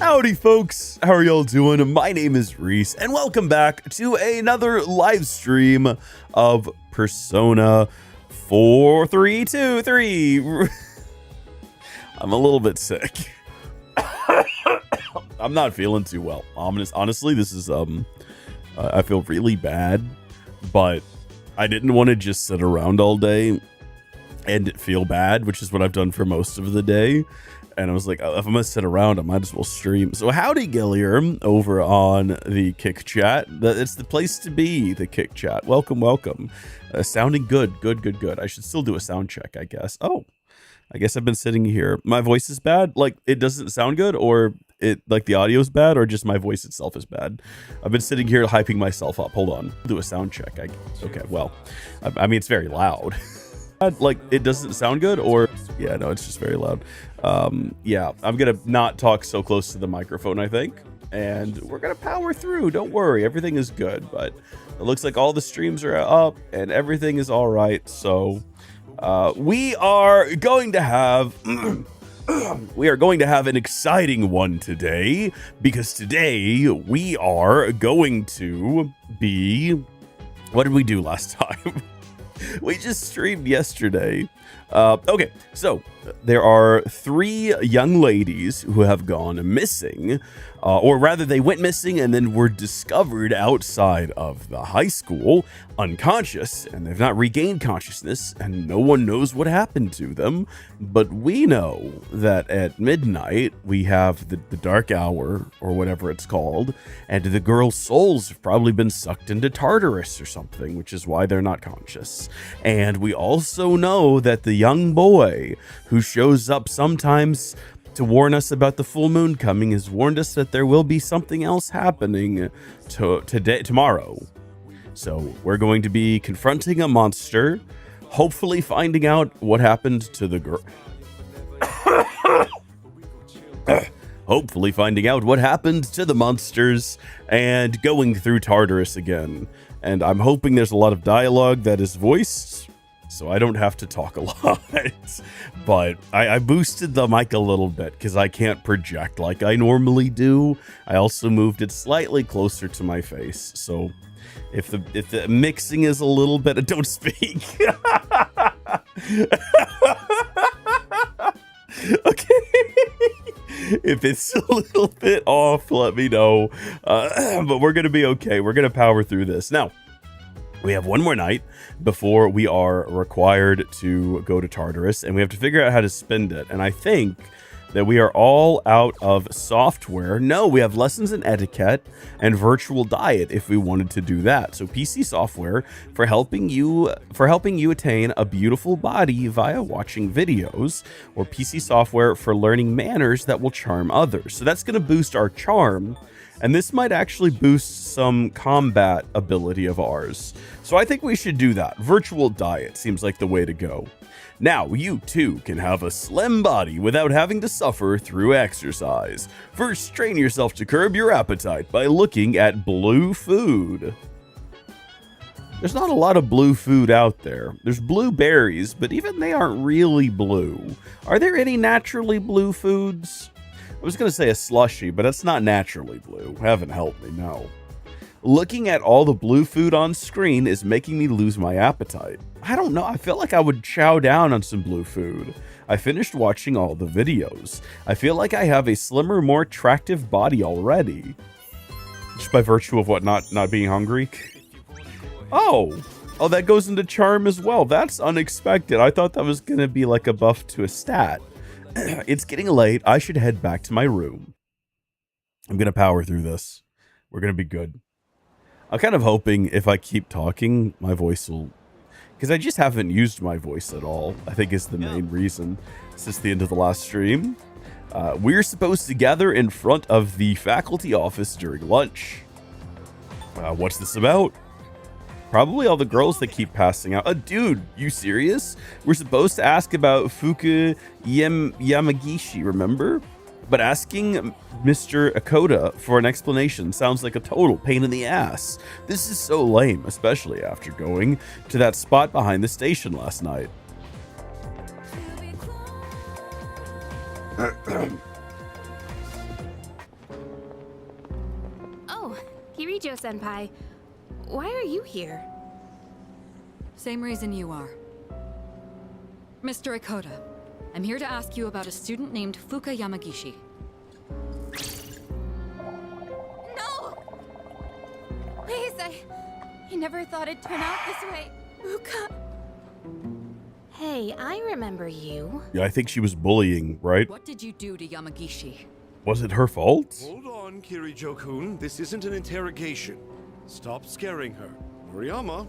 Howdy folks, how are y'all doing? My name is Rees and welcome back to another live stream of Persona 4323. I'm a little bit sick. I'm not feeling too well. Honestly, this is I feel really bad, but I didn't want to just sit around all day and feel bad, which is what I've done for most of the day. And I was like, if I'm gonna sit around, I might as well stream. So howdy Gillier over on the Kick Chat. It's the place to be, the Kick Chat. Welcome, welcome. Sounding good, good. I should still do a sound check, I guess. Oh, I guess I've been sitting here. My voice is bad? Like, it doesn't sound good? Or it like the audio's bad? Or just my voice itself is bad? I've been sitting here hyping myself up. Hold on. Do a sound check, I guess. Okay, well, I mean, it's very loud. Like, it doesn't sound good? Or, yeah, no, it's just very loud. Yeah, I'm gonna not talk so close to the microphone, I think, and we're gonna power through. Don't worry, everything is good. But it looks like all the streams are up and everything is all right. So we are going to have an exciting one today, because today we are going to be, what did we do last time? We just streamed yesterday. Okay, so there are 3 young ladies who have gone missing, or rather they went missing and then were discovered outside of the high school unconscious, and they've not regained consciousness and no one knows what happened to them. But we know that at midnight we have the dark hour, or whatever it's called, and the girls' souls have probably been sucked into Tartarus or something, which is why they're not conscious. And we also know that the young boy who shows up sometimes to warn us about the full moon coming has warned us that there will be something else happening tomorrow. So we're going to be confronting a monster, hopefully finding out what happened to the girl. Hopefully finding out what happened to the monsters and going through Tartarus again. And I'm hoping there's a lot of dialogue that is voiced, so I don't have to talk a lot. But I boosted the mic a little bit because I can't project like I normally do. I also moved it slightly closer to my face, so if the mixing is a little bit, don't speak. Okay. If it's a little bit off, let me know. But we're gonna be okay. We're gonna power through this. Now, we have one more night before we are required to go to Tartarus, and we have to figure out how to spend it. And I think that we are all out of software. No, we have lessons in etiquette and virtual diet if we wanted to do that. So PC software for helping you attain a beautiful body via watching videos, or PC software for learning manners that will charm others. So that's going to boost our charm. And this might actually boost some combat ability of ours. So I think we should do that. Virtual diet seems like the way to go. Now, you too can have a slim body without having to suffer through exercise. First, train yourself to curb your appetite by looking at blue food. There's not a lot of blue food out there. There's blueberries, but even they aren't really blue. Are there any naturally blue foods? I was going to say a slushie, but that's not naturally blue. Heaven help me, no. Looking at all the blue food on screen is making me lose my appetite. I don't know, I feel like I would chow down on some blue food. I finished watching all the videos. I feel like I have a slimmer, more attractive body already. Just by virtue of what, not being hungry? Oh, that goes into charm as well. That's unexpected. I thought that was going to be like a buff to a stat. It's getting late. I should head back to my room. I'm going to power through this. We're going to be good. I'm kind of hoping if I keep talking, my voice will... Because I just haven't used my voice at all, I think is the main reason since the end of the last stream. We're supposed to gather in front of the faculty office during lunch. What's this about? Probably all the girls that keep passing out. Dude, you serious? We're supposed to ask about Fuuka Yamagishi, remember? But asking Mr. Makoto for an explanation sounds like a total pain in the ass. This is so lame, especially after going to that spot behind the station last night. Kirijo-senpai. Why are you here? Same reason you are. Mr. Ikota, I'm here to ask you about a student named Fuuka Yamagishi. No! Please, I never thought it'd turn out this way. Fuuka. Hey, I remember you. Yeah, I think she was bullying, right? What did you do to Yamagishi? Was it her fault? Hold on, Kirijo-kun. This isn't an interrogation. Stop scaring her. Moriyama,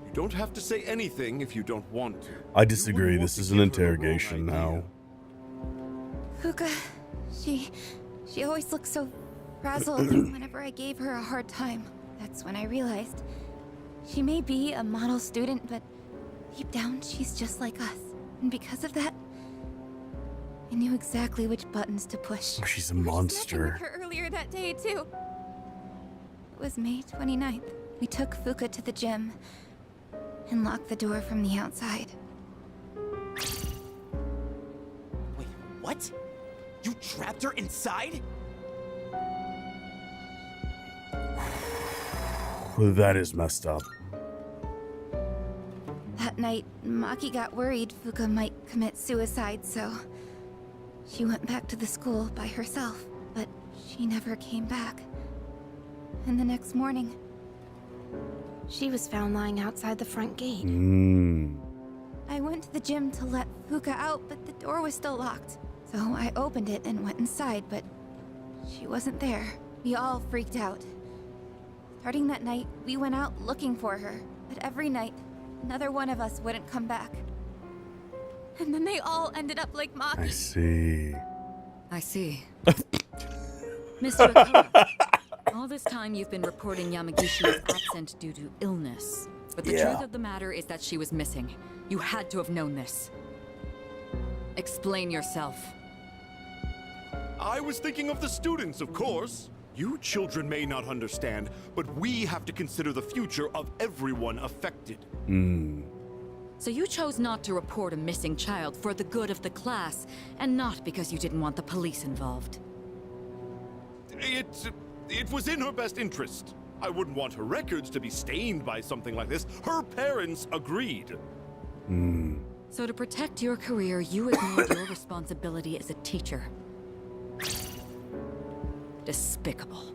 you don't have to say anything if you don't want to. I disagree. This is an interrogation now. Fuuka, she always looks so frazzled whenever I gave her a hard time. That's when I realized she may be a model student, but deep down she's just like us. And because of that, I knew exactly which buttons to push. Oh, she's a We were just monster. messing with her earlier that day too. It was May 29th. We took Fuuka to the gym and locked the door from the outside. Wait, what? You trapped her inside? That is messed up. That night, Maki got worried Fuuka might commit suicide, so she went back to the school by herself, but she never came back. And the next morning, she was found lying outside the front gate. I went to the gym to let Fuuka out, but the door was still locked. So I opened it and went inside, but she wasn't there. We all freaked out. Starting that night, we went out looking for her, but every night, another one of us wouldn't come back. And then they all ended up like I Maki. see. I see. Mr. Ikota, all this time you've been reporting Yamagishi as absent due to illness. But the Yeah. truth of the matter is that she was missing. You had to have known this. Explain yourself. I was thinking of the students, of course. You children may not understand, but we have to consider the future of everyone affected. So you chose not to report a missing child for the good of the class, and not because you didn't want the police involved. It was in her best interest. I wouldn't want her records to be stained by something like this. Her parents agreed. So to protect your career, you ignored your responsibility as a teacher. Despicable.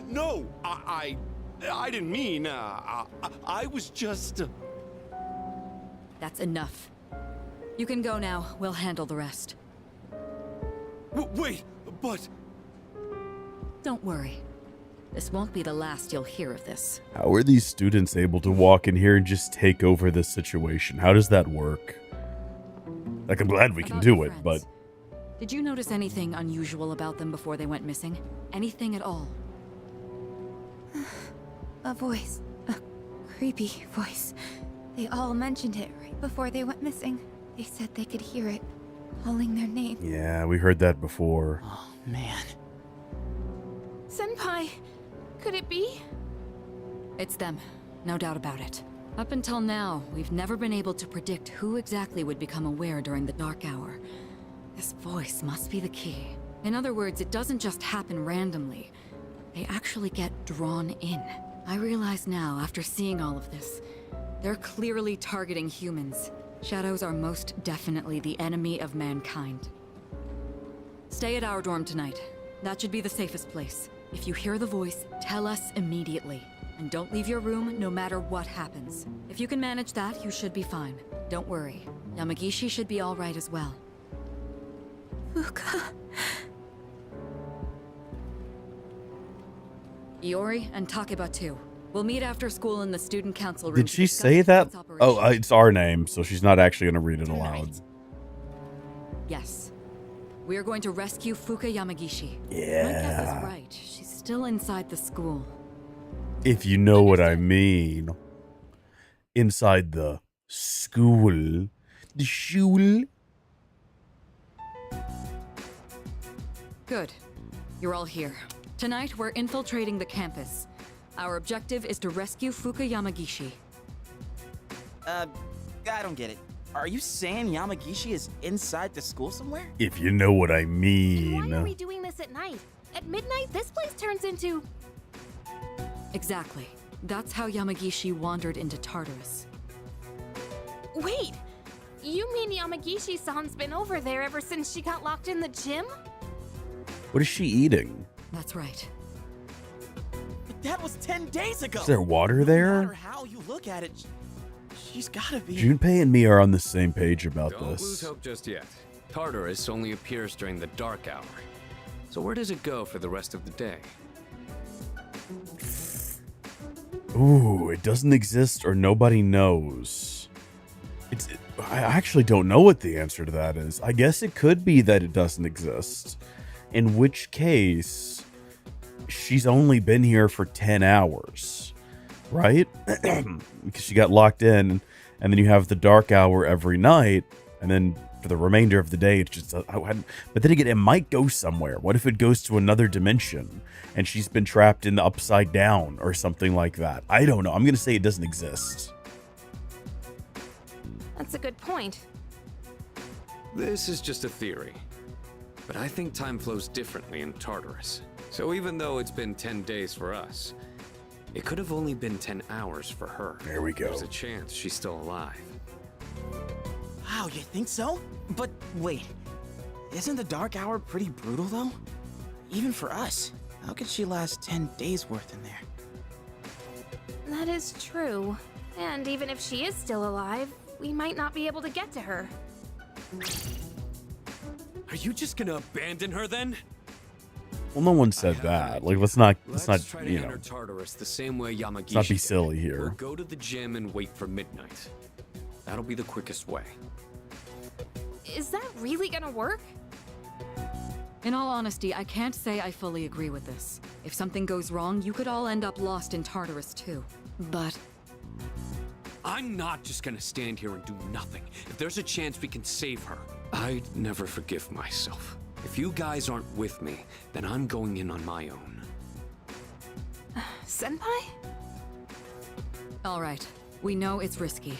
No, I didn't mean, I was just... That's enough. You can go now. We'll handle the rest. Wait, but... Don't worry. This won't be the last you'll hear of this. How are these students able to walk in here and just take over this situation? How does that work? Like, I'm glad we can About do your it, but... friends. Did you notice anything unusual about them before they went missing? Anything at all? A voice. A creepy voice. They all mentioned it right before they went missing. They said they could hear it, calling their name. Yeah, we heard that before. Oh, man. Senpai, could it be? It's them. No doubt about it. Up until now, we've never been able to predict who exactly would become aware during the dark hour. This voice must be the key. In other words, it doesn't just happen randomly. They actually get drawn in. I realize now, after seeing all of this, they're clearly targeting humans. Shadows are most definitely the enemy of mankind. Stay at our dorm tonight. That should be the safest place. If you hear the voice, tell us immediately. And don't leave your room no matter what happens. If you can manage that, you should be fine. Don't worry. Yamagishi should be all right as well. Fuuka. Iori and Takeba too. We'll meet after school in the student council room. Did to she discuss say that? tonight's Oh, operation. it's our name, so she's not actually going to read it aloud. Yes. We are going to rescue Fuuka Yamagishi. My guess Yeah. is right. She's still inside the school. If you know what I mean. Inside the school. The school. Good. You're all here. Tonight, we're infiltrating the campus. Our objective is to rescue Fuuka Yamagishi. I don't get it. Are you saying Yamagishi is inside the school somewhere? If you know what I Why are mean. we doing this at night? At midnight, this place turns into... Exactly. That's how Yamagishi wandered into Tartarus. Wait! You mean Yamagishi-san's been over there ever since she got locked in the gym? What is she eating? That's right. But that was 10 days ago. Is there water No there? matter how you look at it, she's gotta be... Junpei and me are on the same page about Don't lose this. hope just yet. Tartarus only appears during the dark hour. So where does it go for the rest of the day? Ooh, it doesn't exist or nobody knows. I actually don't know what the answer to that is. I guess it could be that it doesn't exist. In which case, she's only been here for 10 hours, right? Because she got locked in, and then you have the dark hour every night, and then for the remainder of the day, it's just... but then again, it might go somewhere. What if it goes to another dimension, and she's been trapped in the upside down, or something like that? I don't know. I'm going to say it doesn't exist. That's a good point. This is just a theory. But I think time flows differently in Tartarus. So even though it's been 10 days for us, it could have only been 10 hours for her. There we go. There's a chance she's still alive. Wow, you think so? But wait, isn't the dark hour pretty brutal though? Even for us, how could she last 10 days worth in there? That is true. And even if she is still alive, we might not be able to get to her. Are you just gonna abandon her then? Well, no one said that. Like, let's not, try to you know, enter Tartarus the same way Yamagishi let's not be did. silly We'll here. go to the gym and wait for midnight. That'll be the quickest way. Is that really gonna work? In all honesty, I can't say I fully agree with this. If something goes wrong, you could all end up lost in Tartarus too. But I'm not just gonna stand here and do nothing. If there's a chance we can save her, I'd never forgive myself. If you guys aren't with me, then I'm going in on my own. Senpai? all right, we know it's risky,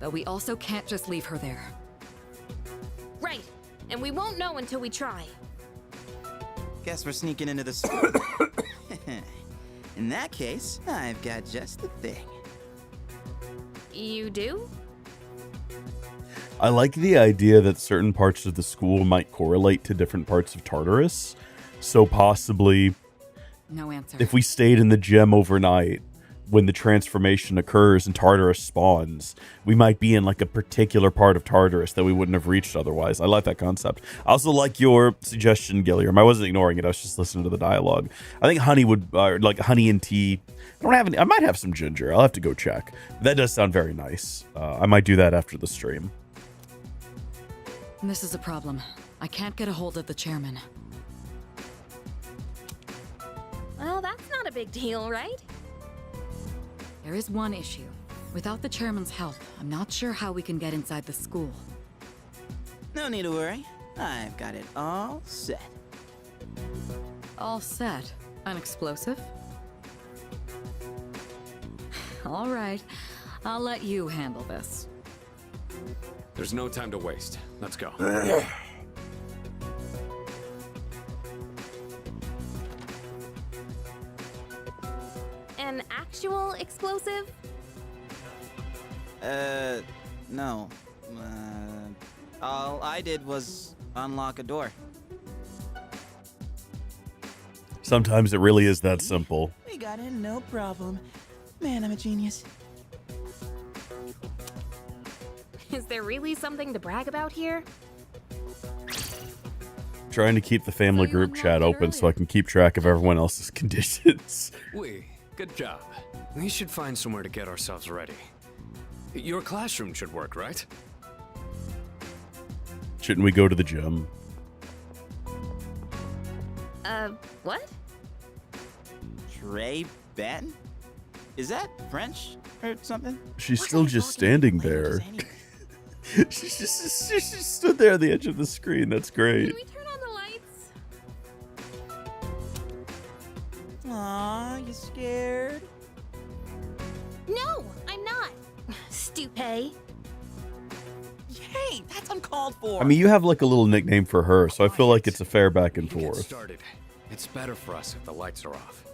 but we also can't just leave her there. Right. And we won't know until we try. Guess we're sneaking into the school. In that case, I've got just the thing. You do? I like the idea that certain parts of the school might correlate to different parts of Tartarus. So possibly, No answer. if we stayed in the gym overnight, when the transformation occurs and Tartarus spawns, we might be in like a particular part of Tartarus that we wouldn't have reached otherwise. I like that concept. I also like your suggestion, Gilliam. I wasn't ignoring it. I was just listening to the dialogue. I think honey would, like honey and tea. I don't have any. I might have some ginger. I'll have to go check. That does sound very nice. I might do that after the stream. This is a problem. I can't get a hold of the chairman. Well, that's not a big deal, right? There is one issue. Without the chairman's help, I'm not sure how we can get inside the school. No need to worry. I've got it all set. All set. An explosive? All right. I'll let you handle this. There's no time to waste. Let's go. An actual explosive? No. All I did was unlock a door. Sometimes it really is that simple. We got in, no problem. Man, I'm a genius. Is there really something to brag about here? Trying to keep the family So you group chat unlocked it open so I earlier. can keep track of everyone else's conditions. Good job. We should find somewhere to get ourselves ready. Your classroom should work, right? Shouldn't we go to the gym? What? Trey Ben? Is that French or something? She's What still kind of just talking standing language is there. any- she just stood there on the edge of the screen. That's great. Can we turn on the lights? Aw, you scared? No, I'm not. Stupid. Hey, that's uncalled for. I mean, you have like a little nickname for her, so I feel like it's a fair back and Get forth. started. It's better for us if the lights are off.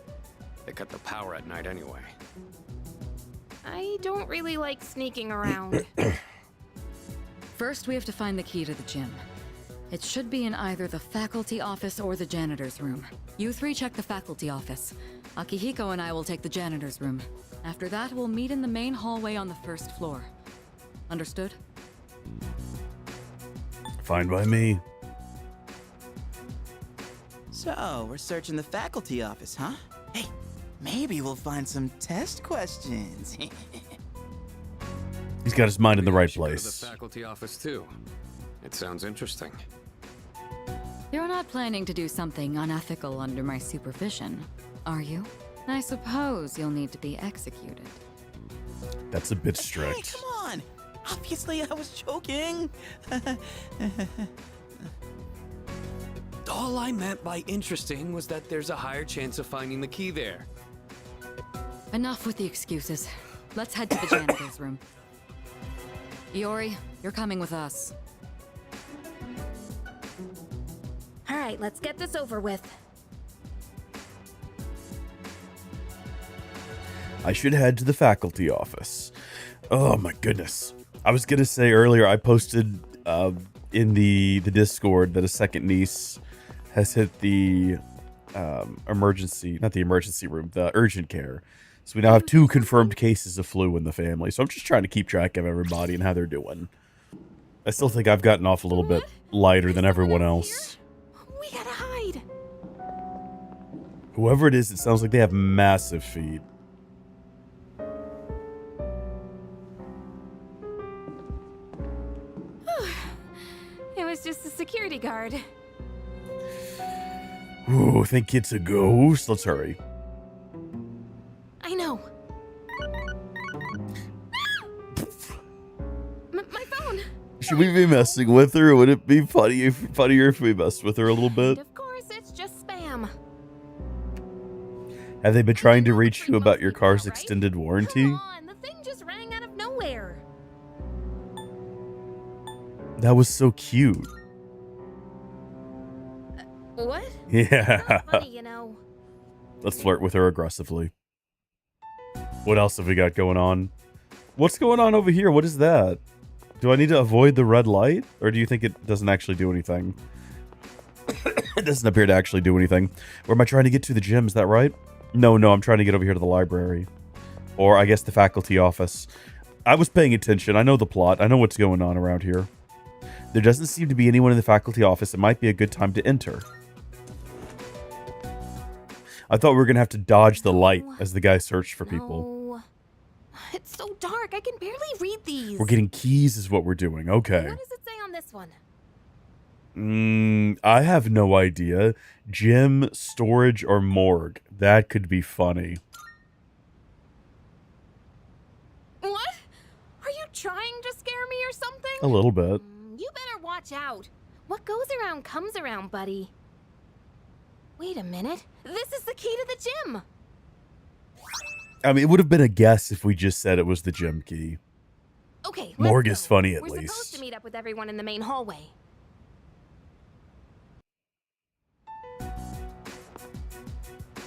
They cut the power at night anyway. I don't really like sneaking around. First, we have to find the key to the gym. It should be in either the faculty office or the janitor's room. You three check the faculty office. Akihiko and I will take the janitor's room. After that, we'll meet in the main hallway on the first floor. Understood? Fine by me. So, we're searching the faculty office, huh? Hey, maybe we'll find some test questions. He's got his mind in the right We should go to place. the faculty office too. It sounds interesting. You're not planning to do something unethical under my supervision, are you? I suppose you'll need to be executed. That's a bit Hey, strict. come on! Obviously, I was joking. All I meant by interesting was that there's a higher chance of finding the key there. Enough with the excuses. Let's head to the janitor's room. Iori, you're coming with us. All right, let's get this over with. I should head to the faculty office. Oh my goodness. I was gonna say earlier, I posted in the Discord that a second niece has hit the emergency, not the emergency room, the urgent care. So we now have 2 confirmed cases of flu in the family. So I'm just trying to keep track of everybody and how they're doing. I still think I've gotten off a little bit lighter than everyone else. We gotta hide. Whoever it is, it sounds like they have massive feet. It was just a security guard. Ooh, think it's a ghost? Let's hurry. I know. My phone. Should we be messing with her? Would it be funnier if we messed with her a little bit? Of course, it's just spam. Have they been trying to reach you about your car's Right? extended warranty? Come on, the thing just rang out of nowhere. That was so cute. What? Yeah. Not funny, you know. Let's flirt with her aggressively. What else have we got going on? What's going on over here? What is that? Do I need to avoid the red light? Or do you think it doesn't actually do anything? It doesn't appear to actually do anything. Or am I trying to get to the gym? Is that right? No, I'm trying to get over here to the library. Or I guess the faculty office. I was paying attention. I know the plot. I know what's going on around here. There doesn't seem to be anyone in the faculty office. It might be a good time to enter. I thought we were going to have to dodge the light as the guy searched for people. No. It's so dark, I can barely read these. We're getting keys is what we're doing. Okay. What does it say on this one? I have no idea. Gym, storage, or morgue. That could be funny. What? Are you trying to scare me or something? A little bit. You better watch out. What goes around comes around, buddy. Wait a minute. This is the key to the gym. I mean, it would have been a guess if we just said it was the gym key. Okay, let's Morgue go. is funny at We're supposed least. to meet up with everyone in the main hallway.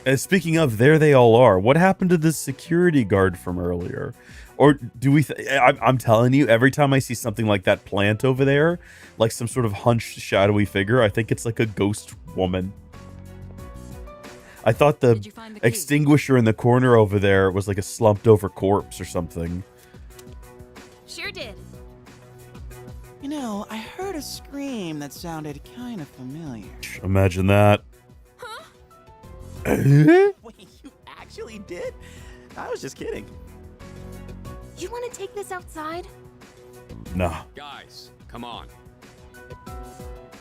And speaking of, there they all are. What happened to the security guard from earlier? Or do we... I'm telling you, every time I see something like that plant over there, like some sort of hunched, shadowy figure, I think it's like a ghost woman. I thought the Did you find the key? extinguisher in the corner over there was like a slumped over corpse or something. Sure did. You know, I heard a scream that sounded kind of familiar. Imagine that. Huh? Wait, you actually did? I was just kidding. You want to take this outside? Nah. Guys, come on.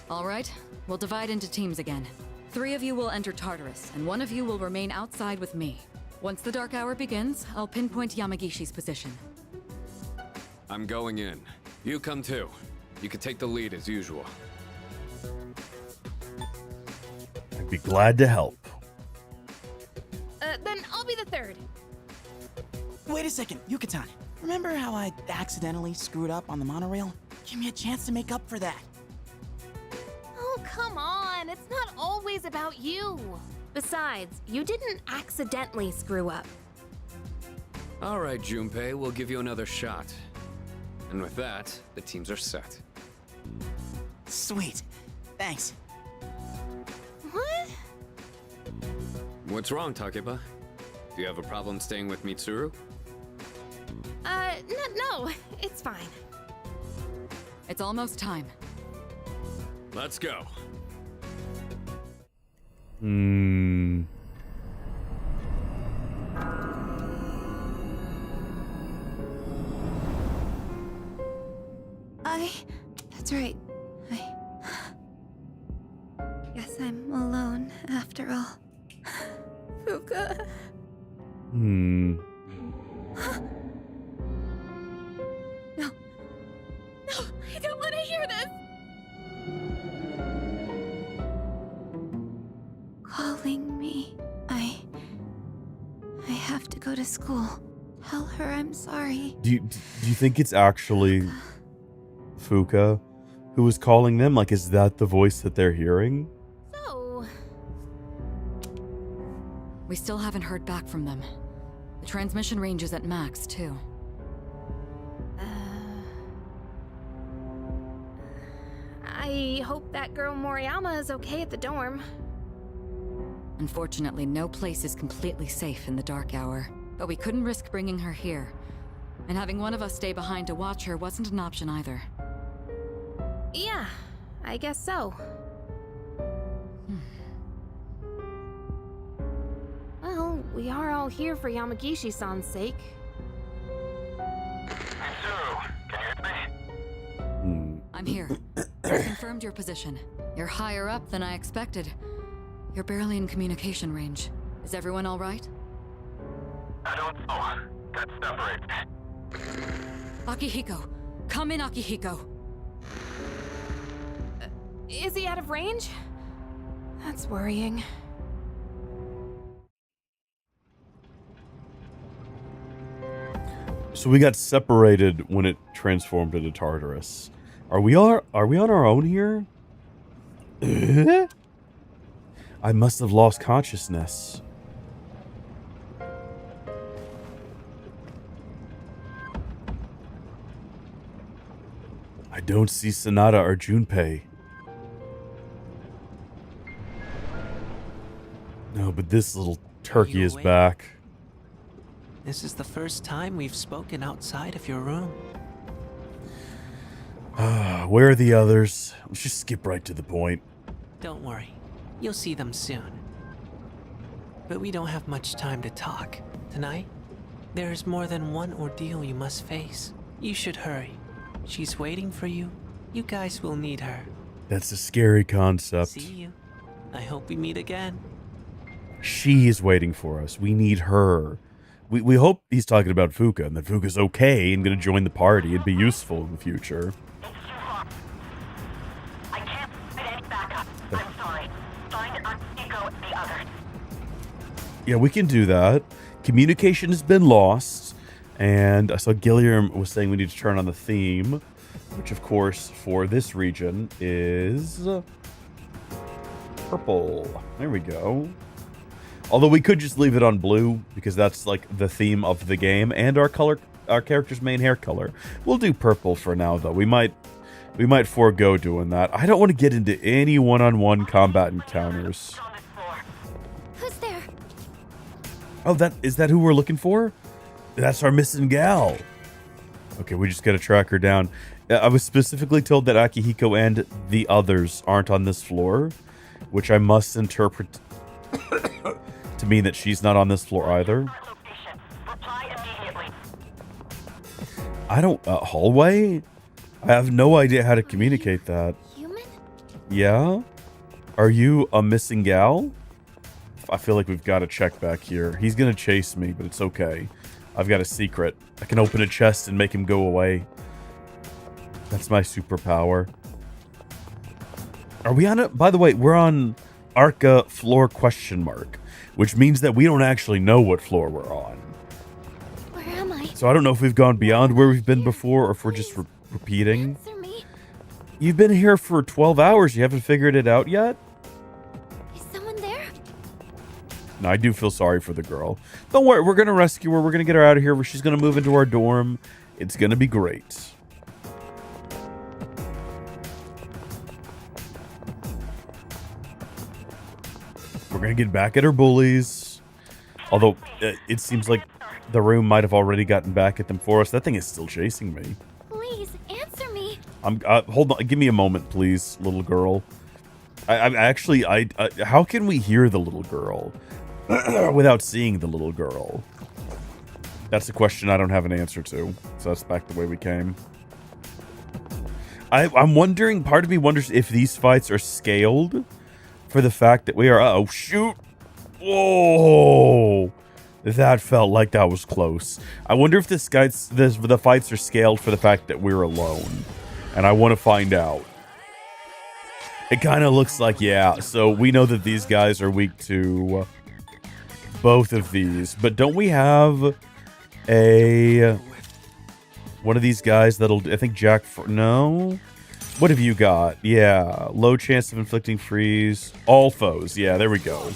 All right, we'll divide into teams again. 3 of you will enter Tartarus, and 1 of you will remain outside with me. Once the dark hour begins, I'll pinpoint Yamagishi's position. I'm going in. You come too. You can take the lead as usual. I'd be glad to help. Then I'll be the third. Wait a second, Yucatan. Remember how I accidentally screwed up on the monorail? Give me a chance to make up for that. Oh, come on. on, it's not always about you. Besides, you didn't accidentally screw up. All right, Junpei, we'll give you another shot. And with that, the teams are set. Sweet. Thanks. What? What's wrong, Takeba? Do you have a problem staying with Mitsuru? No, it's fine. It's almost time. Let's go. That's right. Guess I'm alone after all. Fuuka. No, I don't want to hear this. Calling me. I have to go to school. Tell her I'm sorry. Do you think it's actually Fuuka who was calling them? Like, is that the voice that they're hearing? So, We still haven't heard back from them. The transmission range is at max, too. I hope that girl Moriyama is okay at the dorm. Unfortunately, no place is completely safe in the dark hour. But we couldn't risk bringing her here. And having one of us stay behind to watch her wasn't an option either. Yeah, I guess so. Well, we are all here for Yamagishi-san's sake. I'm here. I've confirmed your position. You're higher up than I expected. You're barely in communication range. Is everyone all right? I don't know. Got separated. Akihiko! Come in, Akihiko! Is he out of range? That's worrying. So we got separated when it transformed into Tartarus. Are we on our own here? I must have lost consciousness. I don't see Sonata or Junpei. No, but this little turkey is awake? back. This is the first time we've spoken outside of your room. Where are the others? Let's just skip right to the point. Don't worry, you'll see them soon. But we don't have much time to talk. Tonight, there is more than one ordeal you must face. You should hurry. She's waiting for you. You guys will need her. That's a scary concept. See you. I hope we meet again. She is waiting for us. We need her. We hope he's talking about Fuuka and that Fuuka's okay and going to join the party and be useful in the future. It's too hot. I can't find any backup. I'm sorry. Find Akihiko and the others. Yeah, we can do that. Communication has been lost. And I saw Gilliam was saying we need to turn on the theme, which of course for this region is purple. There we go. Although we could just leave it on blue because that's like the theme of the game and our character's main hair color. We'll do purple for now though. We might forego doing that. I don't want to get into any one-on-one combat encounters. Who's there? Oh, is that who we're looking for? That's our missing gal. Okay, we just gotta track her down. I was specifically told that Akihiko and the others aren't on this floor, which I must interpret to mean that she's not on this floor either. Reply immediately. I don't... hallway? I have no idea how to communicate that. Human? Yeah? Are you a missing gal? I feel like we've got to check back here. He's gonna chase me, but it's okay. I've got a secret. I can open a chest and make him go away. That's my superpower. Are we on it? By the way, we're on Arca floor ? Which means that we don't actually know what floor we're on. Where am I? So I don't know if we've gone beyond where we've been before or if we're just repeating. Answer me. You've been here for 12 hours. You haven't figured it out yet? No, I do feel sorry for the girl. Don't worry, we're gonna rescue her. We're gonna get her out of here. She's gonna move into our dorm. It's gonna be great. We're gonna get back at her bullies. Although, it seems like the room might have already gotten back at them for us. That thing is still chasing me. Please, answer me. Hold on. Give me a moment, please, little girl. How can we hear the little girl without seeing the little girl? That's a question I don't have an answer to. So that's back the way we came. I'm wondering, part of me wonders if these fights are scaled for the fact that we are, oh shoot. Whoa. That felt like that was close. I wonder if the fights are scaled for the fact that we're alone. And I want to find out. It kind of looks like, yeah. So we know that these guys are weak to both of these. But don't we have one of these guys that'll, I think no? What have you got? Yeah. Low chance of inflicting freeze. All foes. Yeah, there we go.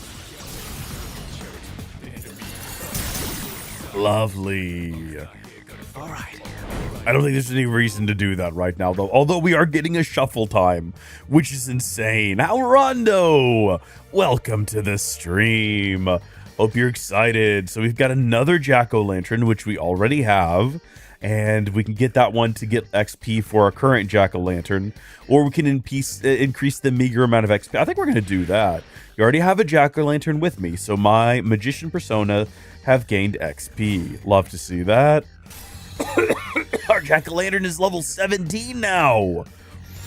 Lovely. All right. I don't think there's any reason to do that right now, though. Although we are getting a shuffle time, which is insane. Rondo, welcome to the stream. Hope you're excited. So we've got another jack-o'-lantern, which we already have. And we can get that one to get XP for our current jack-o'-lantern. Or we can increase the meager amount of XP. I think we're going to do that. You already have a jack-o'-lantern with me. So my magician persona have gained XP. Love to see that. Our jack-o'-lantern is level 17 now.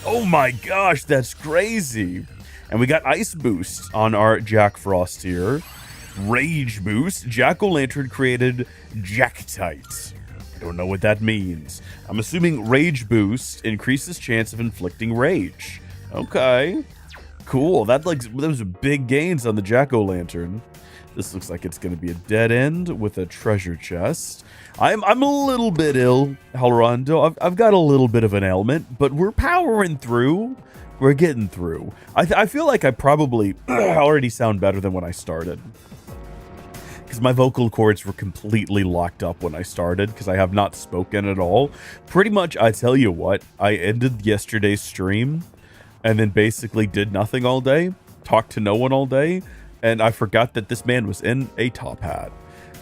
Oh my gosh, that's crazy. And we got ice boost on our Jack Frost here. Rage boost. Jack-o'-lantern created Jacktite. I don't know what that means. I'm assuming rage boost increases chance of inflicting rage. Okay. Cool. Those are big gains on the jack-o'-lantern. This looks like it's going to be a dead end with a treasure chest. I'm a little bit ill, Halrondo. I've got a little bit of an ailment, but we're powering through. We're getting through. I feel like I probably already sound better than when I started. Because my vocal cords were completely locked up when I started, because I have not spoken at all. Pretty much, I tell you what, I ended yesterday's stream, and then basically did nothing all day, talked to no one all day, and I forgot that this man was in a top hat.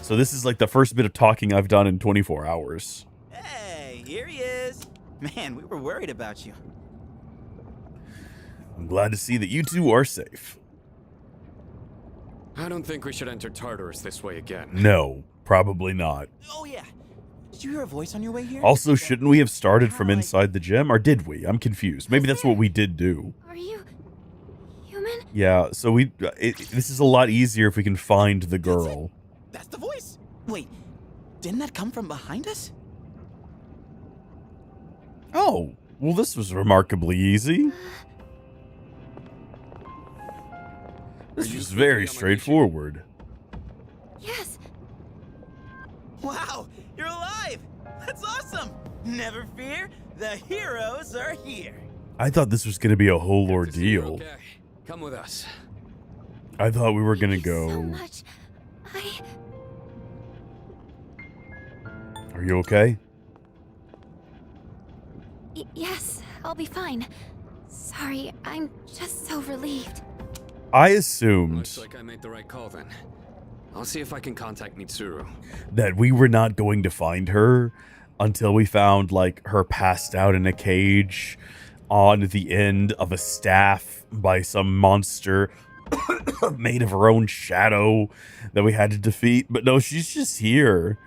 So this is like the first bit of talking I've done in 24 hours. Hey, here he is. Man, we were worried about you. I'm glad to see that you two are safe. I don't think we should enter Tartarus this way again. No, probably not. Oh yeah. Did you hear a voice on your way here? Also, shouldn't we have started from inside the gym? Or did we? I'm confused. Maybe that's what we did do. Are you human? Yeah, so this is a lot easier if we can find the girl. That's the voice. Wait, didn't that come from behind us? Oh, well, this was remarkably easy. This was very straightforward. Yes. Wow, you're alive! That's awesome! Never fear, the heroes are here. I thought this was going to be a whole ordeal. Okay. Come with us. I thought we were going to Thank you go... so much. Are you okay? Yes, I'll be fine. Sorry, I'm just so relieved. I assumed Looks like I made the right call then. I'll see if I can contact Mitsuru. that we were not going to find her until we found, like, her passed out in a cage on the end of a staff by some monster made of her own shadow that we had to defeat. But no, she's just here.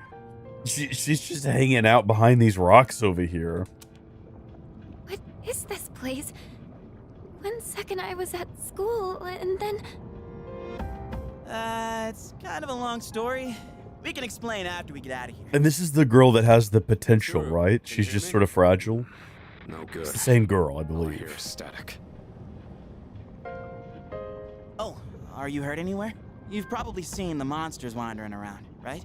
She's just hanging out behind these rocks over here. What is this place? One second I was at school, and then... It's kind of a long story. We can explain after we get out of here. And this is the girl that has the potential, Sure. right? Can She's you just hear me? sort of fragile. No good. It's the same girl, I All I believe. hear is static. Oh, are you hurt anywhere? You've probably seen the monsters wandering around, right?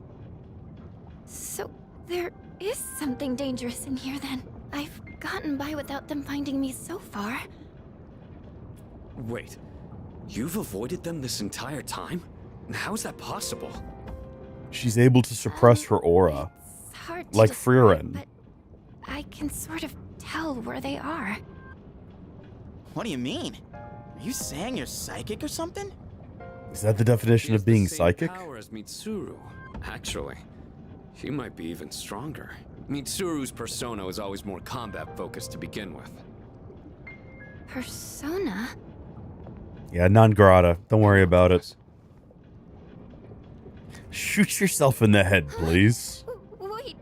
So, there is something dangerous in here then. I've gotten by without them finding me so far. Wait, you've avoided them this entire time? How is that possible? She's able to suppress her aura. It's hard to Like describe, Frieren. but I can sort of tell where they are. What do you mean? Are you saying you're psychic or something? Is that the definition She has of being the same psychic? Power as Mitsuru. Actually, she might be even stronger. Mitsuru's persona was always more combat focused to begin with. Persona? Yeah, non grata. Don't worry about it. Shoot yourself in the head, please. Wait,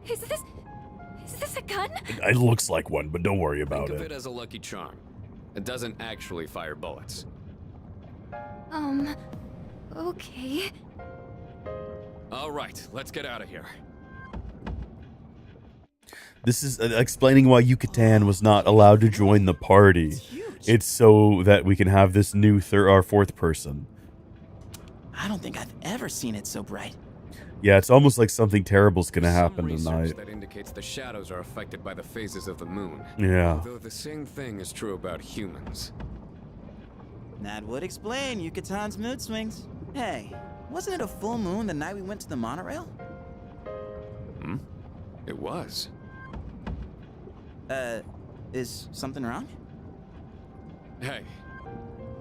is this a gun? It looks like one, but don't worry about Think of it. it as a lucky charm. It doesn't actually fire bullets. Okay. All right, let's get out of here. This is explaining why Yucatan was not allowed to join the party. It's huge. It's so that we can have this new fourth person. I don't think I've ever seen it so bright. Yeah, it's almost like something terrible's gonna Some happen research tonight. that indicates the shadows are affected by the phases of the moon. Yeah. Though the same thing is true about humans. That would explain Yucatan's mood swings. Hey, wasn't it a full moon the night we went to the monorail? Hmm? It was. Is something wrong? Hey,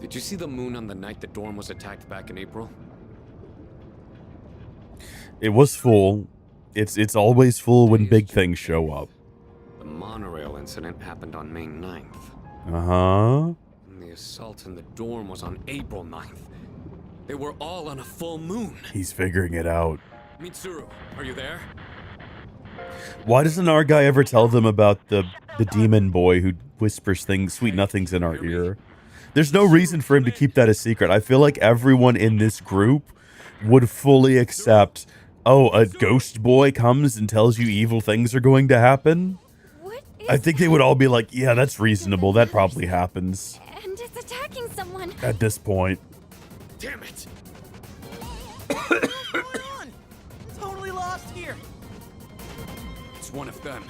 did you see the moon on the night the dorm was attacked back in April? It was full. It's always full when big things show up. The monorail incident happened on May 9th. Uh-huh. And the assault in the dorm was on April 9th. They were all on a full moon. He's figuring it out. Mitsuru, are you there? Why doesn't our guy ever tell them about the demon boy who whispers things, sweet nothings in our ear? There's no reason for him to keep that a secret. I feel like everyone in this group would fully accept, oh, a ghost boy comes and tells you evil things are going to happen. What is I think they would all be like, yeah, that's reasonable. That probably happens And it's attacking someone. at this point. Damn it! What's going on? I'm totally lost here. It's one of them.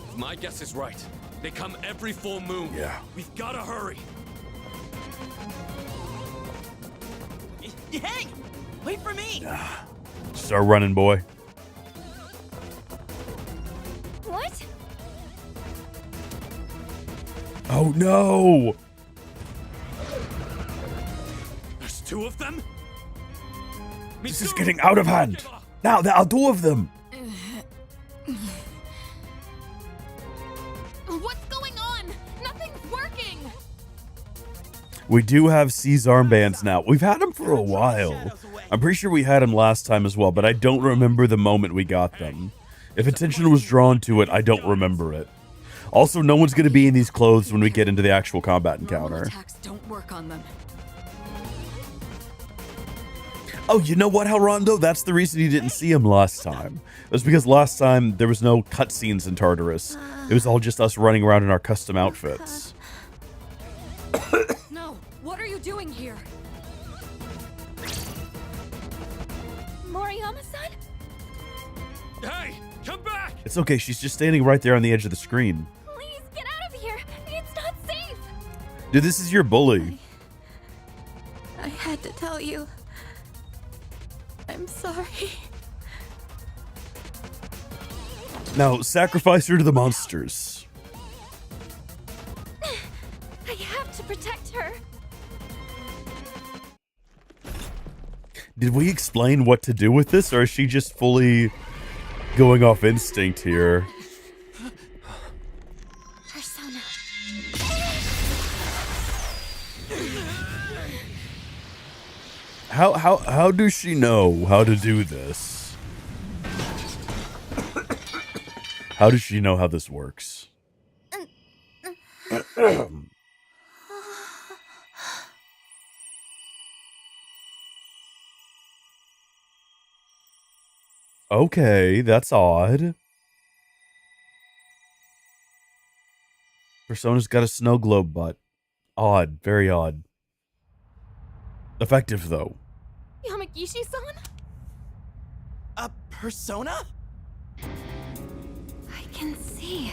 If my guess is right, they come every full moon. Yeah. We've gotta hurry. Hey! Wait for me! Start running, boy. What? Oh, no. There's two of them? This is getting out of hand. Now, there are two of them. What's going on? Nothing's working! We do have C's armbands now. We've had them for a while. I'm pretty sure we had them last time as well, but I don't remember the moment we got them. If attention was drawn to it, I don't remember it. Also, no one's going to be in these clothes when we get into the actual combat Normal encounter. attacks don't work on them. Oh, you know what, Halrondo? That's the reason you didn't see him last time. It was because last time there was no cutscenes in Tartarus. It was all just us running around in our custom outfits. No, what are you doing here? Moriyama-san? Hey, come back! It's okay, she's just standing right there on the edge of the screen. Please get out of here. It's not safe. Dude, this is your bully. I had to tell you. I'm sorry. Now, sacrifice her to the monsters. I have to protect her. Did we explain what to do with this, or is she just fully going off instinct here? Persona. How does she know how to do this? How does she know how this works? Okay, that's odd. Persona's got a snow globe butt. Odd, very odd. Effective, though. Yamagishi-san? A persona? I can see.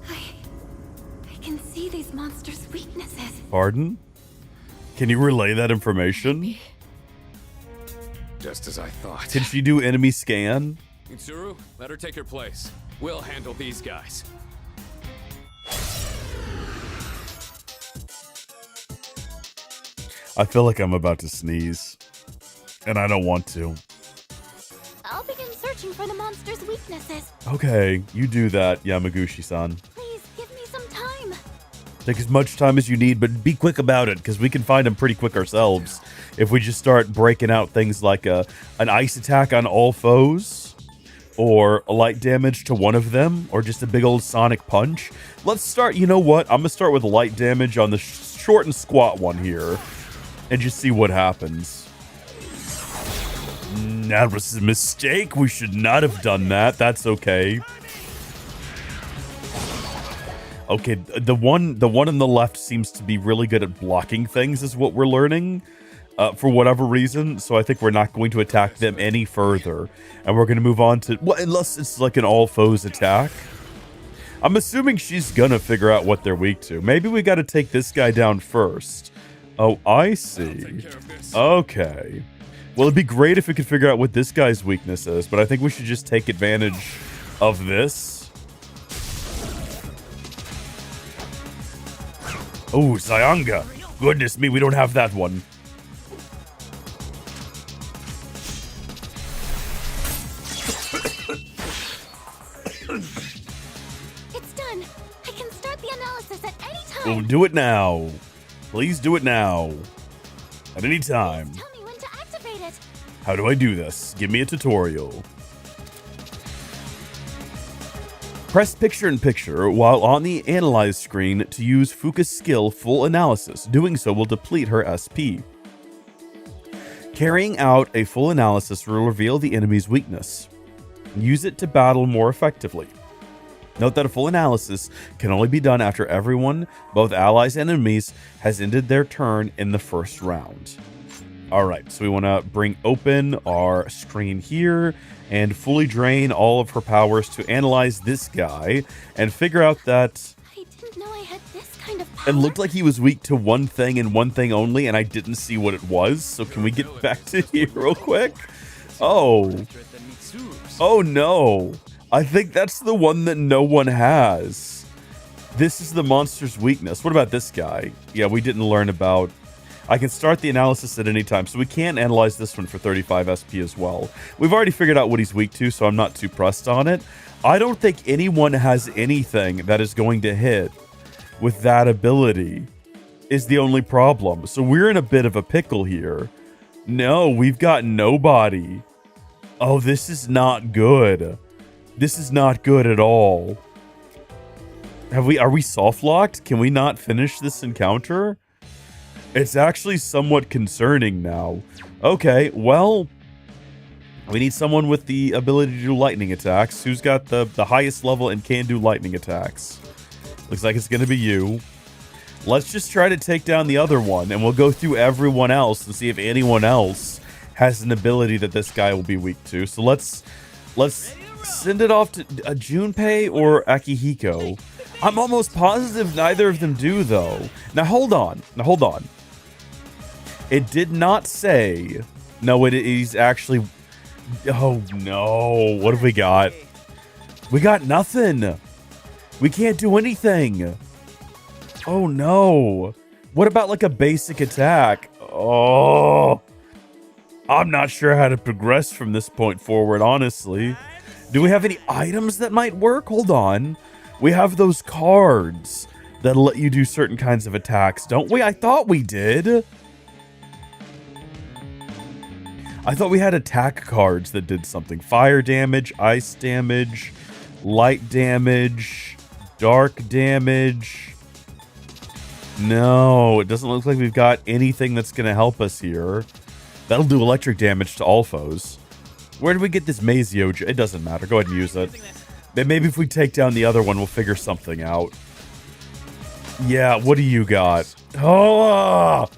I can see these monsters' weaknesses. Pardon? Can you relay that information? Just as I thought. Can she do enemy scan? Mitsuru, let her take her place. We'll handle these guys. I feel like I'm about to sneeze. And I don't want to. I'll begin searching for the monster's weaknesses. Okay, you do that, Yamaguchi-san. Please, give me some time. Take as much time as you need, but be quick about it, because we can find them pretty quick ourselves. If we just start breaking out things like an ice attack on all foes, or a light damage to one of them, or just a big old sonic punch. Let's start, you know what? I'm going to start with light damage on the short and squat one here, and just see what happens. That was a mistake. We should not have done that. That's okay. Okay, the one on the left seems to be really good at blocking things, is what we're learning, for whatever reason. So I think we're not going to attack them any further, and we're going to move on to, well, unless it's like an all foes attack. I'm assuming she's gonna figure out what they're weak to. Maybe we got to take this guy down first. Oh, I see. Okay. Well, it'd be great if we could figure out what this guy's weakness is, but I think we should just take advantage of this. Oh, Sayanga. Goodness me, we don't have that one. It's done. I can start the analysis at any time. Oh, do it now. Please do it now. At any time. Tell me when to activate it. How do I do this? Give me a tutorial. Press picture-in-picture while on the Analyze screen to use Fuuka's skill Full Analysis. Doing so will deplete her SP. Carrying out a full analysis will reveal the enemy's weakness. Use it to battle more effectively. Note that a full analysis can only be done after everyone, both allies and enemies, has ended their turn in the first round. Alright, so we want to bring open our screen here and fully drain all of her powers to analyze this guy and figure out that I didn't know I had this kind of power. it looked like he was weak to one thing and one thing only, and I didn't see what it was. So can we get back to here real quick? Oh. Oh no. I think that's the one that no one has. This is the monster's weakness. What about this guy? Yeah, we didn't learn about. I can start the analysis at any time, so we can analyze this one for 35 SP as well. We've already figured out what he's weak to, so I'm not too pressed on it. I don't think anyone has anything that is going to hit with that ability, is the only problem. So we're in a bit of a pickle here. No, we've got nobody. Oh, this is not good. This is not good at all. Are we soft locked? Can we not finish this encounter? It's actually somewhat concerning now. Okay, well, we need someone with the ability to do lightning attacks. Who's got the highest level and can do lightning attacks? Looks like it's going to be you. Let's just try to take down the other one, and we'll go through everyone else and see if anyone else has an ability that this guy will be weak to. So let's send it off to a Junpei or Akihiko. I'm almost positive neither of them do, though. Now, hold on. It did not say. No, he's actually. Oh, no. What have we got? We got nothing. We can't do anything. Oh, no. What about like a basic attack? Oh. I'm not sure how to progress from this point forward, honestly. Do we have any items that might work? Hold on. We have those cards that let you do certain kinds of attacks, don't we? I thought we did. I thought we had attack cards that did something. Fire damage, ice damage, light damage, dark damage. No, it doesn't look like we've got anything that's going to help us here. That'll do electric damage to all foes. Where did we get this Mazio? It doesn't matter. Go ahead and use it. Maybe if we take down the other one, we'll figure something out. Yeah, what do you got? Oh,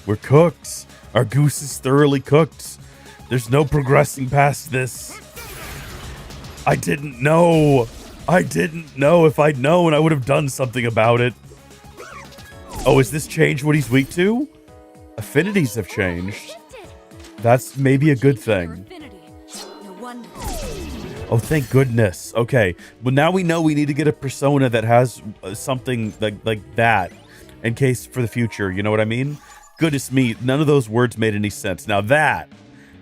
we're cooked. Our goose is thoroughly cooked. There's no progressing past this. I didn't know. If I'd known, I would have done something about it. Oh, has this changed what he's weak to? Affinities have changed. That's maybe a good thing. No wonder. Oh, thank goodness. Okay, well now we know we need to get a persona that has something like that in case for the future. You know what I mean? Goodness me, none of those words made any sense. Now that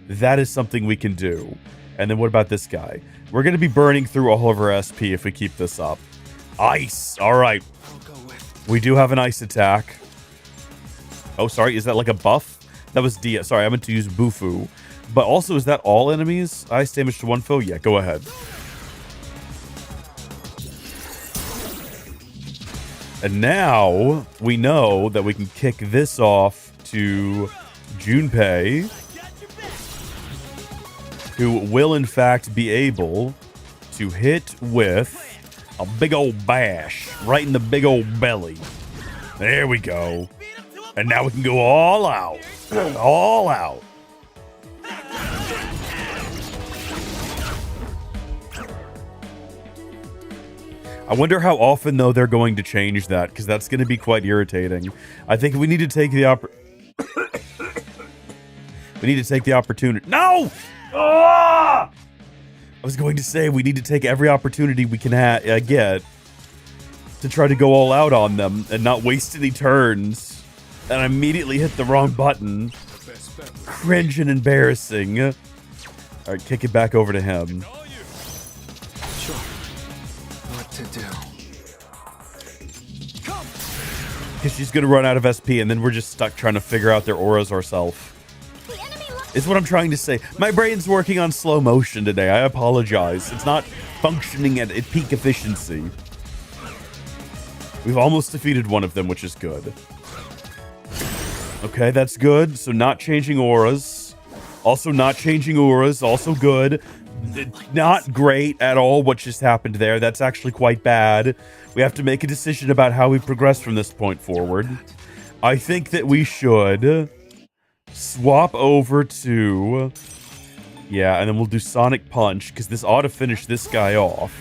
is something we can do. And then what about this guy? We're going to be burning through all of our SP if we keep this up. Ice. All right. We do have an ice attack. Oh, sorry. Is that like a buff? That was D. Sorry, I meant to use Bufu. But also, is that all enemies? Ice damage to one foe? Yeah, go ahead. And now we know that we can kick this off to Junpei, who will in fact be able to hit with a big old bash right in the big old belly. There we go. And now we can go all out. All out. I wonder how often, though, they're going to change that, because that's going to be quite irritating. I think we need to take the we need to take the opportunity. No! Ah! I was going to say we need to take every opportunity we can get to try to go all out on them and not waste any turns. And I immediately hit the wrong button. Cringe and embarrassing. All right, kick it back over to him. Sure. What to do? Because she's going to run out of SP, and then we're just stuck trying to figure out their auras ourselves. Is what I'm trying to say. My brain's working on slow motion today. I apologize. It's not functioning at peak efficiency. We've almost defeated one of them, which is good. Okay, that's good. So not changing auras. Also not changing auras. Also good. Not great at all what just happened there. That's actually quite bad. We have to make a decision about how we progress from this point forward. I think that we should swap over to... Yeah, and then we'll do Sonic Punch, because this ought to finish this guy off.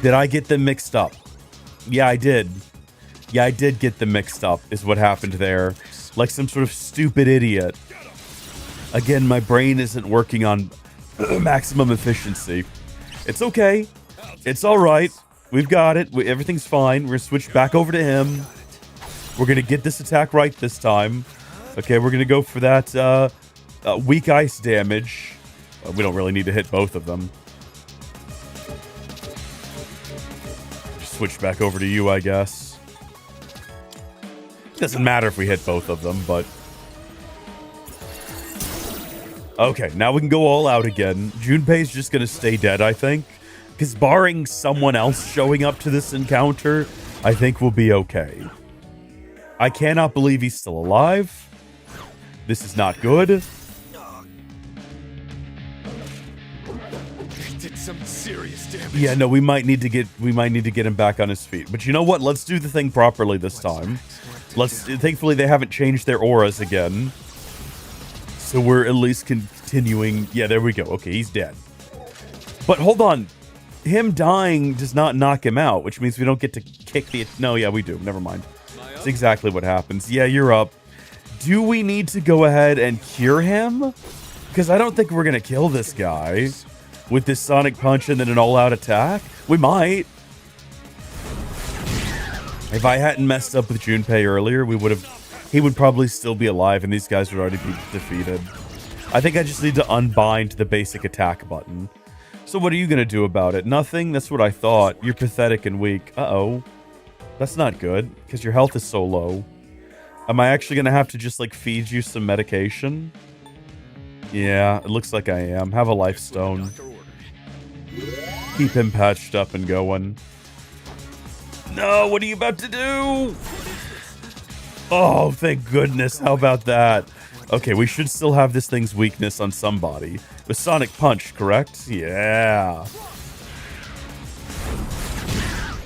Did I get them mixed up? Yeah, I did. Yeah, I did get them mixed up, is what happened there. Like some sort of stupid idiot. Again, my brain isn't working on maximum efficiency. It's okay. It's alright. We've got it. Everything's fine. We're going to switch back over to him. We're going to get this attack right this time. Okay, we're going to go for that weak ice damage. We don't really need to hit both of them. Switch back over to you, I guess. Doesn't matter if we hit both of them, but... Okay, now we can go all out again. Junpei's just going to stay dead, I think. Because barring someone else showing up to this encounter, I think we'll be okay. I cannot believe he's still alive. This is not good. Did some serious damage. Yeah, no, we might need to get him back on his feet. But you know what? Let's do the thing properly this time. Thankfully they haven't changed their auras again. So we're at least continuing. Yeah, there we go. Okay, he's dead. But hold on. Him dying does not knock him out, which means we don't get to kick the... No, yeah, we do. Never mind. That's exactly what happens. Yeah, you're up. Do we need to go ahead and cure him? Because I don't think we're going to kill this guy with this Sonic Punch and then an all-out attack. We might. If I hadn't messed up with Junpei earlier, he would probably still be alive and these guys would already be defeated. I think I just need to unbind the basic attack button. So what are you going to do about it? Nothing? That's what I thought. You're pathetic and weak. Uh-oh. That's not good, because your health is so low. Am I actually going to have to just, like, feed you some medication? Yeah, it looks like I am. Have a life stone. Keep him patched up and going. No, what are you about to do? Oh, thank goodness. How about that? Okay, we should still have this thing's weakness on somebody. With Sonic Punch, correct? Yeah.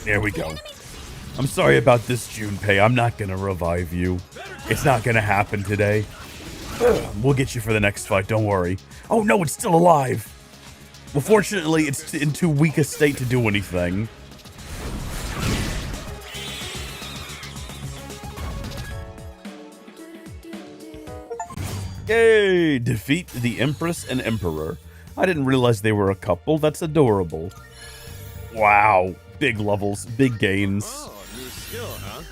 There we go. I'm sorry about this, Junpei. I'm not gonna revive you. It's not gonna happen today. We'll get you for the next fight, don't worry. Oh no, it's still alive! Well, fortunately, it's in too weak a state to do anything. Yay! Defeat the Empress and Emperor. I didn't realize they were a couple. That's adorable. Wow. Big levels, big gains. Oh, new skill, huh?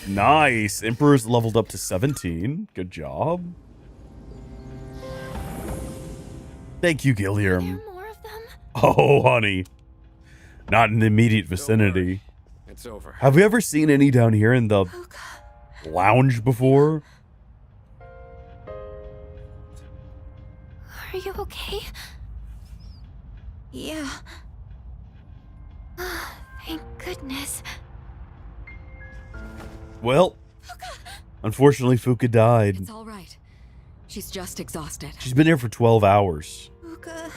Nice. Emperor's leveled up to 17. Good job. Thank you, Are Gilliam. there more of them? Oh, honey. Not in the immediate vicinity. It's over. Have we ever seen any down here in the Fuuka. lounge before? Are you okay? Yeah. Thank goodness. Well, unfortunately, Fuuka died. It's all right. She's just exhausted. She's been here for 12 hours. Fuuka.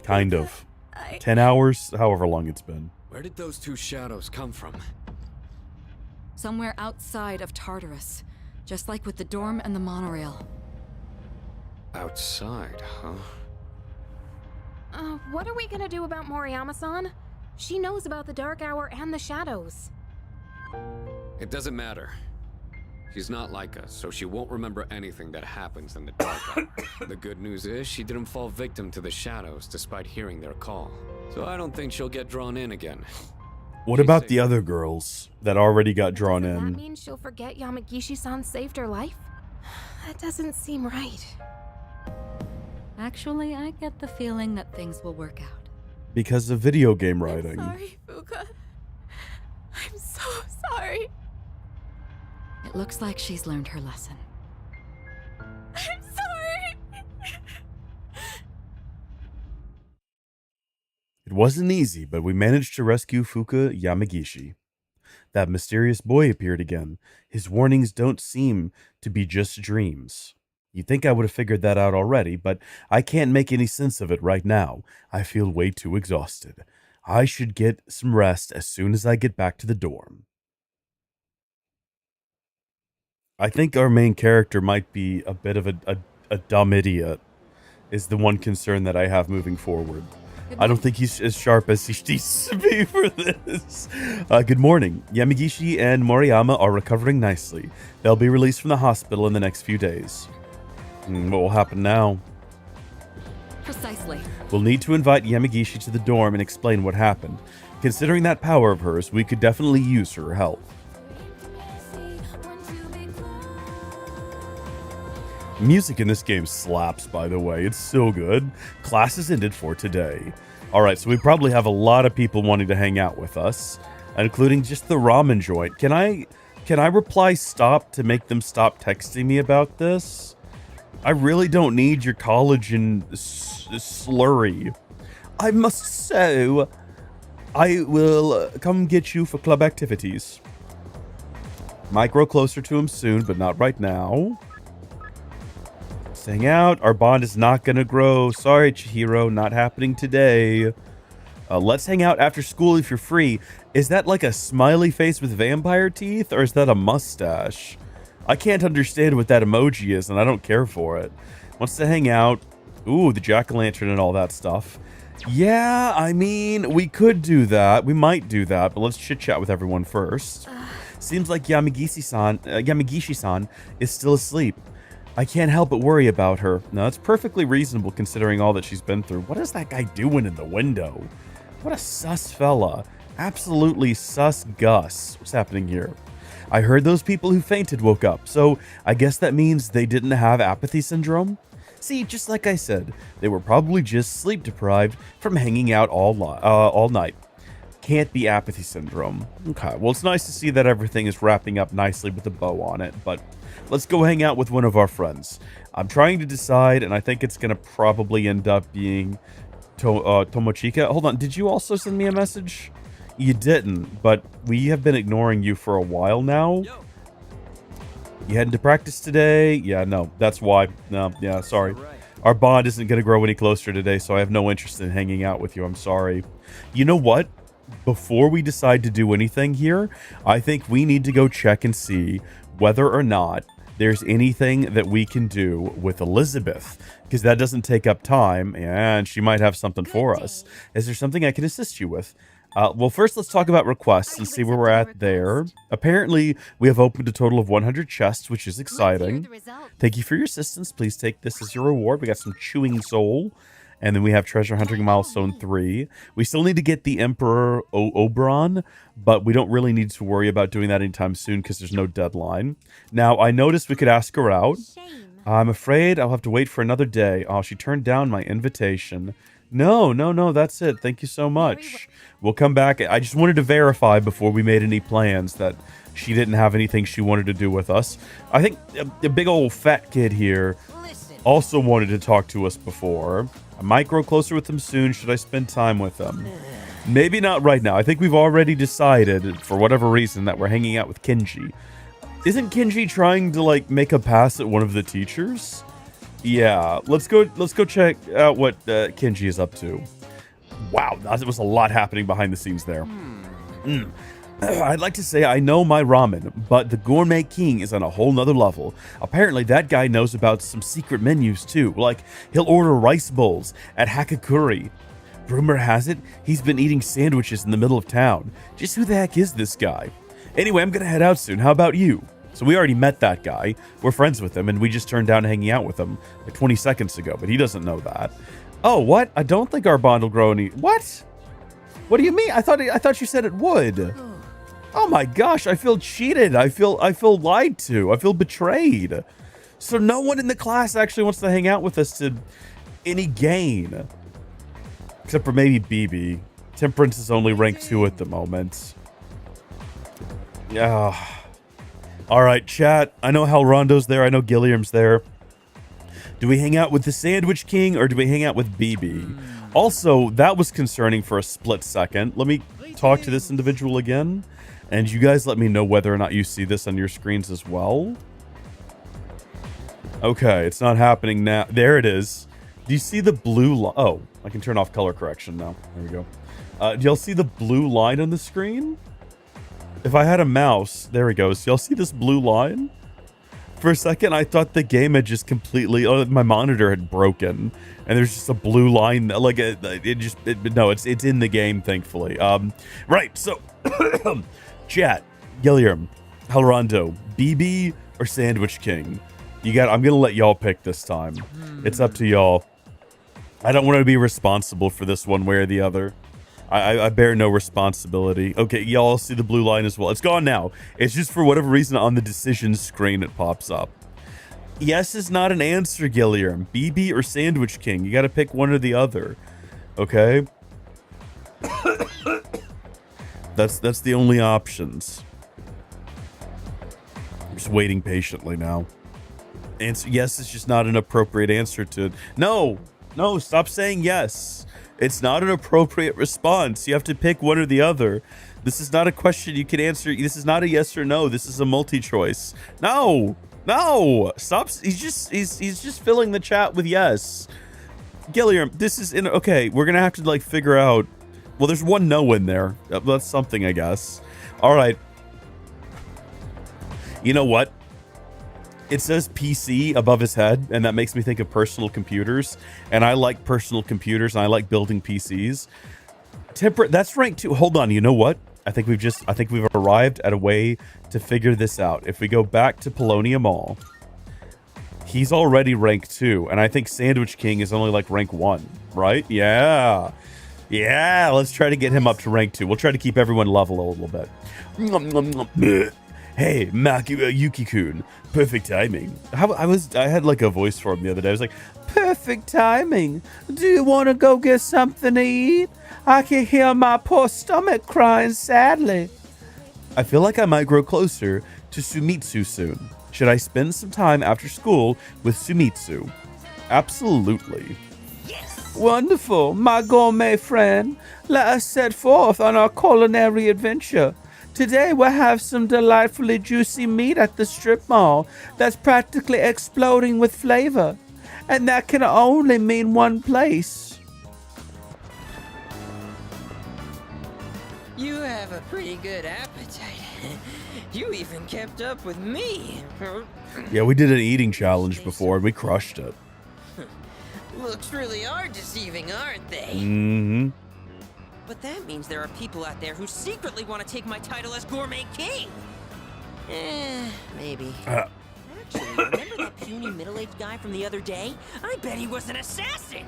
Kind of. I... 10 hours, however long it's been. Where did those two shadows come from? Somewhere outside of Tartarus. Just like with the dorm and the monorail. Outside, huh? What are we gonna do about Moriyama-san? She knows about the Dark Hour and the shadows. It doesn't matter. She's not like us, so she won't remember anything that happens in the Dark Hour. The good news is she didn't fall victim to the shadows despite hearing their call. So I don't think she'll get drawn in again. What about the other girls that already got drawn Does that in? mean she'll forget Yamagishi-san saved her life? That doesn't seem right. Actually, I get the feeling that things will work out. Because of video game writing. Sorry, Fuuka. I'm so sorry. It looks like she's learned her lesson. I'm sorry. It wasn't easy, but we managed to rescue Fuuka Yamagishi. That mysterious boy appeared again. His warnings don't seem to be just dreams. You'd think I would have figured that out already, but I can't make any sense of it right now. I feel way too exhausted. I should get some rest as soon as I get back to the dorm. I think our main character might be a bit of a dumb idiot, is the one concern that I have moving forward. I don't think he's as sharp as he needs to be for this. Good morning. Yamagishi and Moriyama are recovering nicely. They'll be released from the hospital in the next few days. What will happen now? Precisely. We'll need to invite Yamagishi to the dorm and explain what happened. Considering that power of hers, we could definitely use her help. Music in this game slaps, by the way. It's so good. Classes ended for today. Alright, so we probably have a lot of people wanting to hang out with us, including just the ramen joint. Can I reply stop to make them stop texting me about this? I really don't need your collagen slurry. I must say, I will come get you for club activities. Might grow closer to him soon, but not right now. Let's hang out. Our bond is not going to grow. Sorry, Chihiro, not happening today. Let's hang out after school if you're free. Is that like a smiley face with vampire teeth, or is that a mustache? I can't understand what that emoji is, and I don't care for it. Wants to hang out. Ooh, the jack-o'-lantern and all that stuff. Yeah, I mean, we could do that. We might do that, but let's chit-chat with everyone first. Seems like Yamagishi-san is still asleep. I can't help but worry about her. No, it's perfectly reasonable considering all that she's been through. What is that guy doing in the window? What a sus fella. Absolutely sus Gus. What's happening here? I heard those people who fainted woke up, so I guess that means they didn't have apathy syndrome? See, just like I said, they were probably just sleep deprived from hanging out all night. Can't be apathy syndrome. Okay, well, it's nice to see that everything is wrapping up nicely with a bow on it, but let's go hang out with one of our friends. I'm trying to decide, and I think it's going to probably end up being Tomochika. Hold on, did you also send me a message? You didn't, but we have been ignoring you for a while now. You heading to practice today? Yeah, no, that's why. No, yeah, sorry. Our bond isn't going to grow any closer today, so I have no interest in hanging out with you. I'm sorry. You know what? Before we decide to do anything here, I think we need to go check and see whether or not there's anything that we can do with Elizabeth, because that doesn't take up time, and she might have something for us. Is there something I can assist you with? Well, first let's talk about requests and see where we're at there. Apparently, we have opened a total of 100 chests, which is exciting. Thank you for your assistance. Please take this as your reward. We got some chewing soul. And then we have treasure hunting milestone 3. We still need to get the Emperor Oberon, but we don't really need to worry about doing that anytime soon because there's no deadline. Now, I noticed we could ask her out. I'm afraid I'll have to wait for another day. Oh, she turned down my invitation. No, that's it. Thank you so much. We'll come back. I just wanted to verify before we made any plans that she didn't have anything she wanted to do with us. I think the big old fat kid here also wanted to talk to us before. I might grow closer with him soon. Should I spend time with him? Maybe not right now. I think we've already decided, for whatever reason, that we're hanging out with Kenji. Isn't Kenji trying to, like, make a pass at one of the teachers? Yeah, let's go check out what Kenji is up to. Wow, there was a lot happening behind the scenes there. I'd like to say I know my ramen, but the Gourmet King is on a whole nother level. Apparently, that guy knows about some secret menus too, like he'll order rice bowls at Hakakuri. Rumor has it, he's been eating sandwiches in the middle of town. Just who the heck is this guy? Anyway, I'm gonna head out soon. How about you? So we already met that guy. We're friends with him, and we just turned down hanging out with him like 20 seconds ago, but he doesn't know that. Oh, what? I don't think our bond will grow any... What? What do you mean? I thought you said it would. Oh my gosh, I feel cheated. I feel lied to. I feel betrayed. So no one in the class actually wants to hang out with us to any gain. Except for maybe BB. Temperance is only rank 2 at the moment. Yeah. Alright, chat. I know Halrondo's there. I know Gilliam's there. Do we hang out with the Sandwich King or do we hang out with BB? Also, that was concerning for a split second. Let me talk to this individual again. And you guys let me know whether or not you see this on your screens as well. Okay, it's not happening now. There it is. Do you see the blue line? Oh, I can turn off color correction now. There we go. Do y'all see the blue line on the screen? If I had a mouse, there we go. So y'all see this blue line? For a second, I thought the game had just completely... Oh, my monitor had broken. And there's just a blue line. Like, no, it's in the game, thankfully. Right, so... Chat, Gilliam, Halrondo, BB, or Sandwich King? I'm gonna let y'all pick this time. It's up to y'all. I don't want to be responsible for this one way or the other. I bear no responsibility. Okay, y'all see the blue line as well. It's gone now. It's just for whatever reason on the decision screen it pops up. Yes is not an answer, Gilliam. BB or Sandwich King. You gotta pick one or the other. Okay? That's the only options. I'm just waiting patiently now. Answer yes is just not an appropriate answer to... No, stop saying yes. It's not an appropriate response. You have to pick one or the other. This is not a question you can answer. This is not a yes or no. This is a multi-choice. No, stop. He's just filling the chat with yes. Gilliam, this is okay. We're gonna have to like figure out. Well, there's one no in there. That's something, I guess. All right. You know what? It says PC above his head, and that makes me think of personal computers. And I like personal computers, and I like building PCs. That's rank 2. Hold on, you know what? I think we've arrived at a way to figure this out. If we go back to Polonium Mall, he's already rank 2, and I think Sandwich King is only like rank 1, right? Yeah, let's try to get him up to rank 2. We'll try to keep everyone level a little bit. Hey, Makoto Yuki-kun, perfect timing. I had like a voice for him the other day. I was like, perfect timing. Do you want to go get something to eat? I can hear my poor stomach crying sadly. I feel like I might grow closer to Sumitsu soon. Should I spend some time after school with Sumitsu? Absolutely. Yes. Wonderful, my gourmet friend. Let us set forth on our culinary adventure. Today we'll have some delightfully juicy meat at the strip mall that's practically exploding with flavor. And that can only mean one place. You have a pretty good appetite. You even kept up with me. Yeah, we did an eating challenge before and we crushed it. Looks really are deceiving, aren't they? Mm-hmm. But that means there are people out there who secretly want to take my title as Gourmet King. Maybe. Actually, remember that puny middle-aged guy from the other day? I bet he was an assassin!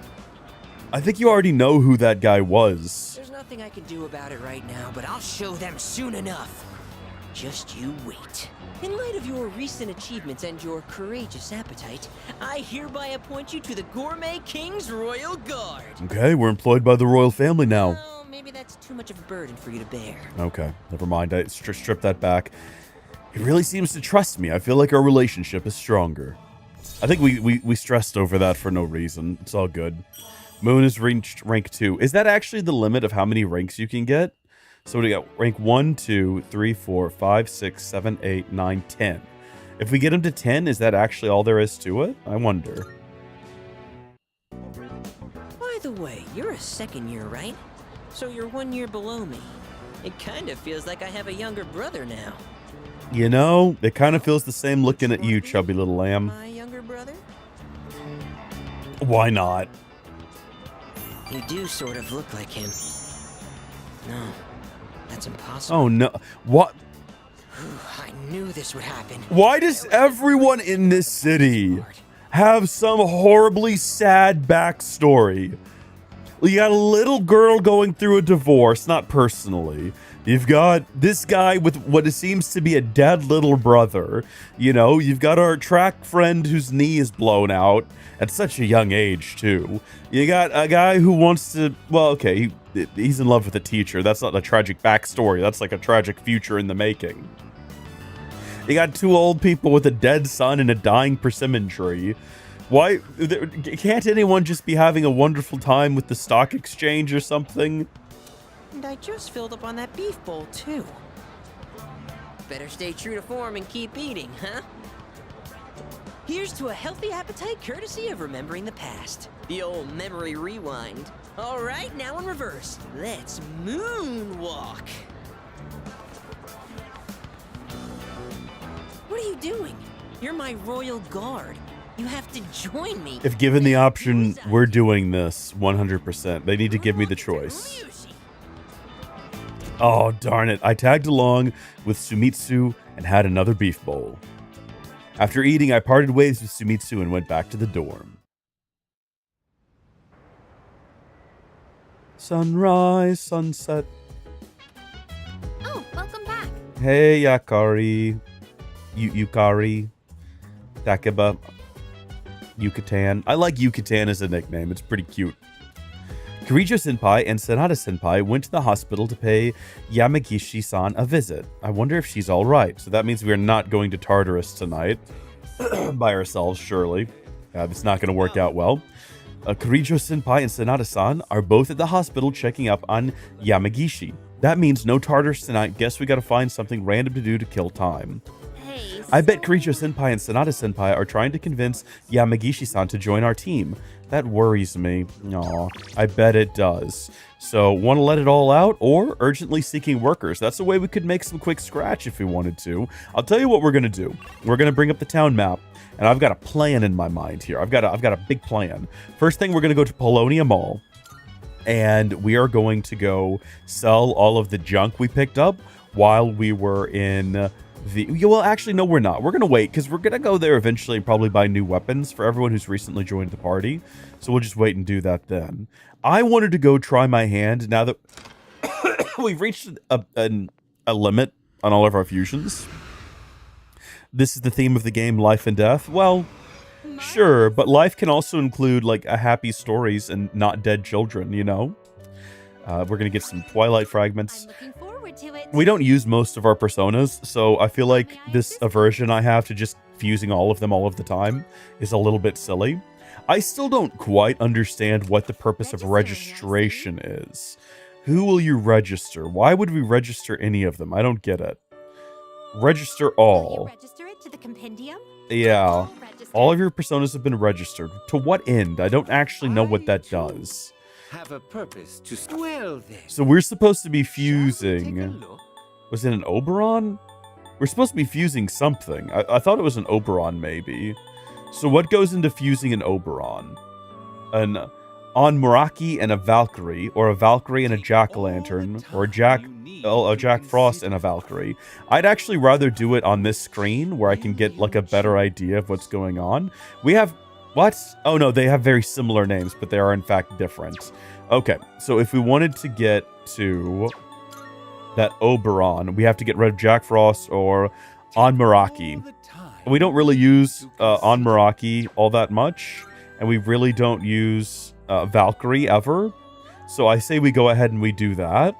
I think you already know who that guy was. There's nothing I can do about it right now, but I'll show them soon enough. Just you wait. In light of your recent achievements and your courageous appetite, I hereby appoint you to the Gourmet King's Royal Guard. Okay, we're employed by the royal family now. Well, maybe that's too much of a burden for you to bear. Okay, never mind. I strip that back. He really seems to trust me. I feel like our relationship is stronger. I think we stressed over that for no reason. It's all good. Moon has reached rank 2. Is that actually the limit of how many ranks you can get? So we got rank 1, 2, 3, 4, 5, 6, 7, 8, 9, 10. If we get him to 10, is that actually all there is to it? I wonder. By the way, you're a second year, right? So you're 1 year below me. It kind of feels like I have a younger brother now. You know, it kind of feels the same looking at you, chubby little lamb. My younger brother? Why not? You do sort of look like him. No, that's impossible. Oh no. What? I knew this would happen. Why does everyone in this city have some horribly sad backstory? You got a little girl going through a divorce, not personally. You've got this guy with what it seems to be a dead little brother. You know, you've got our track friend whose knee is blown out at such a young age, too. You got a guy who wants to, well, okay, he's in love with a teacher. That's not a tragic backstory. That's like a tragic future in the making. You got 2 old people with a dead son and a dying persimmon tree. Why can't anyone just be having a wonderful time with the stock exchange or something? And I just filled up on that beef bowl, too. Better stay true to form and keep eating, huh? Here's to a healthy appetite courtesy of remembering the past. The old memory rewind. All right, now in reverse. Let's moonwalk. What are you doing? You're my royal guard. You have to join me. If given the option, we're doing this 100%. They need to give me the choice. Oh, darn it. I tagged along with Sumitsu and had another beef bowl. After eating, I parted ways with Sumitsu and went back to the dorm. Sunrise, sunset. Oh, welcome back. Hey, Yakari. Yukari. Takeba. Yucatan. I like Yucatan as a nickname. It's pretty cute. Kirijo-senpai and Sanada-senpai went to the hospital to pay Yamagishi-san a visit. I wonder if she's all right. So that means we are not going to Tartarus tonight. By ourselves, surely. It's not going to work out well. Kirijo-senpai and Sanada-san are both at the hospital checking up on Yamagishi. That means no Tartarus tonight. Guess we gotta find something random to do to kill time. Hey, I bet Kirijo-senpai and Sanada-senpai are trying to convince Yamagishi-san to join our team. That worries me. Aw, I bet it does. So, want to let it all out or urgently seeking workers? That's a way we could make some quick scratch if we wanted to. I'll tell you what we're going to do. We're going to bring up the town map, and I've got a plan in my mind here. I've got a big plan. First thing, we're going to go to Polonia Mall, and we are going to go sell all of the junk we picked up while we were in well, actually, no, we're not. We're going to wait because we're going to go there eventually and probably buy new weapons for everyone who's recently joined the party. So we'll just wait and do that then. I wanted to go try my hand now that we've reached a limit on all of our fusions. This is the theme of the game, life and death. Well, sure, but life can also include like a happy stories and not dead children, you know? We're going to get some Twilight fragments. I'm looking forward to it. We don't use most of our personas, so I feel like this aversion I have to just fusing all of them all of the time is a little bit silly. I still don't quite understand what the purpose of registration is. Who will you register? Why would we register any of them? I don't get it. Register Will all. you register it to the compendium? Yeah. Register. All of your personas have been registered. To what end? I don't actually know what that does. Have a purpose to well then. So we're supposed to be Take a fusing. look. Was it an Oberon? We're supposed to be fusing something. I thought it was an Oberon, maybe. So what goes into fusing an Oberon? on Muraki and a Valkyrie, or a Valkyrie and a Jack-o'-lantern, or a Jack Frost and a Valkyrie. I'd actually rather do it on this screen where I can get like a better idea of what's going on. We have what? Oh no, they have very similar names, but they are in fact different. Okay, so if we wanted to get to that Oberon, we have to get rid of Jack Frost or on Muraki. We don't really use on Muraki all that much, and we really don't use Valkyrie ever. So I say we go ahead and we do that.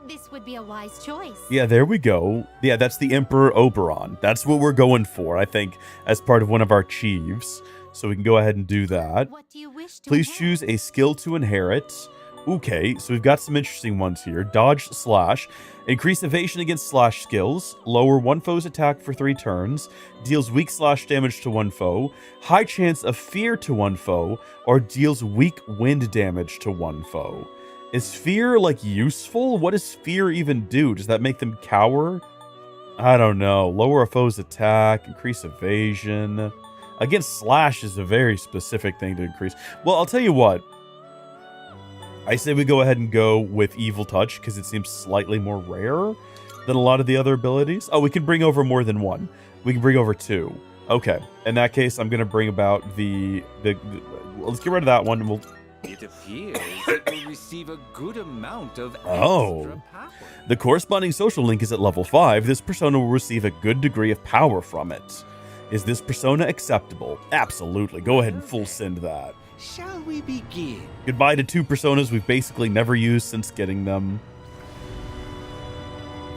This would be a wise choice. Yeah, there we go. Yeah, that's the Emperor Oberon. That's what we're going for, I think, as part of one of our chiefs. So we can go ahead and do that. What do you wish to Please inherit? choose a skill to inherit. Okay, so we've got some interesting ones here. Dodge slash. Increase evasion against slash skills. Lower one foe's attack for 3 turns. Deals weak slash damage to one foe. High chance of fear to one foe. Or deals weak wind damage to one foe. Is fear, like, useful? What does fear even do? Does that make them cower? I don't know. Lower a foe's attack. Increase evasion. Against slash is a very specific thing to increase. Well, I'll tell you what. I say we go ahead and go with Evil Touch because it seems slightly more rare than a lot of the other abilities. Oh, we can bring over more than one. We can bring over 2. Okay. In that case, I'm going to bring about the let's get rid of that one. And we'll... It appears it will receive a good amount of Oh. extra power. The corresponding social link is at level 5. This persona will receive a good degree of power from it. Is this persona acceptable? Absolutely. Go ahead and full send that. Shall we begin? Goodbye to 2 personas we've basically never used since getting them.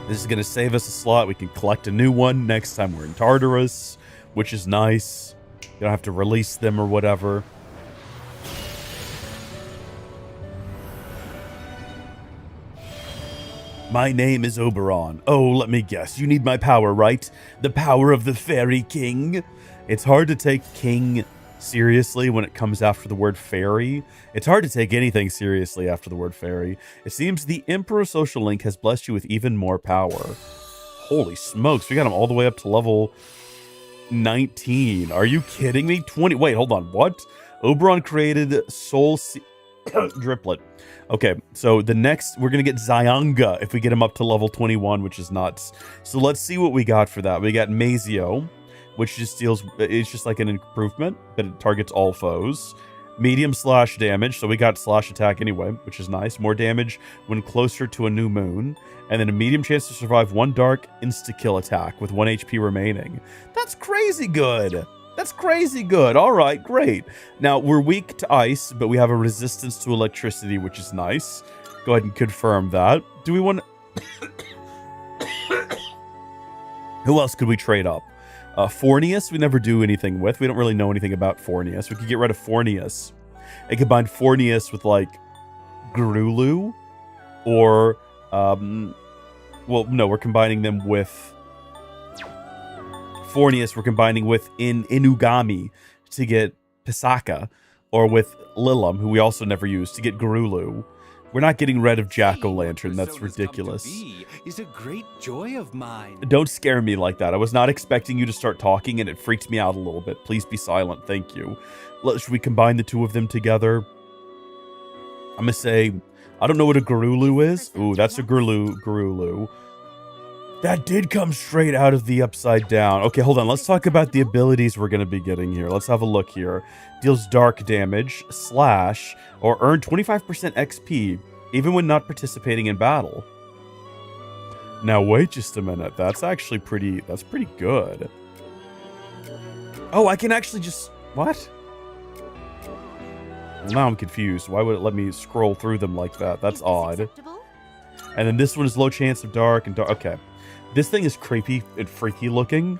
This is going to save us a slot. We can collect a new one next time we're in Tartarus, which is nice. You don't have to release them or whatever. My name is Oberon. Oh, let me guess. You need my power, right? The power of the Fairy King. It's hard to take King seriously when it comes after the word fairy. It's hard to take anything seriously after the word fairy. It seems the Emperor Social Link has blessed you with even more power. Holy smokes, we got him all the way up to level 19. Are you kidding me? 20. Wait, hold on. What? Oberon created Soul Driplet. Okay, so the next, we're going to get Zyanga if we get him up to level 21, which is nuts. So let's see what we got for that. We got Mazio, which just deals, it's just like an improvement, but it targets all foes. Medium slash damage, so we got slash attack anyway, which is nice. More damage when closer to a new moon. And then a medium chance to survive 1 dark insta-kill attack with 1 HP remaining. That's crazy good. That's crazy good. All right, great. Now, we're weak to ice, but we have a resistance to electricity, which is nice. Go ahead and confirm that. Do we want Who else could we trade up? Fornius, we never do anything with. We don't really know anything about Fornius. We could get rid of Fornius and combine Fornius with, like, Gurulu. Or, well, no, we're combining them with... Fornius we're combining with Inugami to get Pisaka, or with Lilim, who we also never use, to get Gurulu. We're not getting rid of Jack-o'-lantern. That's ridiculous. Is a great joy of mine. Don't scare me like that. I was not expecting you to start talking, and it freaks me out a little bit. Please be silent. Thank you. Should we combine the 2 of them together? I'm going to say, I don't know what a Gurulu is. Ooh, that's a Gurulu. That did come straight out of the Upside Down. Okay, hold on. Let's talk about the abilities we're going to be getting here. Let's have a look here. Deals dark damage, slash, or earn 25% XP, even when not participating in battle. Now, wait just a minute. That's actually pretty good. Oh, I can actually just... What? Now I'm confused. Why would it let me scroll through them like that? That's odd. Acceptable? And then this one is low chance of dark and dark. Okay. This thing is creepy and freaky looking.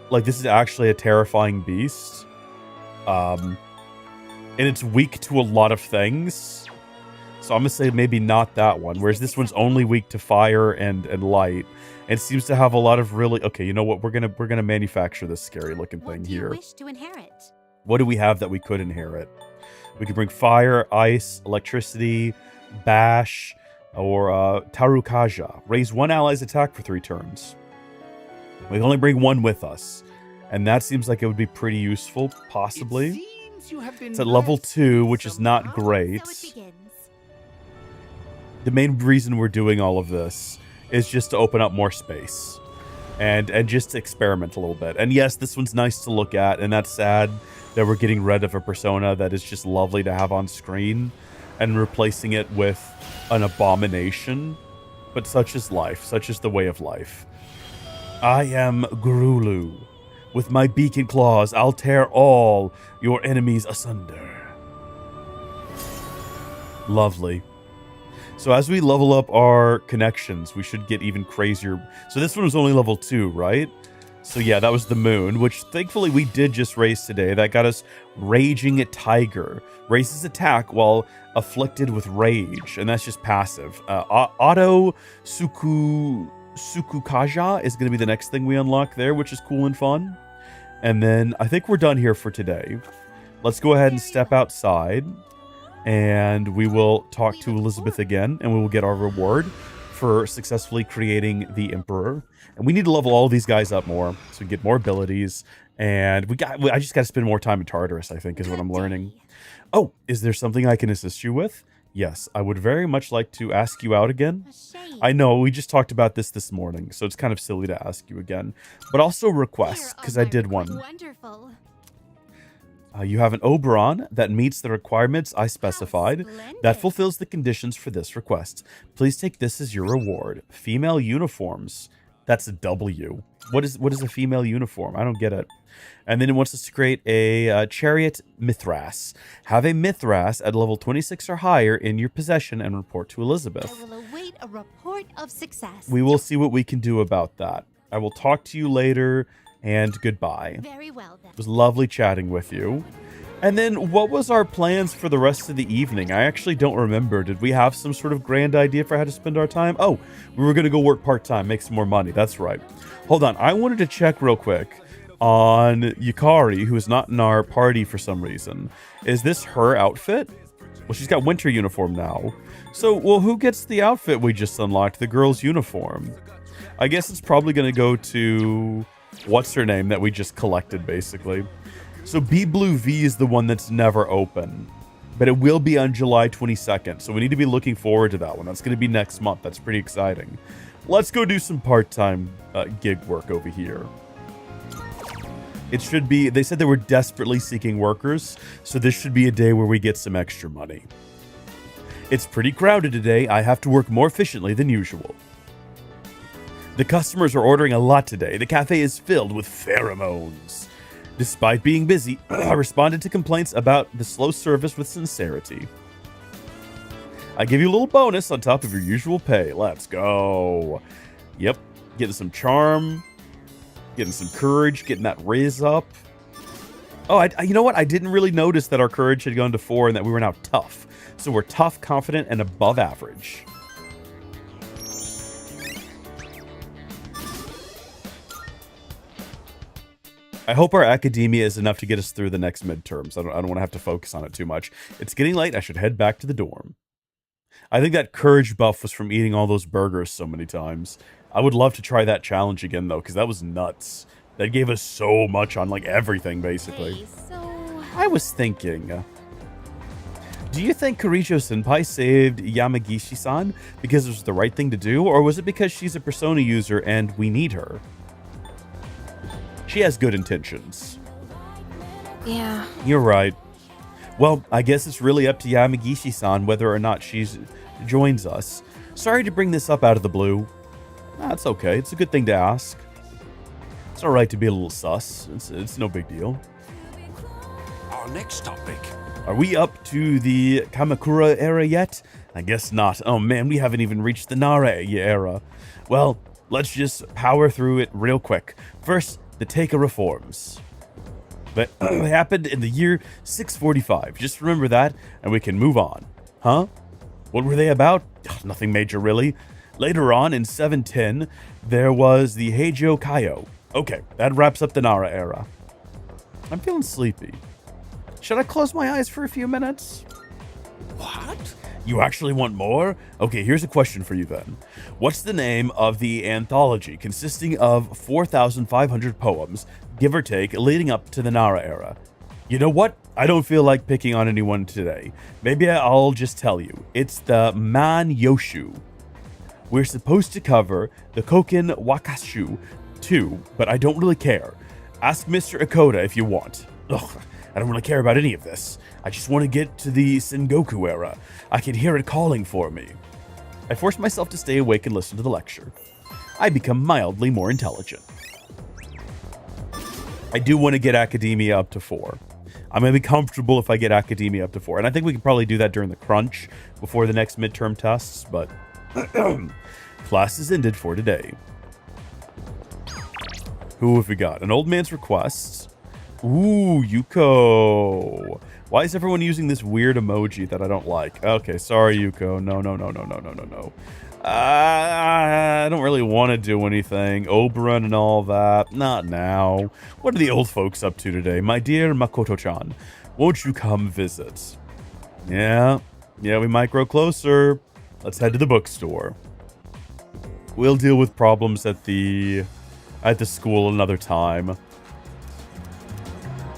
Like, this is actually a terrifying beast. And it's weak to a lot of things. So I'm going to say maybe not that one. Whereas this one's only weak to fire and light. And seems to have a lot of really... Okay, you know what? We're gonna manufacture this scary looking thing here. What do you wish to inherit? What do we have that we could inherit? We could bring fire, ice, electricity, bash... Or Tarukaja. Raise 1 ally's attack for 3 turns. We can only bring 1 with us. And that seems like it would be pretty useful, possibly. It seems you have been It's at level blessed 2, which is not somehow, great. So it begins. The main reason we're doing all of this is just to open up more space and just to experiment a little bit. And yes, this one's nice to look at, and that's sad that we're getting rid of a persona that is just lovely to have on screen and replacing it with an abomination. But such is life, such is the way of life. I am Gurulu. With my beak and claws, I'll tear all your enemies asunder. Lovely. So as we level up our connections, we should get even crazier. So this one was only level 2, right? So yeah, that was the moon, which thankfully we did just raise today. That got us Raging Tiger. Raises attack while afflicted with rage, and that's just passive. Auto Sukukaja is going to be the next thing we unlock there, which is cool and fun. And then I think we're done here for today. Let's go ahead and step outside. And we will talk to Elizabeth again, and we will get our reward for successfully creating the Emperor. And we need to level all these guys up more so we get more abilities. And I just got to spend more time in Tartarus, I think, is what I'm learning. Oh, is there something I can assist you with? Yes, I would very much like to ask you out again. I know, we just talked about this morning, so it's kind of silly to ask you again. But also requests, because I did one. Wonderful. You have an Oberon that meets the requirements I specified, that fulfills the conditions for this request. Please take this as your reward. Female uniforms. That's a W. What is a female uniform? I don't get it. And then it wants us to create a Chariot Mithras. Have a Mithras at level 26 or higher in your possession and report to Elizabeth. I will await a report of success. We will see what we can do about that. I will talk to you later. And goodbye. Very well, then. It was lovely chatting with you. And then what was our plans for the rest of the evening? I actually don't remember. Did we have some sort of grand idea for how to spend our time? Oh, we were going to go work part-time, make some more money. That's right. Hold on. I wanted to check real quick on Yukari, who is not in our party for some reason. Is this her outfit? Well, she's got winter uniform now. So, well, who gets the outfit we just unlocked? The girl's uniform. I guess it's probably going to go to... what's her name that we just collected, basically. So B Blue V is the one that's never open, but it will be on July 22nd. So we need to be looking forward to that one. That's going to be next month. That's pretty exciting. Let's go do some part-time gig work over here. It should be, they said they were desperately seeking workers, so this should be a day where we get some extra money. It's pretty crowded today. I have to work more efficiently than usual. The customers are ordering a lot today. The cafe is filled with pheromones. Despite being busy, I responded to complaints about the slow service with sincerity. I give you a little bonus on top of your usual pay. Let's go. Yep. Getting some charm. Getting some courage. Getting that Rees up. Oh, you know what? I didn't really notice that our courage had gone to 4 and that we were now tough. So we're tough, confident, and above average. I hope our academia is enough to get us through the next midterms. I don't want to have to focus on it too much. It's getting late. I should head back to the dorm. I think that courage buff was from eating all those burgers so many times. I would love to try that challenge again, though, because that was nuts. That gave us so much on, like, everything, basically. Hey, so... I was thinking... do you think Kirijo-senpai saved Yamagishi-san because it was the right thing to do, or was it because she's a Persona user and we need her? She has good intentions. Yeah. You're right. Well, I guess it's really up to Yamagishi-san whether or not she joins us. Sorry to bring this up out of the blue. That's okay. It's a good thing to ask. It's alright to be a little sus. It's no big deal. Our next topic. Are we up to the Kamakura era yet? I guess not. Oh man, we haven't even reached the Nara era. Well, let's just power through it real quick. First, the Teika reforms. But they happened in the year 645. Just remember that, and we can move on. Huh? What were they about? Nothing major, really. Later on, in 710, there was the Heijo Kaio. Okay, that wraps up the Nara era. I'm feeling sleepy. Should I close my eyes for a few minutes? What? You actually want more? Okay, here's a question for you then. What's the name of the anthology consisting of 4,500 poems, give or take, leading up to the Nara era? You know what? I don't feel like picking on anyone today. Maybe I'll just tell you. It's the Man Yoshu. We're supposed to cover the Koken Wakashu too, but I don't really care. Ask Mr. Akoda if you want. Ugh, I don't really care about any of this. I just want to get to the Sengoku era. I can hear it calling for me. I force myself to stay awake and listen to the lecture. I become mildly more intelligent. I do want to get academia up to 4. I'm going to be comfortable if I get academia up to 4. And I think we can probably do that during the crunch before the next midterm tests, but class is ended for today. Who have we got? An old man's request. Ooh, Yuko. Why is everyone using this weird emoji that I don't like? Okay, sorry, Yuko. No. I don't really want to do anything. Oberon and all that. Not now. What are the old folks up to today? My dear Makoto-chan, won't you come visit? Yeah, we might grow closer. Let's head to the bookstore. We'll deal with problems at the school another time.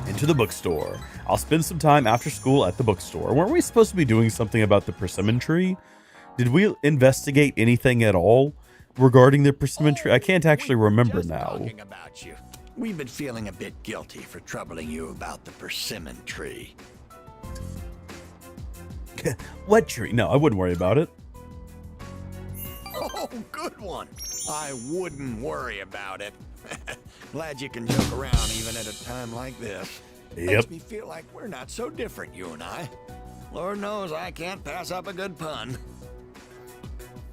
Into the bookstore. I'll spend some time after school at the bookstore. Weren't we supposed to be doing something about the persimmon tree? Did we investigate anything at all regarding the persimmon tree? I can't actually remember now. Talking about you. We've been feeling a bit guilty for troubling you about the persimmon tree. What tree? No, I wouldn't worry about it. Oh, good one. I wouldn't worry about it. Glad you can joke around even at a time like this. Yep. Makes me feel like we're not so different, you and I. Lord knows I can't pass up a good pun.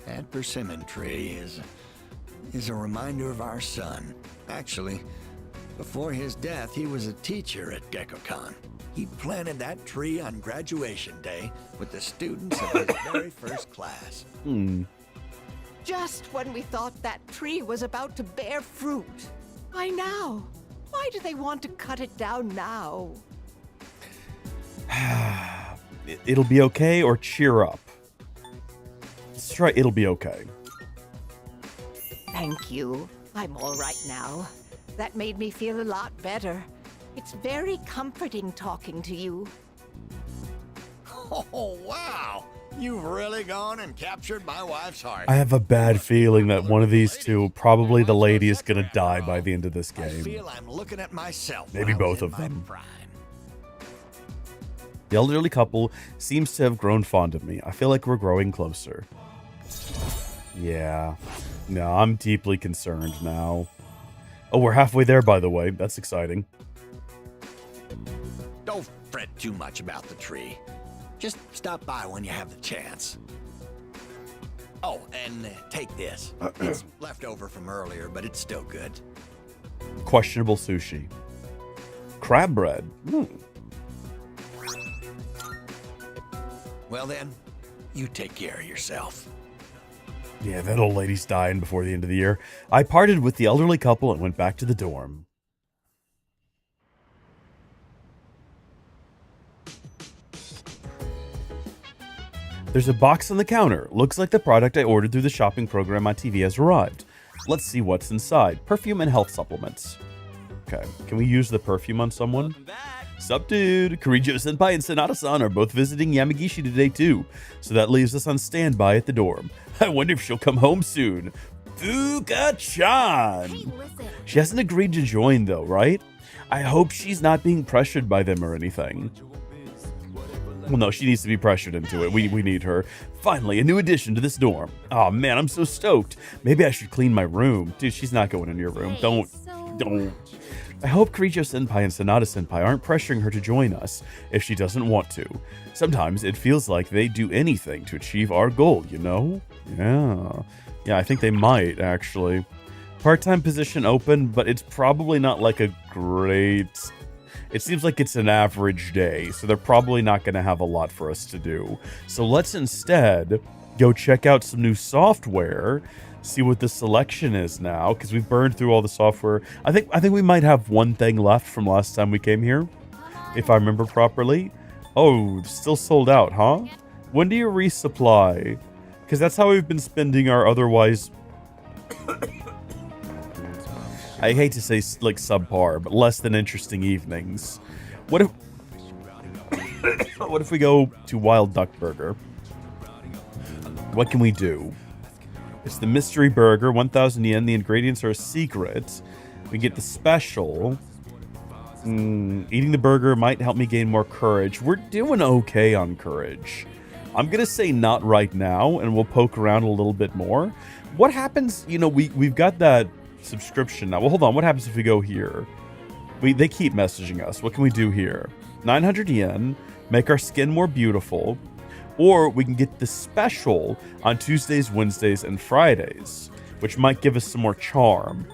That persimmon tree is a reminder of our son. Actually, before his death, he was a teacher at Gekkokan. He planted that tree on graduation day with the students of his very first class. Just when we thought that tree was about to bear fruit. Why now? Why do they want to cut it down now? It'll be okay, or cheer up. Let's try it'll be okay. Thank you. I'm all right now. That made me feel a lot better. It's very comforting talking to you. Oh, wow. You've really gone and captured my wife's heart. I have a bad feeling that one of these two, probably the lady, is going to die by the end of this game. I feel I'm looking at myself. Maybe both of them. The elderly couple seems to have grown fond of me. I feel like we're growing closer. Yeah. No, I'm deeply concerned now. Oh, we're halfway there, by the way. That's exciting. Don't fret too much about the tree. Just stop by when you have the chance. Oh, and take this. It's leftover from earlier, but it's still good. Questionable sushi. Crab bread. Well then, you take care of yourself. Yeah, that old lady's dying before the end of the year. I parted with the elderly couple and went back to the dorm. There's a box on the counter. Looks like the product I ordered through the shopping program on TV has arrived. Let's see what's inside. Perfume and health supplements. Okay, can we use the perfume on someone? Sup, dude? Kirijo Senpai and Sonata-san are both visiting Yamagishi today too, so that leaves us on standby at the dorm. I wonder if she'll come home soon. Fuuka-chan! Hey, listen. She hasn't agreed to join though, right? I hope she's not being pressured by them or anything. Well, no, she needs to be pressured into it. We need her. Finally, a new addition to this dorm. Oh man, I'm so stoked. Maybe I should clean my room. Dude, she's not going in your room. Don't. I hope Kirijo Senpai and Sonata Senpai aren't pressuring her to join us if she doesn't want to. Sometimes it feels like they'd do anything to achieve our goal, you know? Yeah, I think they might, actually. Part-time position open, but it's probably not like a great... It seems like it's an average day, so they're probably not going to have a lot for us to do. So let's instead go check out some new software, see what the selection is now, because we've burned through all the software. I think we might have one thing left from last time we came here, if I remember properly. Oh, still sold out, huh? When do you resupply? Because that's how we've been spending our otherwise... I hate to say like subpar, but less than interesting evenings. What if What if we go to Wild Duck Burger? What can we do? It's the mystery burger, 1,000 yen. The ingredients are a secret. We get the special. Eating the burger might help me gain more courage. We're doing okay on courage. I'm going to say not right now, and we'll poke around a little bit more. What happens, you know, we've got that subscription now. Well, hold on. What happens if we go here? They keep messaging us. What can we do here? 900 yen, make our skin more beautiful, or we can get the special on Tuesdays, Wednesdays, and Fridays, which might give us some more charm.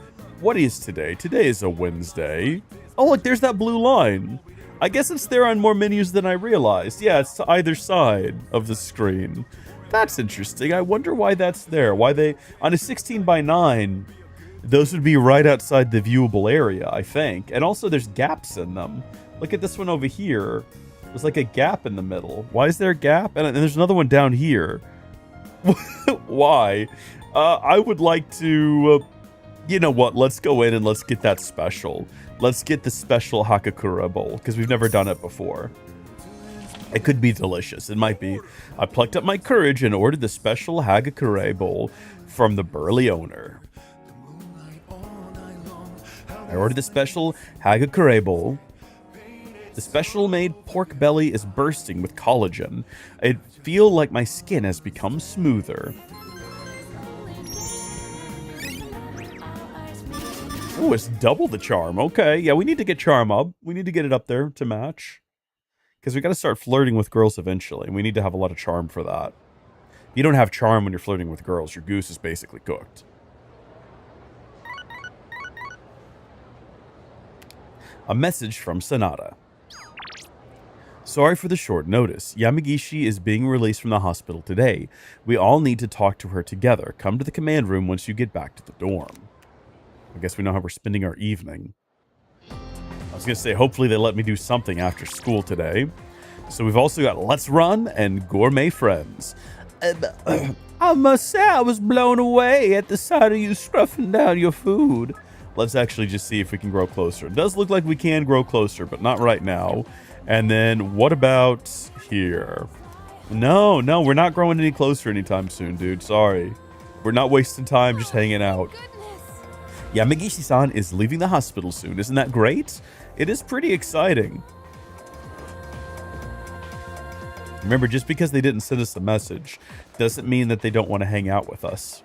What is today? Today is a Wednesday. Oh, look, there's that blue line. I guess it's there on more menus than I realized. Yeah, it's to either side of the screen. That's interesting. I wonder why that's there. Why they, on a 16:9, those would be right outside the viewable area, I think. And also there's gaps in them. Look at this one over here. There's like a gap in the middle. Why is there a gap? And there's another one down here. Why? I would like to... you know what? Let's go in and let's get that special. Let's get the special Hakakura bowl, because we've never done it before. It could be delicious. It might be. I plucked up my courage and ordered the special Hagakure bowl from the burly owner. I ordered the special Hagakure bowl. The special made pork belly is bursting with collagen. I feel like my skin has become smoother. Oh, it's double the charm. Okay, yeah, we need to get charm up. We need to get it up there to match. Because we got to start flirting with girls eventually. And we need to have a lot of charm for that. If you don't have charm when you're flirting with girls, your goose is basically cooked. A message from Sonata. Sorry for the short notice. Yamagishi is being released from the hospital today. We all need to talk to her together. Come to the command room once you get back to the dorm. I guess we know how we're spending our evening. I was going to say, hopefully they let me do something after school today. So we've also got Let's Run and Gourmet Friends. I must say I was blown away at the sight of you scruffing down your food. Let's actually just see if we can grow closer. It does look like we can grow closer, but not right now. And then what about here? No, we're not growing any closer anytime soon, dude. Sorry. We're not wasting time just hanging out. Yamagishi-san is leaving the hospital soon. Isn't that great? It is pretty exciting. Remember, just because they didn't send us a message doesn't mean that they don't want to hang out with us.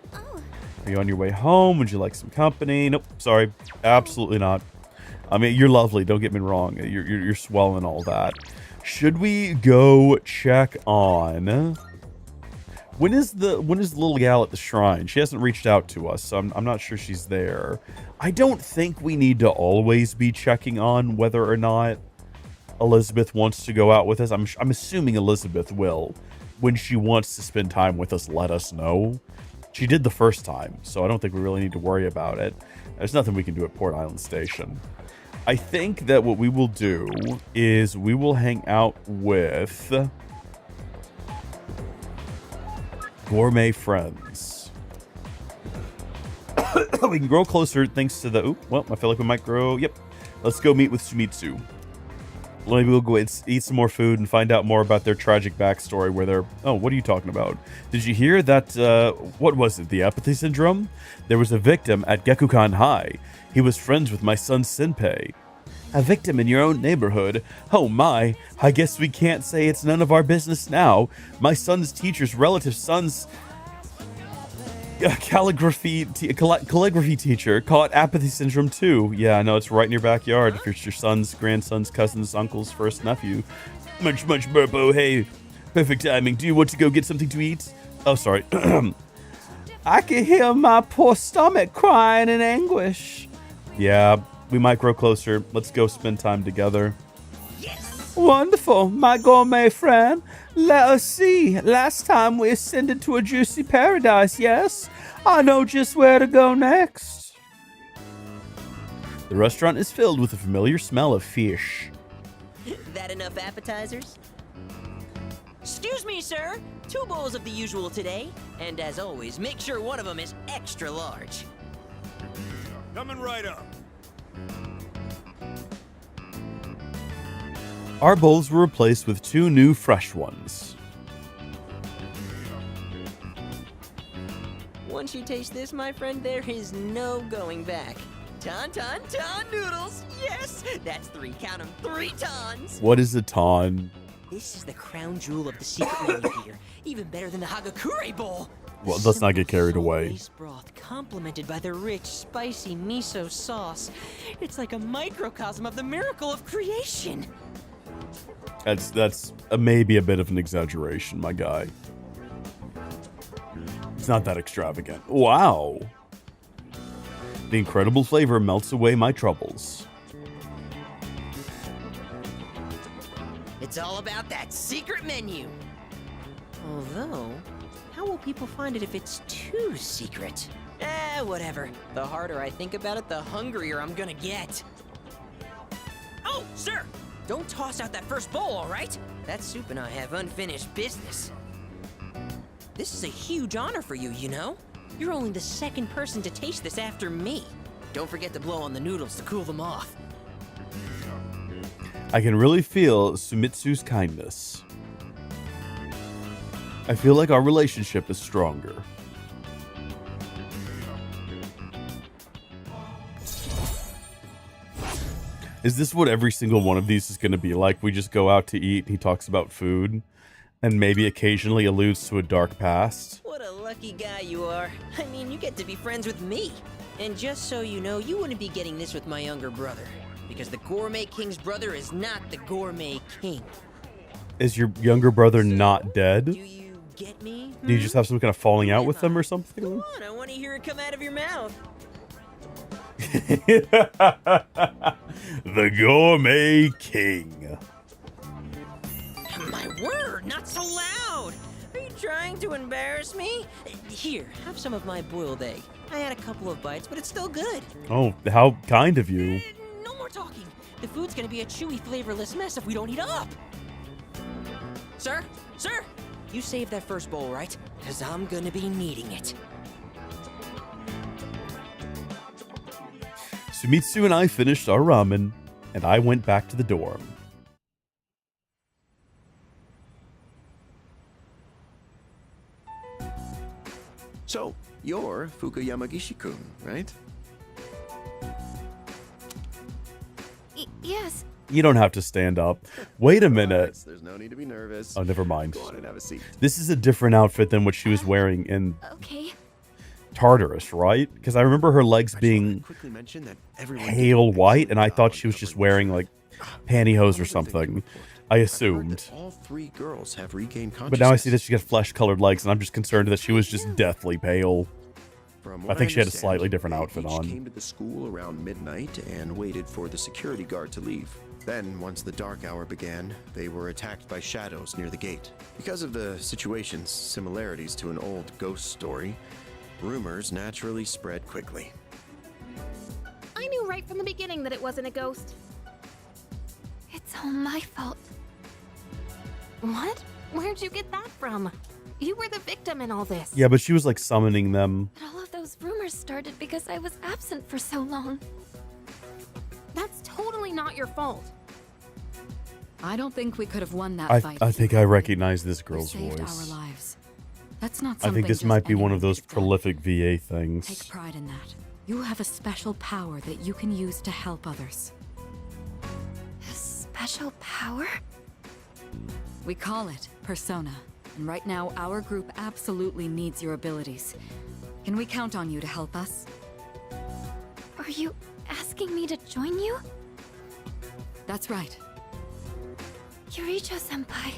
Are you on your way home? Would you like some company? Nope, sorry. Absolutely not. I mean, you're lovely. Don't get me wrong. You're swell and all that. Should we go check on... When is the little gal at the shrine? She hasn't reached out to us, so I'm not sure she's there. I don't think we need to always be checking on whether or not Elizabeth wants to go out with us. I'm assuming Elizabeth will. When she wants to spend time with us, let us know. She did the first time, so I don't think we really need to worry about it. There's nothing we can do at Port Island Station. I think that what we will do is we will hang out with... Gourmet Friends. We can grow closer thanks to the... well, I feel like we might grow... Yep. Let's go meet with Sumitsu. Maybe we'll go eat some more food and find out more about their tragic backstory where they're... Oh, what are you talking about? Did you hear that... what was it? The apathy syndrome? There was a victim at Gekukan High. He was friends with my son's senpai. A victim in your own neighborhood? Oh my, I guess we can't say it's none of our business now. My son's teacher's relative son's calligraphy teacher caught apathy syndrome too. Yeah, I know, it's right in your backyard if it's your son's, grandson's, cousin's, uncle's first nephew. Much burpo, hey. Perfect timing. Do you want to go get something to eat? Oh, sorry. I can hear my poor stomach crying in anguish. Yeah. We might grow closer. Let's go spend time together. Yes! Wonderful, my gourmet friend. Let us see. Last time we ascended to a juicy paradise, yes? I know just where to go next. The restaurant is filled with a familiar smell of fish. That enough appetizers? Excuse me, sir. 2 bowls of the usual today. And as always, make sure one of them is extra large. Coming right up. Our bowls were replaced with 2 new fresh ones. Once you taste this, my friend, there is no going back. Ton noodles! Yes! That's 3, count 'em, 3 tons! What is a ton? This is the crown jewel of the secret menu here. Even better than the Hagakure bowl. Well, let's not get carried away. Rice broth complemented by the rich, spicy miso sauce. It's like a microcosm of the miracle of creation. That's maybe a bit of an exaggeration, my guy. It's not that extravagant. Wow. The incredible flavor melts away my troubles. It's all about that secret menu. Although, how will people find it if it's too secret? Whatever. The harder I think about it, the hungrier I'm gonna get. Oh, sir! Don't toss out that first bowl, all right? That soup and I have unfinished business. This is a huge honor for you, you know? You're only the second person to taste this after me. Don't forget to blow on the noodles to cool them off. I can really feel Sumitsu's kindness. I feel like our relationship is stronger. Is this what every single one of these is going to be like? We just go out to eat, he talks about food, and maybe occasionally alludes to a dark past? What a lucky guy you are. I mean, you get to be friends with me. And just so you know, you wouldn't be getting this with my younger brother. Because the Gourmet King's brother is not the Gourmet King. Is your younger brother not dead? Do you get me? Do you just have some kind of falling out with them or something? Come on, I want to hear it come out of your mouth. The Gourmet King. My word, not so loud! Are you trying to embarrass me? Here, have some of my boiled egg. I had a couple of bites, but it's still good. Oh, how kind of you. No more talking. The food's gonna be a chewy, flavorless mess if we don't eat up. Sir? Sir? You saved that first bowl, right? Because I'm gonna be needing it. Sumitsu and I finished our ramen, and I went back to the dorm. So, you're Fuuka Yamagishi-kun, right? Yes. You don't have to stand up. Wait a minute. There's no need to be nervous. Oh, never mind. Go on and have a seat. This is a different outfit than what she was wearing in Okay. Tartarus, right? Because I remember her legs being pale white, and I thought she was just wearing, like, pantyhose or something. I assumed. All 3 girls have regained consciousness. But now I see that she got flesh-colored legs, and I'm just concerned that she was just deathly pale. I think she had a slightly different outfit on. Came to the school around midnight and waited for the security guard to leave. Then, once the dark hour began, they were attacked by shadows near the gate. Because of the situation's similarities to an old ghost story, rumors naturally spread quickly. I knew right from the beginning that it wasn't a ghost. It's all my fault. What? Where'd you get that from? You were the victim in all this. Yeah, but she was, like, summoning them. All of those rumors started because I was absent for so long. That's totally not your fault. I don't think we could have won that fight. I think I recognize this girl's saved voice. our lives. That's not I something think this just might be one of anyone those could have prolific VA things. Take pride in that. You have a special power that you can use to help others. A special power? We call it Persona. And right now, our group absolutely needs your abilities. Can we count on you to help us? Are you asking me to join you? That's right. Yuricho-senpai.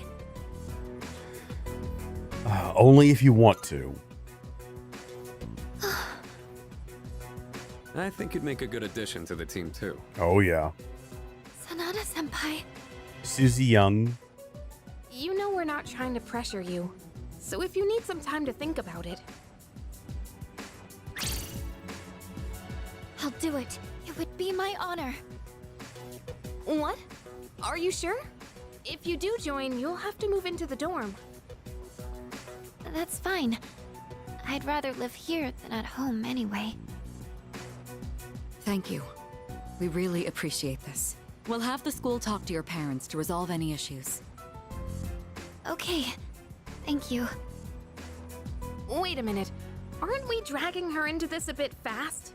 Only if you want to. I think you'd make a good addition to the team, too. Oh, yeah. Sanada-senpai. Susie Young. You know we're not trying to pressure you. So if you need some time to think about it. I'll do it. It would be my honor. What? Are you sure? If you do join, you'll have to move into the dorm. That's fine. I'd rather live here than at home anyway. Thank you. We really appreciate this. We'll have the school talk to your parents to resolve any issues. Okay. Thank you. Wait a minute. Aren't we dragging her into this a bit fast?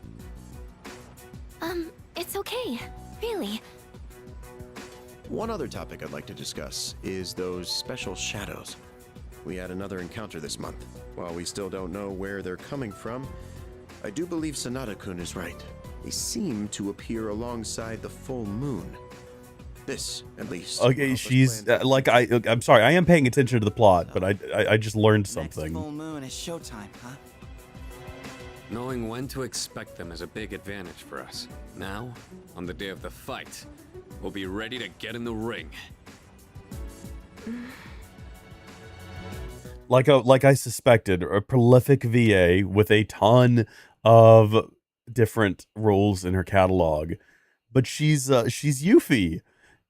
It's okay. Really. One other topic I'd like to discuss is those special shadows. We had another encounter this month. While we still don't know where they're coming from, I do believe Sanada-kun is right. They seem to appear alongside the full moon. This, at least. Okay, she's like I'm sorry, I am paying attention to the plot, but I just learned something. Next full moon is showtime, huh? Knowing when to expect them is a big advantage for us. Now, on the day of the fight, we'll be ready to get in the ring. Like I suspected, a prolific VA with a ton of different roles in her catalog, but she's Yuffie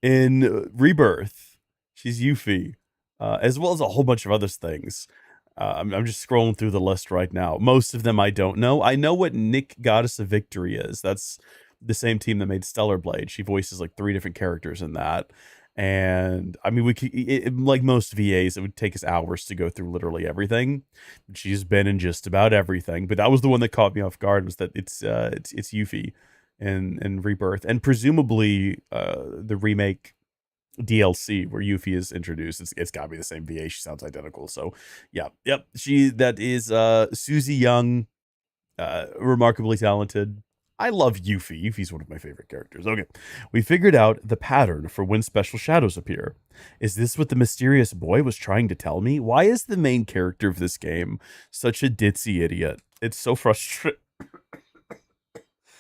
in Rebirth. She's Yuffie, as well as a whole bunch of other things. I'm just scrolling through the list right now. Most of them I don't know. I know what Nick Goddess of Victory is. That's the same team that made Stellar Blade. She voices like 3 different characters in that. And I mean, we could, like most VAs, it would take us hours to go through literally everything. She's been in just about everything. But that was the one that caught me off guard, was that it's Yuffie in Rebirth, and presumably the remake DLC where Yuffie is introduced. It's got to be the same VA. She sounds identical. So yep. That is Susie Young, remarkably talented. I love Yuffie. Yuffie's one of my favorite characters. Okay, we figured out the pattern for when special shadows appear. Is this what the mysterious boy was trying to tell me? Why is the main character of this game such a ditzy idiot? It's so frustrating.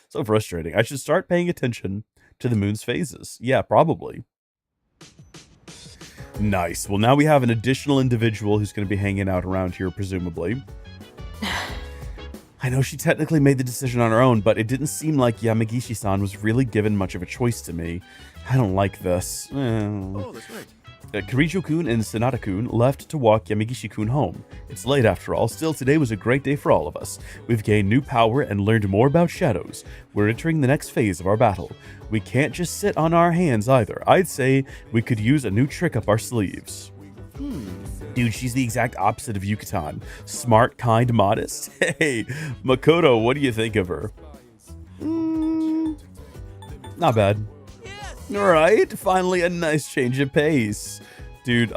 So frustrating. I should start paying attention to the moon's phases. Yeah, probably. Nice. Well, now we have an additional individual who's going to be hanging out around here, presumably. I know she technically made the decision on her own, but it didn't seem like Yamagishi-san was really given much of a choice to me. I don't like this. Oh, that's right. Kirijo-kun and Sanada-kun left to walk Yamagishi-kun home. It's late after all. Still, today was a great day for all of us. We've gained new power and learned more about shadows. We're entering the next phase of our battle. We can't just sit on our hands either. I'd say we could use a new trick up our sleeves. Dude, she's the exact opposite of Yucatan. Smart, kind, modest. Hey, Makoto, what do you think of her? Not bad. Right? Finally, a nice change of pace. Dude,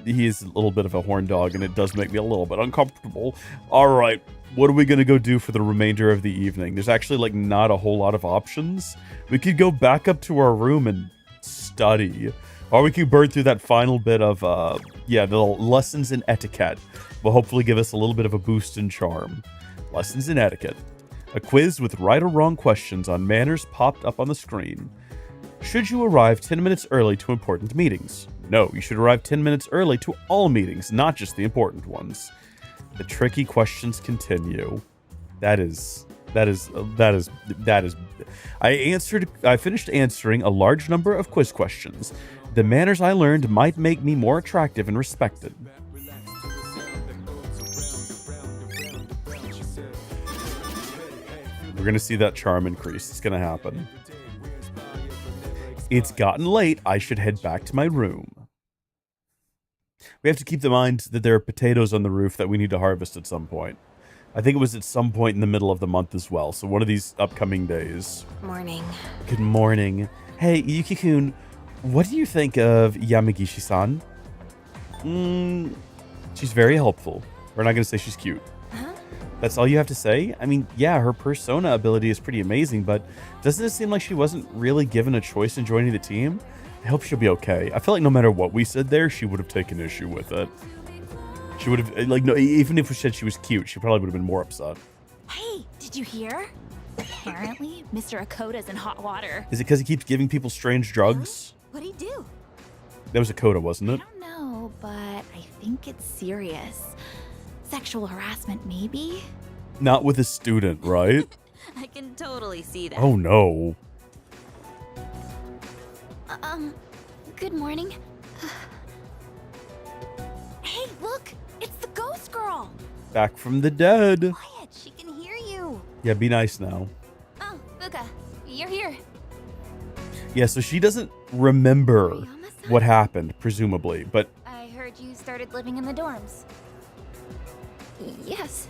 he is a little bit of a horn dog, and it does make me a little bit uncomfortable. All right, what are we going to go do for the remainder of the evening? There's actually, like, not a whole lot of options. We could go back up to our room and study. Or we could burn through that final bit of, the lessons in etiquette. Will hopefully give us a little bit of a boost in charm. Lessons in etiquette. A quiz with right or wrong questions on manners popped up on the screen. Should you arrive 10 minutes early to important meetings? No, you should arrive 10 minutes early to all meetings, not just the important ones. The tricky questions continue. That is. I finished answering a large number of quiz questions. The manners I learned might make me more attractive and respected. We're going to see that charm increase. It's going to happen. It's gotten late. I should head back to my room. We have to keep in mind that there are potatoes on the roof that we need to harvest at some point. I think it was at some point in the middle of the month as well. So one of these upcoming days. Morning. Good morning. Hey, Yuki-kun, what do you think of Yamagishi-san? She's very helpful. We're not going to say she's cute. Huh? That's all you have to say? I mean, yeah, her persona ability is pretty amazing, but doesn't it seem like she wasn't really given a choice in joining the team? I hope she'll be okay. I feel like no matter what we said there, she would have taken issue with it. She would have, like, no, even if we said she was cute, she probably would have been more upset. Hey, did you hear? Apparently, Mr. Akoda's in hot water. Is it because he keeps giving people strange drugs? What'd he do? That was Akoda, wasn't it? I don't know, but I think it's serious. Sexual harassment, maybe? Not with a student, right? I can totally see that. Oh, no. Good morning. Hey, look! It's the ghost girl! Back from the dead. Quiet, she can hear you. Yeah, be nice now. Oh, Fuuka, you're here. Yeah, so she doesn't remember what happened, presumably, but... I heard you started living in the dorms. Yes.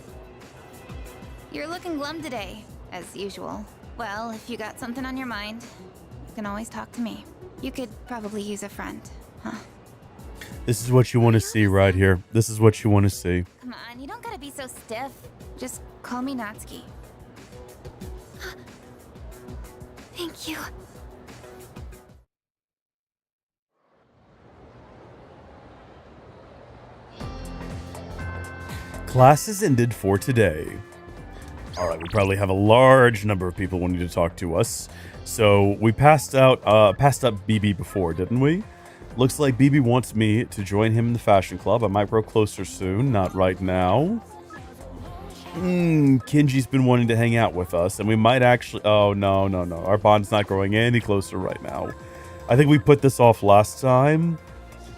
You're looking glum today, as usual. Well, if you got something on your mind, you can always talk to me. You could probably use a friend, huh? This is what you want to see right here. This is what you want to see. Come on, you don't gotta be so stiff. Just call me Natsuki. Thank you. Classes ended for today. All right, we probably have a large number of people wanting to talk to us. So we passed up BB before, didn't we? Looks like BB wants me to join him in the fashion club. I might grow closer soon, not right now. Kinji's been wanting to hang out with us, and we might actually... Oh, no. Our bond's not growing any closer right now. I think we put this off last time.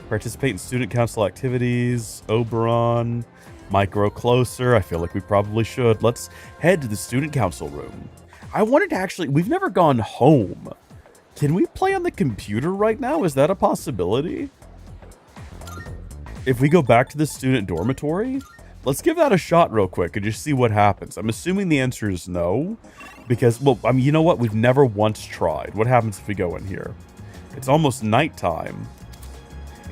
Participate in student council activities. Oberon... Might grow closer. I feel like we probably should. Let's head to the student council room. I wanted to actually... We've never gone home. Can we play on the computer right now? Is that a possibility? If we go back to the student dormitory, let's give that a shot real quick and just see what happens. I'm assuming the answer is no. Because, well, I mean, you know what? We've never once tried. What happens if we go in here? It's almost nighttime.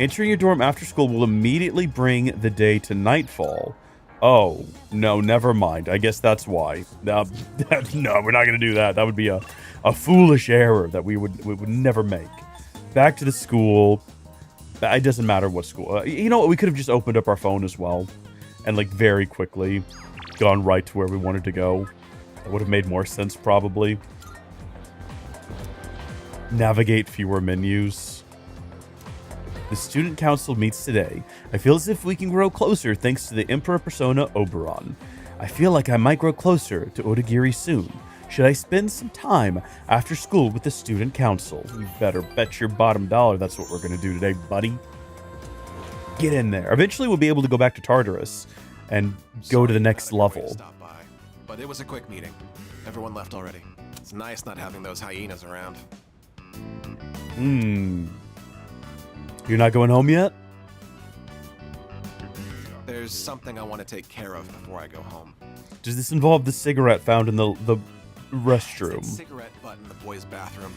Entering your dorm after school will immediately bring the day to nightfall. Oh, no, never mind. I guess that's why. No, we're not going to do that. That would be a foolish error that we would never make. Back to the school. It doesn't matter what school. You know what? We could have just opened up our phone as well. And, like, very quickly gone right to where we wanted to go. That would have made more sense, probably. Navigate fewer menus. The student council meets today. I feel as if we can grow closer thanks to the Emperor persona Oberon. I feel like I might grow closer to Odagiri soon. Should I spend some time after school with the student council? You better bet your bottom dollar that's what we're going to do today, buddy. Get in there. Eventually we'll be able to go back to Tartarus and go to the next level. But it was a quick meeting. Everyone left already. It's nice not having those hyenas around. You're not going home yet? There's something I want to take care of before I go home. Does this involve the cigarette found in the restroom? Cigarette butt in the boys' bathroom.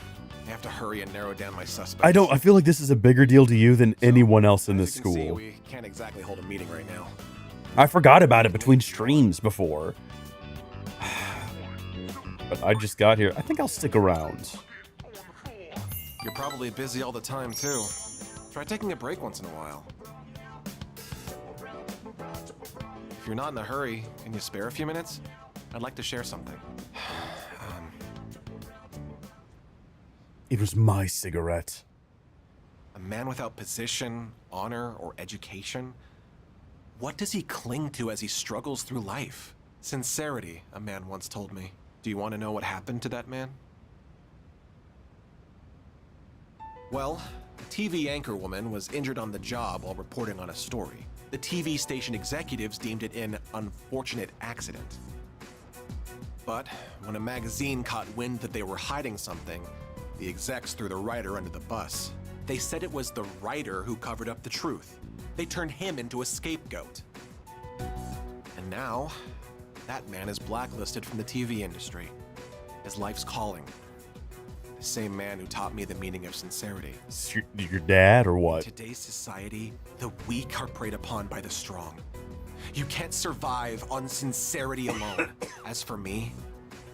I have to hurry and narrow down my suspects. I feel like this is a bigger deal to you than anyone else in this school. See, we can't exactly hold a meeting right now. I forgot about it between streams before. But I just got here. I think I'll stick around. You're probably busy all the time, too. Try taking a break once in a while. If you're not in a hurry, can you spare a few minutes? I'd like to share something. It was my cigarette. A man without position, honor, or education? What does he cling to as he struggles through life? Sincerity, a man once told me. Do you want to know what happened to that man? Well, a TV anchorwoman was injured on the job while reporting on a story. The TV station executives deemed it an unfortunate accident. But when a magazine caught wind that they were hiding something, the execs threw the writer under the bus. They said it was the writer who covered up the truth. They turned him into a scapegoat. And now, that man is blacklisted from the TV industry. His life's calling. The same man who taught me the meaning of sincerity. Your dad or what? In today's society, the weak are preyed upon by the strong. You can't survive on sincerity alone. As for me,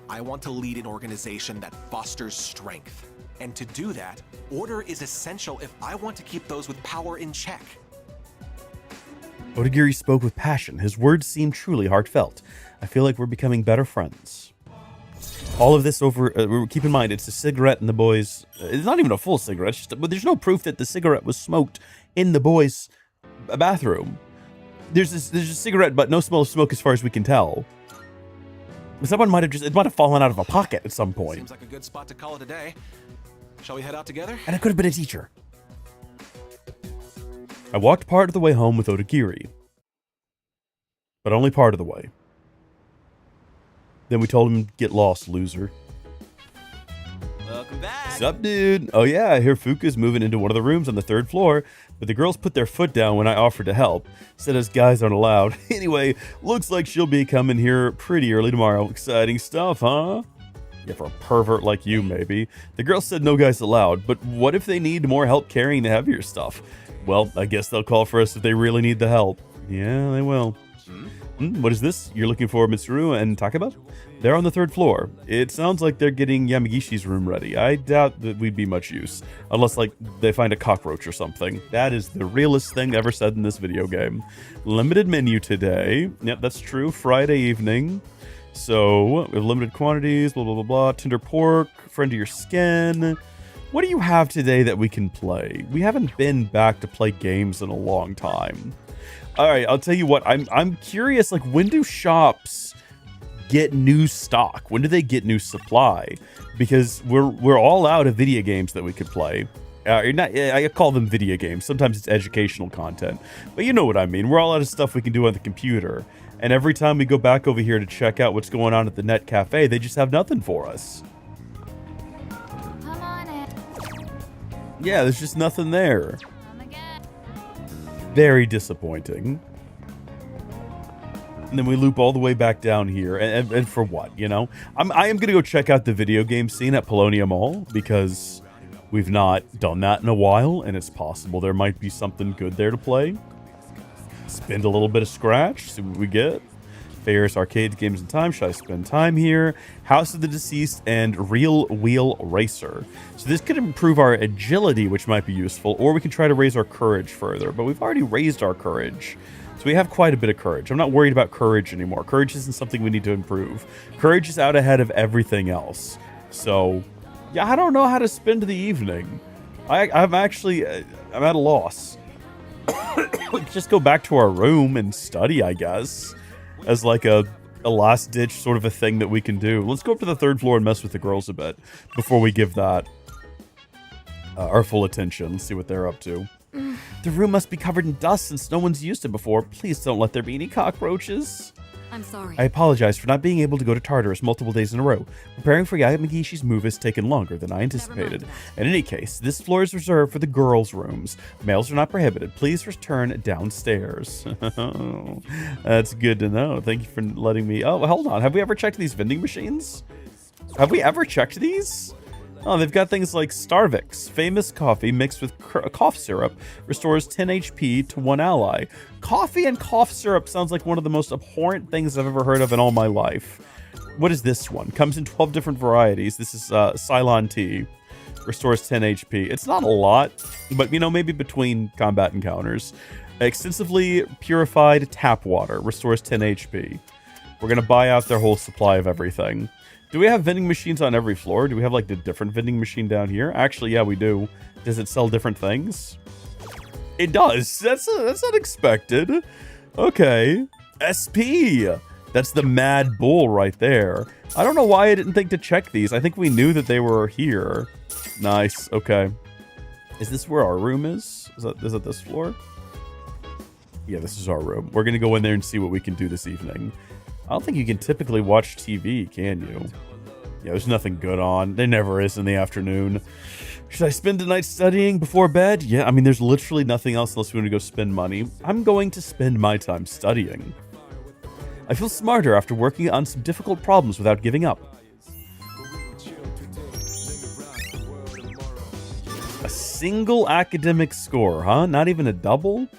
I want to lead an organization that fosters strength. And to do that, order is essential if I want to keep those with power in check. Odagiri spoke with passion. His words seemed truly heartfelt. I feel like we're becoming better friends. All of this over, keep in mind, it's a cigarette in the boys. It's not even a full cigarette, but there's no proof that the cigarette was smoked in the boys' bathroom. There's a cigarette, but no smell of smoke as far as we can tell. Someone might have fallen out of a pocket at some point. Seems like a good spot to call it a day. Shall we head out together? And it could have been a teacher. I walked part of the way home with Odagiri. But only part of the way. Then we told him, get lost, loser. Welcome back. Sup, dude? Oh yeah, I hear Fuuka's moving into one of the rooms on the 3rd floor, but the girls put their foot down when I offered to help. Said us guys aren't allowed. Anyway, looks like she'll be coming here pretty early tomorrow. Exciting stuff, huh? Yeah, for a pervert like you, maybe. The girls said no guys allowed, but what if they need more help carrying the heavier stuff? Well, I guess they'll call for us if they really need the help. Yeah, they will. What is this? You're looking for Mitsuru and Takeba? They're on the 3rd floor. It sounds like they're getting Yamagishi's room ready. I doubt that we'd be much use. Unless, like, they find a cockroach or something. That is the realest thing ever said in this video game. Limited menu today. Yep, that's true. Friday evening. So, we have limited quantities, blah, blah, blah, blah. Tender pork, friend of your skin. What do you have today that we can play? We haven't been back to play games in a long time. All right, I'll tell you what. I'm curious, like, when do shops get new stock? When do they get new supply? Because we're all out of video games that we could play. I call them video games. Sometimes it's educational content, but you know what I mean. We're all out of stuff we can do on the computer. And every time we go back over here to check out what's going on at the Net Cafe, they just have nothing for us. Come on in. Yeah, there's just nothing there. Very disappointing. And then we loop all the way back down here, and for what, you know? I am gonna go check out the video game scene at Polonia Mall, because we've not done that in a while, and it's possible there might be something good there to play. Spend a little bit of scratch, see what we get. Fairs, arcades, games, and time. Should I spend time here? House of the Deceased and Real Wheel Racer. So this could improve our agility, which might be useful, or we can try to raise our courage further. But we've already raised our courage. So we have quite a bit of courage. I'm not worried about courage anymore. Courage isn't something we need to improve. Courage is out ahead of everything else. So, yeah, I don't know how to spend the evening. I'm at a loss. Just go back to our room and study, I guess. As like a last-ditch sort of a thing that we can do. Let's go up to the 3rd floor and mess with the girls a bit before we give that our full attention. Let's see what they're up to. The room must be covered in dust since no one's used it before. Please don't let there be any cockroaches. I'm sorry. I apologize for not being able to go to Tartarus multiple days in a row. Preparing for Yamagishi's move has taken longer than I anticipated. In any case, this floor is reserved for the girls' rooms. Males are not prohibited. Please return downstairs. That's good to know. Thank you for letting me... Oh, hold on. Have we ever checked these vending machines? Have we ever checked these? Oh, they've got things like Starvix, famous coffee mixed with cough syrup, restores 10 HP to one ally. Coffee and cough syrup sounds like one of the most abhorrent things I've ever heard of in all my life. What is this one? Comes in 12 different varieties. This is Ceylon tea. Restores 10 HP. It's not a lot, but, you know, maybe between combat encounters. Extensively purified tap water. Restores 10 HP. We're going to buy out their whole supply of everything. Do we have vending machines on every floor? Do we have, like, a different vending machine down here? Actually, yeah, we do. Does it sell different things? It does. That's unexpected. Okay. SP. That's the Mad Bull right there. I don't know why I didn't think to check these. I think we knew that they were here. Nice. Okay. Is this where our room is? Is it this floor? Yeah, this is our room. We're going to go in there and see what we can do this evening. I don't think you can typically watch TV, can you? Yeah, there's nothing good on. There never is in the afternoon. Should I spend the night studying before bed? Yeah, I mean, there's literally nothing else unless we want to go spend money. I'm going to spend my time studying. I feel smarter after working on some difficult problems without giving up. A single academic score, huh? Not even a double?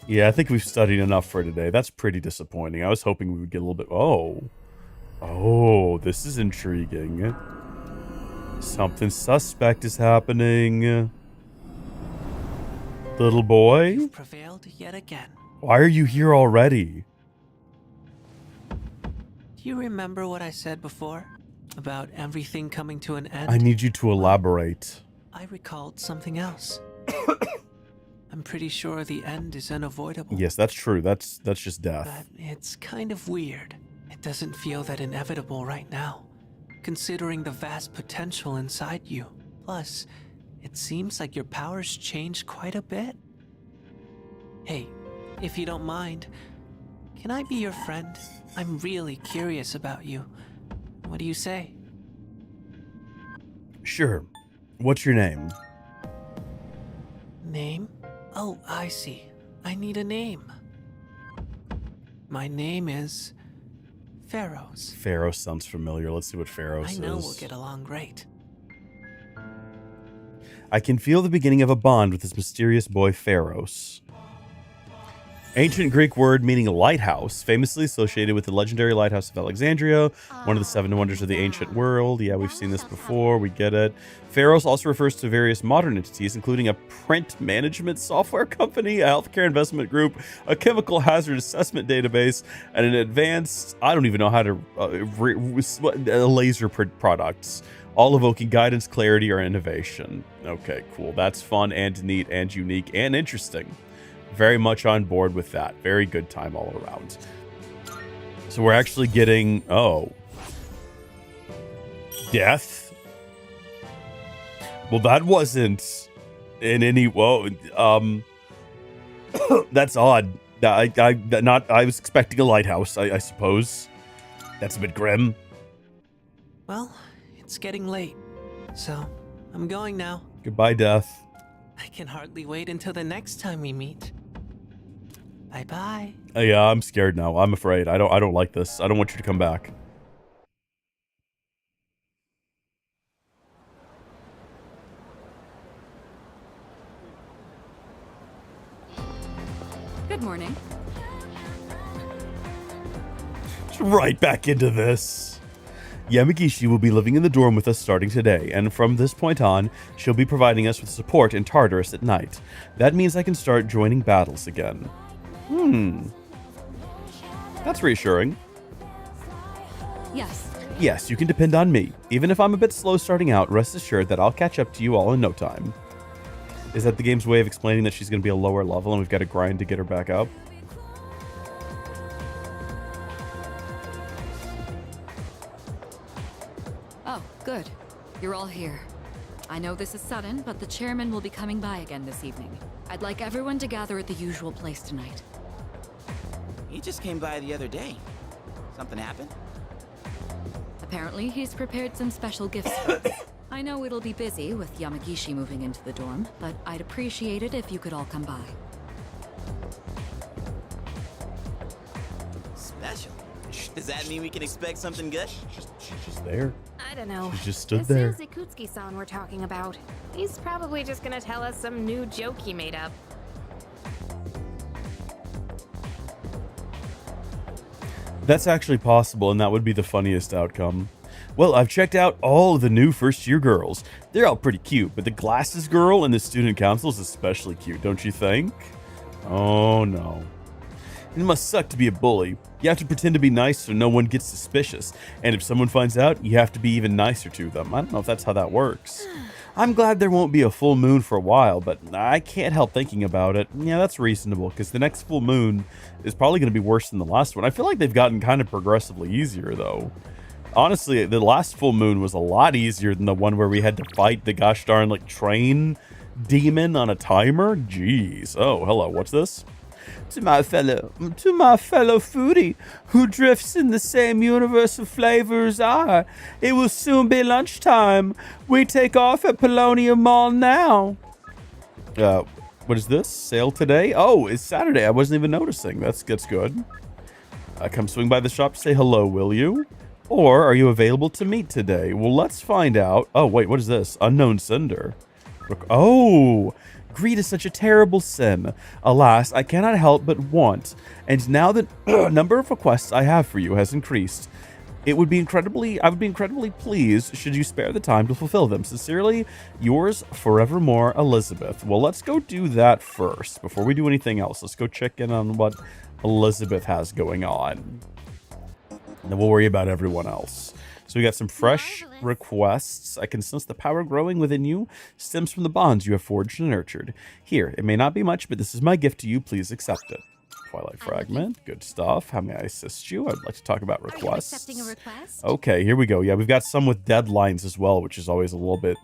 Yeah, I think we've studied enough for today. That's pretty disappointing. I was hoping we would get a little bit... Oh, this is intriguing. Something suspect is happening. Little boy? You've prevailed yet again. Why are you here already? Do you remember what I said before? About everything coming to an end? I need you to elaborate. I recalled something else. I'm pretty sure the end is unavoidable. Yes, that's true. That's just death. But it's kind of weird. It doesn't feel that inevitable right now, considering the vast potential inside you. Plus, it seems like your powers changed quite a bit. Hey, if you don't mind, can I be your friend? I'm really curious about you. What do you say? Sure. What's your name? Name? Oh, I see. I need a name. My name is Pharaohs. Pharaohs sounds familiar. Let's see what Pharaohs is. I know we'll get along great. I can feel the beginning of a bond with this mysterious boy, Pharaohs. Ancient Greek word meaning lighthouse, famously associated with the legendary lighthouse of Alexandria, one of the 7 wonders of the ancient world. Yeah, we've seen this before. We get it. Pharaohs also refers to various modern entities, including a print management software company, a healthcare investment group, a chemical hazard assessment database, and an advanced, I don't even know how to, laser products, all evoking guidance, clarity, or innovation. Okay, cool. That's fun and neat and unique and interesting. Very much on board with that. Very good time all around. So we're actually getting, death. Well, that wasn't in any, that's odd. I was expecting a lighthouse, I suppose. That's a bit grim. Well, it's getting late, so I'm going now. Goodbye, Death. I can hardly wait until the next time we meet. Bye-bye. Yeah, I'm scared now. I'm afraid. I don't like this. I don't want you to come back. Good morning. Right back into this. Yamagishi will be living in the dorm with us starting today, and from this point on, she'll be providing us with support in Tartarus at night. That means I can start joining battles again. That's reassuring. Yes. Yes, you can depend on me. Even if I'm a bit slow starting out, rest assured that I'll catch up to you all in no time. Is that the game's way of explaining that she's going to be a lower level and we've got to grind to get her back up? Oh, good. You're all here. I know this is sudden, but the chairman will be coming by again this evening. I'd like everyone to gather at the usual place tonight. He just came by the other day. Something happened? Apparently, he's prepared some special gifts for us. I know it'll be busy with Yamagishi moving into the dorm, but I'd appreciate it if you could all come by. Special? Does that mean we can expect something good? She's just there. I don't know. She just stood there. This is Ikutsuki-san we're talking about. He's probably just gonna tell us some new joke he made up. That's actually possible, and that would be the funniest outcome. Well, I've checked out all of the new first-year girls. They're all pretty cute, but the glasses girl in the student council is especially cute, don't you think? Oh, no. It must suck to be a bully. You have to pretend to be nice so no one gets suspicious, and if someone finds out, you have to be even nicer to them. I don't know if that's how that works. I'm glad there won't be a full moon for a while, but I can't help thinking about it. Yeah, that's reasonable, because the next full moon is probably going to be worse than the last one. I feel like they've gotten kind of progressively easier, though. Honestly, the last full moon was a lot easier than the one where we had to fight the gosh darn, like, train demon on a timer. Jeez. Oh, hello. What's this? To my fellow foodie who drifts in the same universe of flavor as I. It will soon be lunchtime. We take off at Polonium Mall now. What is this? Sale today? Oh, it's Saturday. I wasn't even noticing. That's good. Come swing by the shop to say hello, will you? Or are you available to meet today? Well, let's find out. Oh, wait, what is this? Unknown sender. Oh, greed is such a terrible sin. Alas, I cannot help but want. And now the number of requests I have for you has increased. I would be incredibly pleased should you spare the time to fulfill them. Sincerely, yours forevermore, Elizabeth. Well, let's go do that first. Before we do anything else, let's go check in on what Elizabeth has going on. And then we'll worry about everyone else. So we got some fresh requests. I can sense the power growing within you stems from the bonds you have forged and nurtured. Here, it may not be much, but this is my gift to you. Please accept it. Twilight Fragment. Good stuff. How may I assist you? I'd like to talk about requests. Are you accepting a request? Okay, here we go. Yeah, we've got some with deadlines as well, which is always a little bit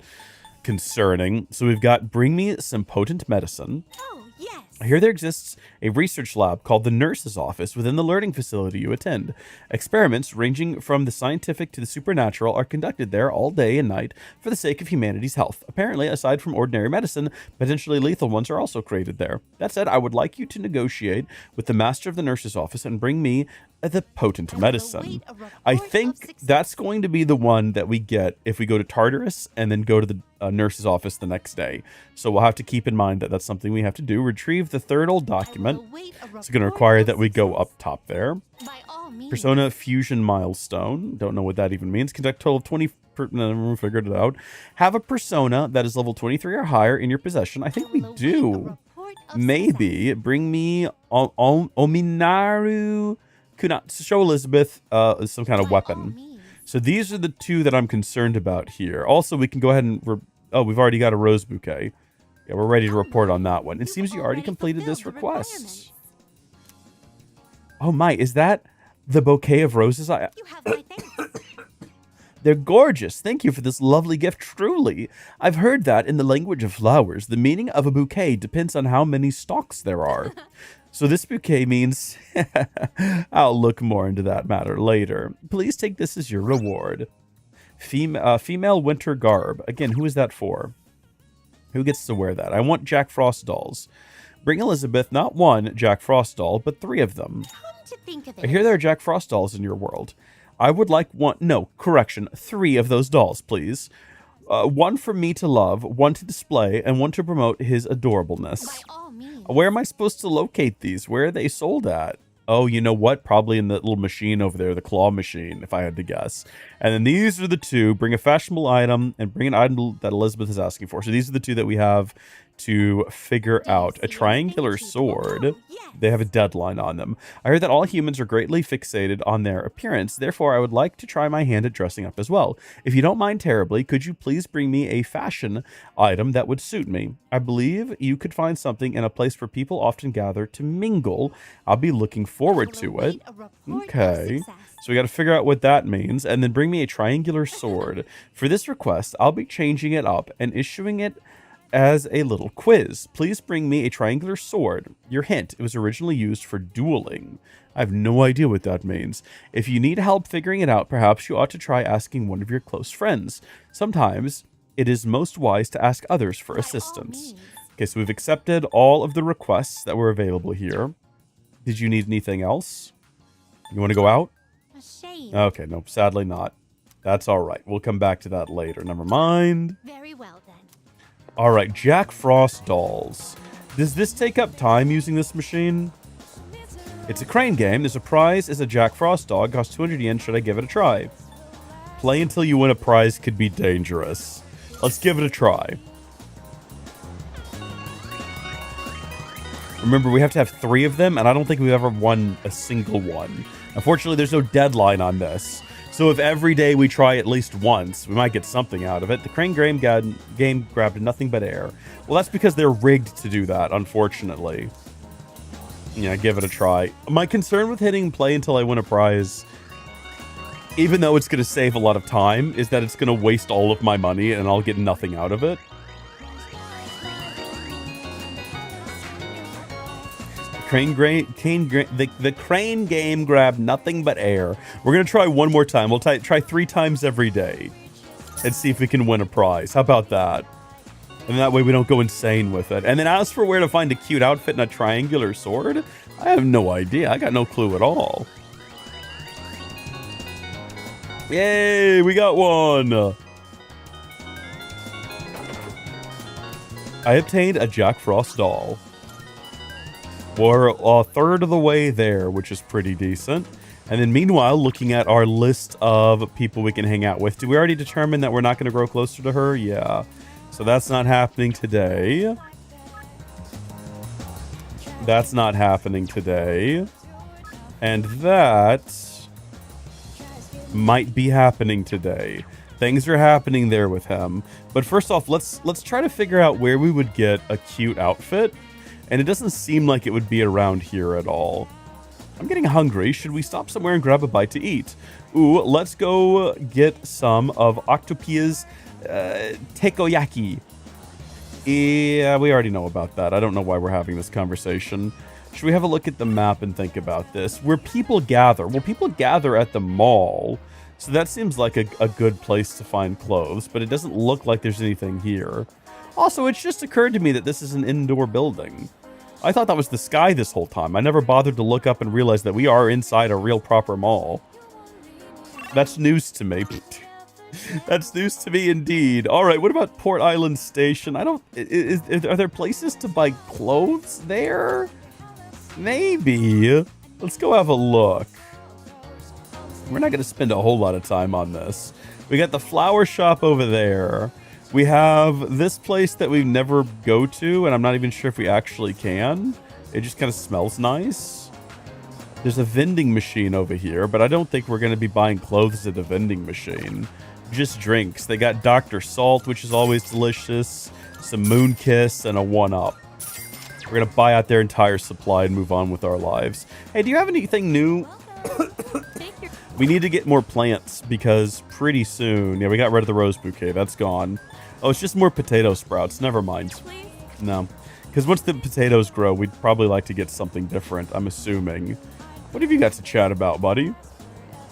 concerning. So we've got bring me some potent medicine. Oh, yes. I hear there exists a research lab called the Nurse's Office within the learning facility you attend. Experiments ranging from the scientific to the supernatural are conducted there all day and night for the sake of humanity's health. Apparently, aside from ordinary medicine, potentially lethal ones are also created there. That said, I would like you to negotiate with the master of the Nurse's Office and bring me the potent medicine. I think that's going to be the one that we get if we go to Tartarus and then go to the nurse's office the next day. So we'll have to keep in mind that that's something we have to do. Retrieve the third old document. It's going to require that we go up top there. Persona Fusion Milestone. Don't know what that even means. Conduct a total of 20... we figured it out. Have a persona that is level 23 or higher in your possession. I think we do. Maybe. Bring me Ominaru... show Elizabeth some kind of weapon. So these are the two that I'm concerned about here. Also, we can go ahead and... we've already got a rose bouquet. Yeah, we're ready to report on that one. It seems you already completed this request. Oh my, is that the bouquet of roses? You have my thanks. They're gorgeous. Thank you for this lovely gift, truly. I've heard that in the language of flowers, the meaning of a bouquet depends on how many stalks there are. So this bouquet means... I'll look more into that matter later. Please take this as your reward. Female winter garb. Again, who is that for? Who gets to wear that? I want Jack Frost dolls. Bring Elizabeth not one Jack Frost doll, but 3 of them. I hear there are Jack Frost dolls in your world. I would like 3 of those dolls, please. 1 for me to love, 1 to display, and 1 to promote his adorableness. Where am I supposed to locate these? Where are they sold at? Oh, you know what? Probably in the little machine over there, the claw machine, if I had to guess. And then these are the 2. Bring a fashionable item and bring an item that Elizabeth is asking for. So these are the 2 that we have to figure out. A triangular sword. They have a deadline on them. I heard that all humans are greatly fixated on their appearance. Therefore, I would like to try my hand at dressing up as well. If you don't mind terribly, could you please bring me a fashion item that would suit me? I believe you could find something in a place where people often gather to mingle. I'll be looking forward to it. Okay. So we got to figure out what that means. And then bring me a triangular sword. For this request, I'll be changing it up and issuing it as a little quiz. Please bring me a triangular sword. Your hint, it was originally used for dueling. I have no idea what that means. If you need help figuring it out, perhaps you ought to try asking one of your close friends. Sometimes it is most wise to ask others for assistance. Okay, so we've accepted all of the requests that were available here. Did you need anything else? You want to go out? Okay, no, sadly not. That's all right. We'll come back to that later. Never mind. Very well then. All right, Jack Frost dolls. Does this take up time using this machine? It's a crane game. There's a prize as a Jack Frost dog. Costs 200 yen. Should I give it a try? Play until you win a prize could be dangerous. Let's give it a try. Remember, we have to have 3 of them, and I don't think we've ever won a single one. Unfortunately, there's no deadline on this. So if every day we try at least once, we might get something out of it. The crane game grabbed nothing but air. Well, that's because they're rigged to do that, unfortunately. Yeah, give it a try. My concern with hitting play until I win a prize, even though it's going to save a lot of time, is that it's going to waste all of my money and I'll get nothing out of it. The crane game grabbed nothing but air. We're going to try one more time. We'll try 3 times every day and see if we can win a prize. How about that? And that way we don't go insane with it. And then as for where to find a cute outfit and a triangular sword, I have no idea. I got no clue at all. Yay, we got one. I obtained a Jack Frost doll. We're a third of the way there, which is pretty decent. And then meanwhile, looking at our list of people we can hang out with. Did we already determine that we're not going to grow closer to her? Yeah. So that's not happening today. That's not happening today. And that might be happening today. Things are happening there with him. But first off, let's try to figure out where we would get a cute outfit. And it doesn't seem like it would be around here at all. I'm getting hungry. Should we stop somewhere and grab a bite to eat? Ooh, let's go get some of Octopia's takoyaki. Yeah, we already know about that. I don't know why we're having this conversation. Should we have a look at the map and think about this? Where people gather. Well, people gather at the mall. So that seems like a good place to find clothes, but it doesn't look like there's anything here. Also, it's just occurred to me that this is an indoor building. I thought that was the sky this whole time. I never bothered to look up and realize that we are inside a real proper mall. That's news to me. That's news to me indeed. All right, what about Port Island Station? I don't... are there places to buy clothes there? Maybe. Let's go have a look. We're not going to spend a whole lot of time on this. We got the flower shop over there. We have this place that we never go to, and I'm not even sure if we actually can. It just kind of smells nice. There's a vending machine over here, but I don't think we're going to be buying clothes at the vending machine. Just drinks. They got Dr. Salt, which is always delicious, some Moon Kiss, and a 1-Up. We're going to buy out their entire supply and move on with our lives. Hey, do you have anything new? We need to get more plants because pretty soon... Yeah, we got rid of the rose bouquet. That's gone. Oh, it's just more potato sprouts. Never mind. No. Because once the potatoes grow, we'd probably like to get something different, I'm assuming. What have you got to chat about, buddy?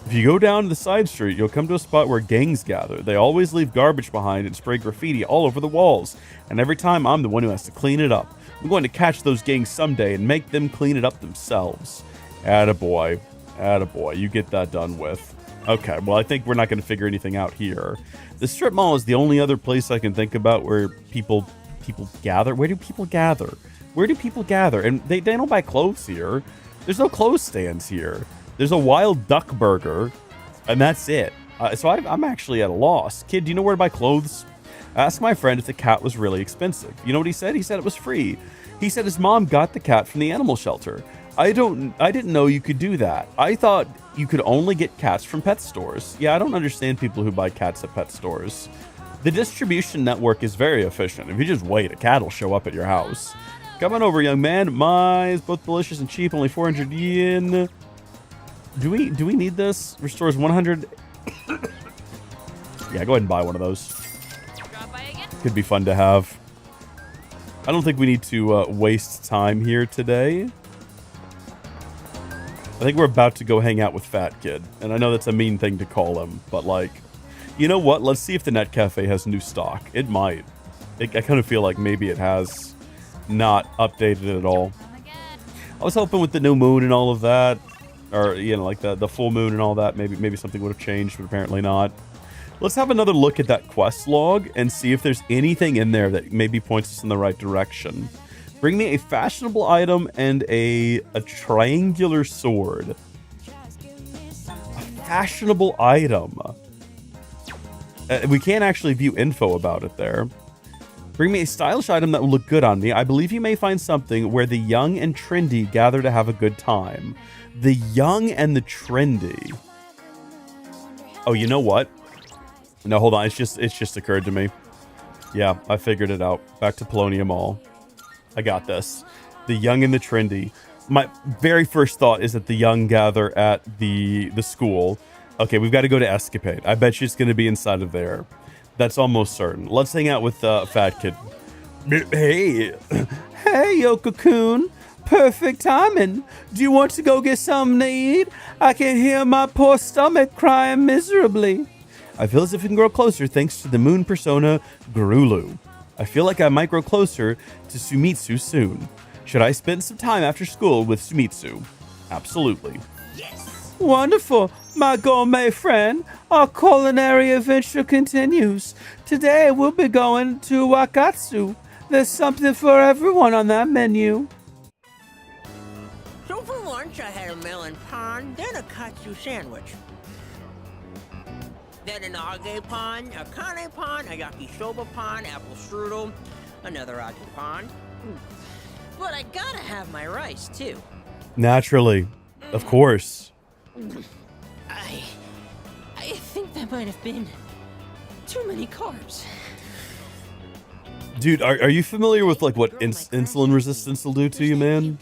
If you go down to the side street, you'll come to a spot where gangs gather. They always leave garbage behind and spray graffiti all over the walls. And every time, I'm the one who has to clean it up. I'm going to catch those gangs someday and make them clean it up themselves. Attaboy. Attaboy. You get that done with. Okay, well, I think we're not going to figure anything out here. The strip mall is the only other place I can think about where people gather. Where do people gather? Where do people gather? And they don't buy clothes here. There's no clothes stands here. There's a Wild Duck Burger, and that's it. So I'm actually at a loss. Kid, do you know where to buy clothes? Ask my friend if the cat was really expensive. You know what he said? He said it was free. He said his mom got the cat from the animal shelter. I didn't know you could do that. I thought you could only get cats from pet stores. Yeah, I don't understand people who buy cats at pet stores. The distribution network is very efficient. If you just wait, a cat will show up at your house. Come on over, young man. Mice, both delicious and cheap, only 400 yen. Do we need this? Restores 100. Yeah, go ahead and buy one of those. Could be fun to have. I don't think we need to waste time here today. I think we're about to go hang out with Fat Kid. And I know that's a mean thing to call him, but like, you know what? Let's see if the Net Cafe has new stock. It might. I kind of feel like maybe it has not updated it at all. I was hoping with the new moon and all of that, or, you know, like the full moon and all that, maybe something would have changed, but apparently not. Let's have another look at that quest log and see if there's anything in there that maybe points us in the right direction. Bring me a fashionable item and a triangular sword. A fashionable item. We can't actually view info about it there. Bring me a stylish item that will look good on me. I believe you may find something where the young and trendy gather to have a good time. The young and the trendy. Oh, you know what? No, hold on. It's just occurred to me. Yeah, I figured it out. Back to Polonium Mall. I got this. The young and the trendy. My very first thought is that the young gather at the school. Okay, we've got to go to Escapade. I bet you it's going to be inside of there. That's almost certain. Let's hang out with Fat Kid. Hey. Hey, Yoko-kun. Perfect timing. Do you want to go get something to eat? I can hear my poor stomach crying miserably. I feel as if we can grow closer thanks to the moon persona, Gurulu. I feel like I might grow closer to Sumitsu soon. Should I spend some time after school with Sumitsu? Absolutely. Yes! Wonderful, my gourmet friend. Our culinary adventure continues. Today we'll be going to Wakatsu. There's something for everyone on that menu. So for lunch I had a melon pan, then a katsu sandwich. Then an age pan, a kane pan, a yakisoba pan, apple strudel, another age pan. But I gotta have my rice, too. Naturally. Of course. I think that might have been too many carbs. Dude, are you familiar with like what insulin resistance will do to you, man?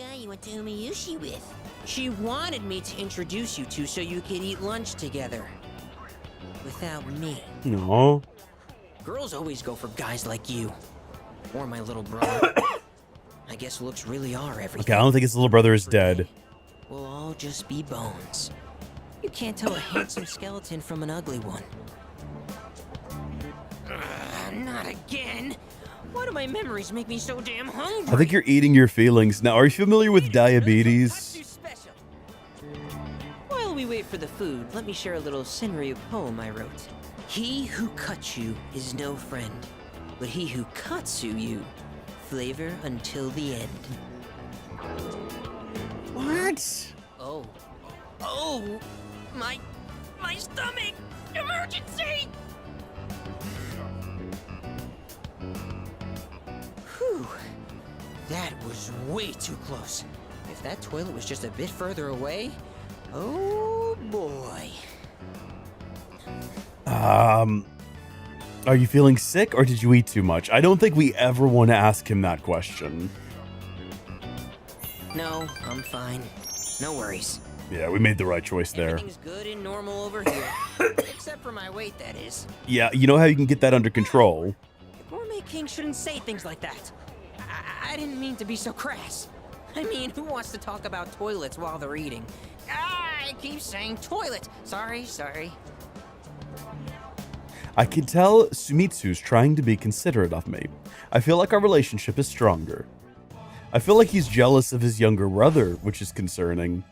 She wanted me to introduce you to so you could eat lunch together. Without me. No. Girls always go for guys like you. Or my little brother. I guess looks really are everything. Okay, I don't think his little brother is dead. We'll all just be bones. You can't tell a handsome skeleton from an ugly one. Not again. Why do my memories make me so damn hungry? I think you're eating your feelings. Now, are you familiar with diabetes? While we wait for the food, let me share a little Senryu poem I wrote. He who cuts you is no friend, but he who katsu you, flavor until the end. What? Oh, my stomach! Emergency! Whew, that was way too close. If that toilet was just a bit further away, oh boy. Are you feeling sick or did you eat too much? I don't think we ever want to ask him that question. No, I'm fine. No worries. Yeah, we made the right choice there. Everything's good and normal over here. Except for my weight, that is. Yeah, you know how you can get that under control. The Gourmet King shouldn't say things like that. I didn't mean to be so crass. I mean, who wants to talk about toilets while they're eating? I keep saying toilet. Sorry. I can tell Sumitsu's trying to be considerate of me. I feel like our relationship is stronger. I feel like he's jealous of his younger brother, which is concerning.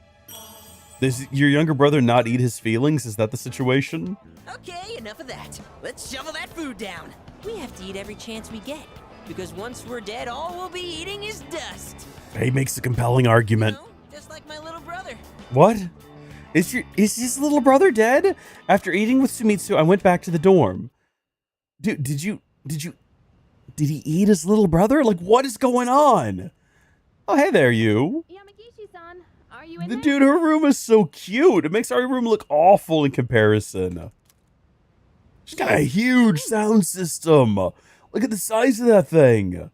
Does your younger brother not eat his feelings? Is that the situation? Okay, enough of that. Let's shovel that food down. We have to eat every chance we get, because once we're dead, all we'll be eating is dust. He makes a compelling argument. You know, just like my little brother. What? Is his little brother dead? After eating with Sumitsu, I went back to the dorm. Dude, did he eat his little brother? Like, what is going on? Oh, hey there, you. Yamagishi-san, are you in The there? dude, her room is so cute. It makes our room look awful in comparison. She's got a huge sound system. Look at the size of that thing.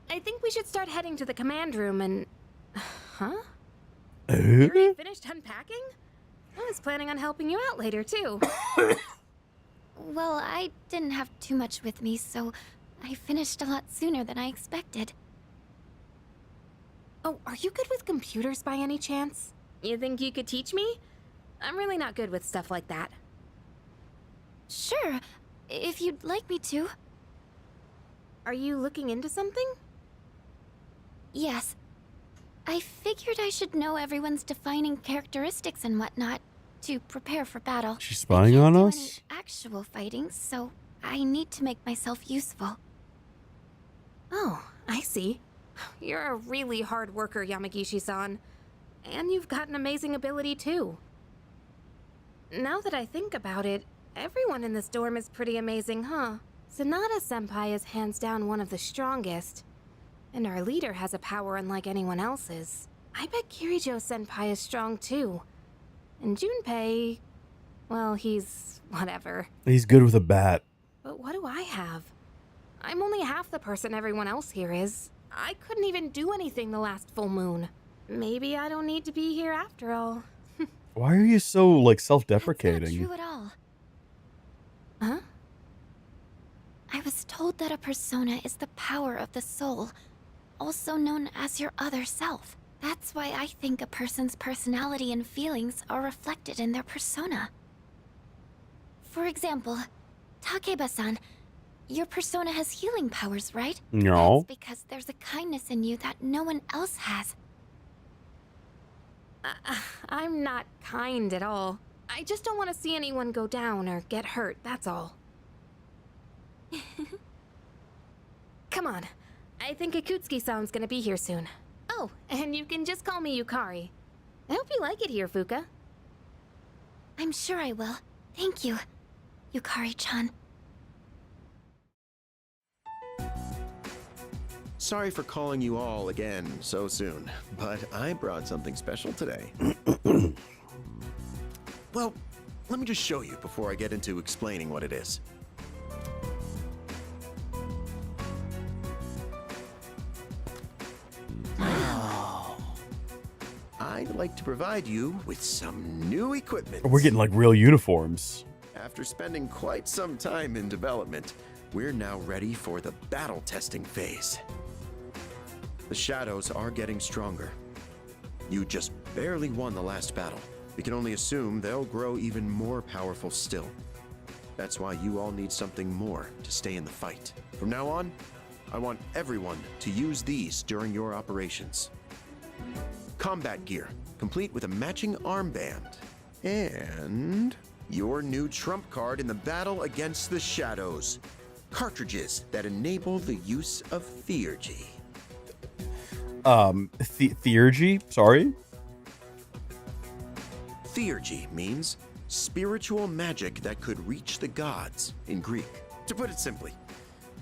I think we should start heading to the command room and... Huh? Uh? You already finished unpacking? I was planning on helping you out later, too. Well, I didn't have too much with me, so I finished a lot sooner than I expected. Oh, are you good with computers by any chance? You think you could teach me? I'm really not good with stuff like that. Sure, if you'd like me to. Are you looking into something? Yes. I figured I should know everyone's defining characteristics and whatnot to prepare for battle. She's spying on Do us? any actual fighting, so I need to make myself useful. Oh, I see. You're a really hard worker, Yamagishi-san. And you've got an amazing ability, too. Now that I think about it, everyone in this dorm is pretty amazing, huh? Sanada-senpai is hands down one of the strongest. And our leader has a power unlike anyone else's. I bet Kirijo-senpai is strong, too. And Junpei... well, he's... whatever. He's good with a bat. But what do I have? I'm only half the person everyone else here is. I couldn't even do anything the last full moon. Maybe I don't need to be here after all. Why are you so, like, That's self-deprecating? not true at all. Huh? I was told that a persona is the power of the soul, also known as your other self. That's why I think a person's personality and feelings are reflected in their persona. For example, Takeba-san, your persona has healing powers, right? No. That's because there's a kindness in you that no one else has. I'm not kind at all. I just don't want to see anyone go down or get hurt, that's all. Come on. I think Ikutsuki-san's gonna be here soon. Oh, and you can just call me Yukari. I hope you like it here, Fuuka. I'm sure I will. Thank you, Yukari-chan. Sorry for calling you all again so soon, but I brought something special today. Well, let me just show you before I get into explaining what it is. I'd like to provide you with some new equipment. We're getting, like, real uniforms. After spending quite some time in development, we're now ready for the battle testing phase. The shadows are getting stronger. You just barely won the last battle. We can only assume they'll grow even more powerful still. That's why you all need something more to stay in the fight. From now on, I want everyone to use these during your operations. Combat gear, complete with a matching armband. And your new trump card in the battle against the shadows. Cartridges that enable the use of theurgy. Theurgy? Sorry? Theurgy means spiritual magic that could reach the gods in Greek. To put it simply,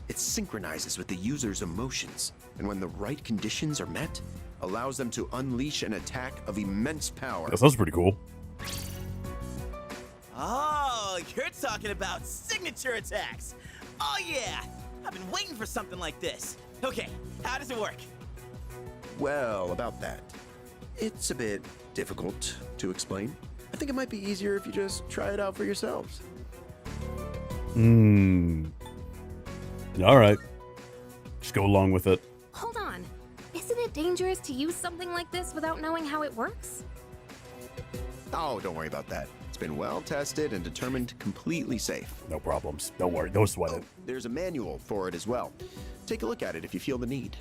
it synchronizes with the user's emotions, and when the right conditions are met, allows them to unleash an attack of immense power. That sounds pretty cool. Oh, you're talking about signature attacks. Oh yeah, I've been waiting for something like this. Okay, how does it work? Well, about that, it's a bit difficult to explain. I think it might be easier if you just try it out for yourselves. All right. Just go along with it. Hold on. Isn't it dangerous to use something like this without knowing how it works? Oh, don't worry about that. It's been well tested and determined completely safe. No problems. Don't worry. Don't sweat it. There's a manual for it as well. Take a look at it if you feel the need.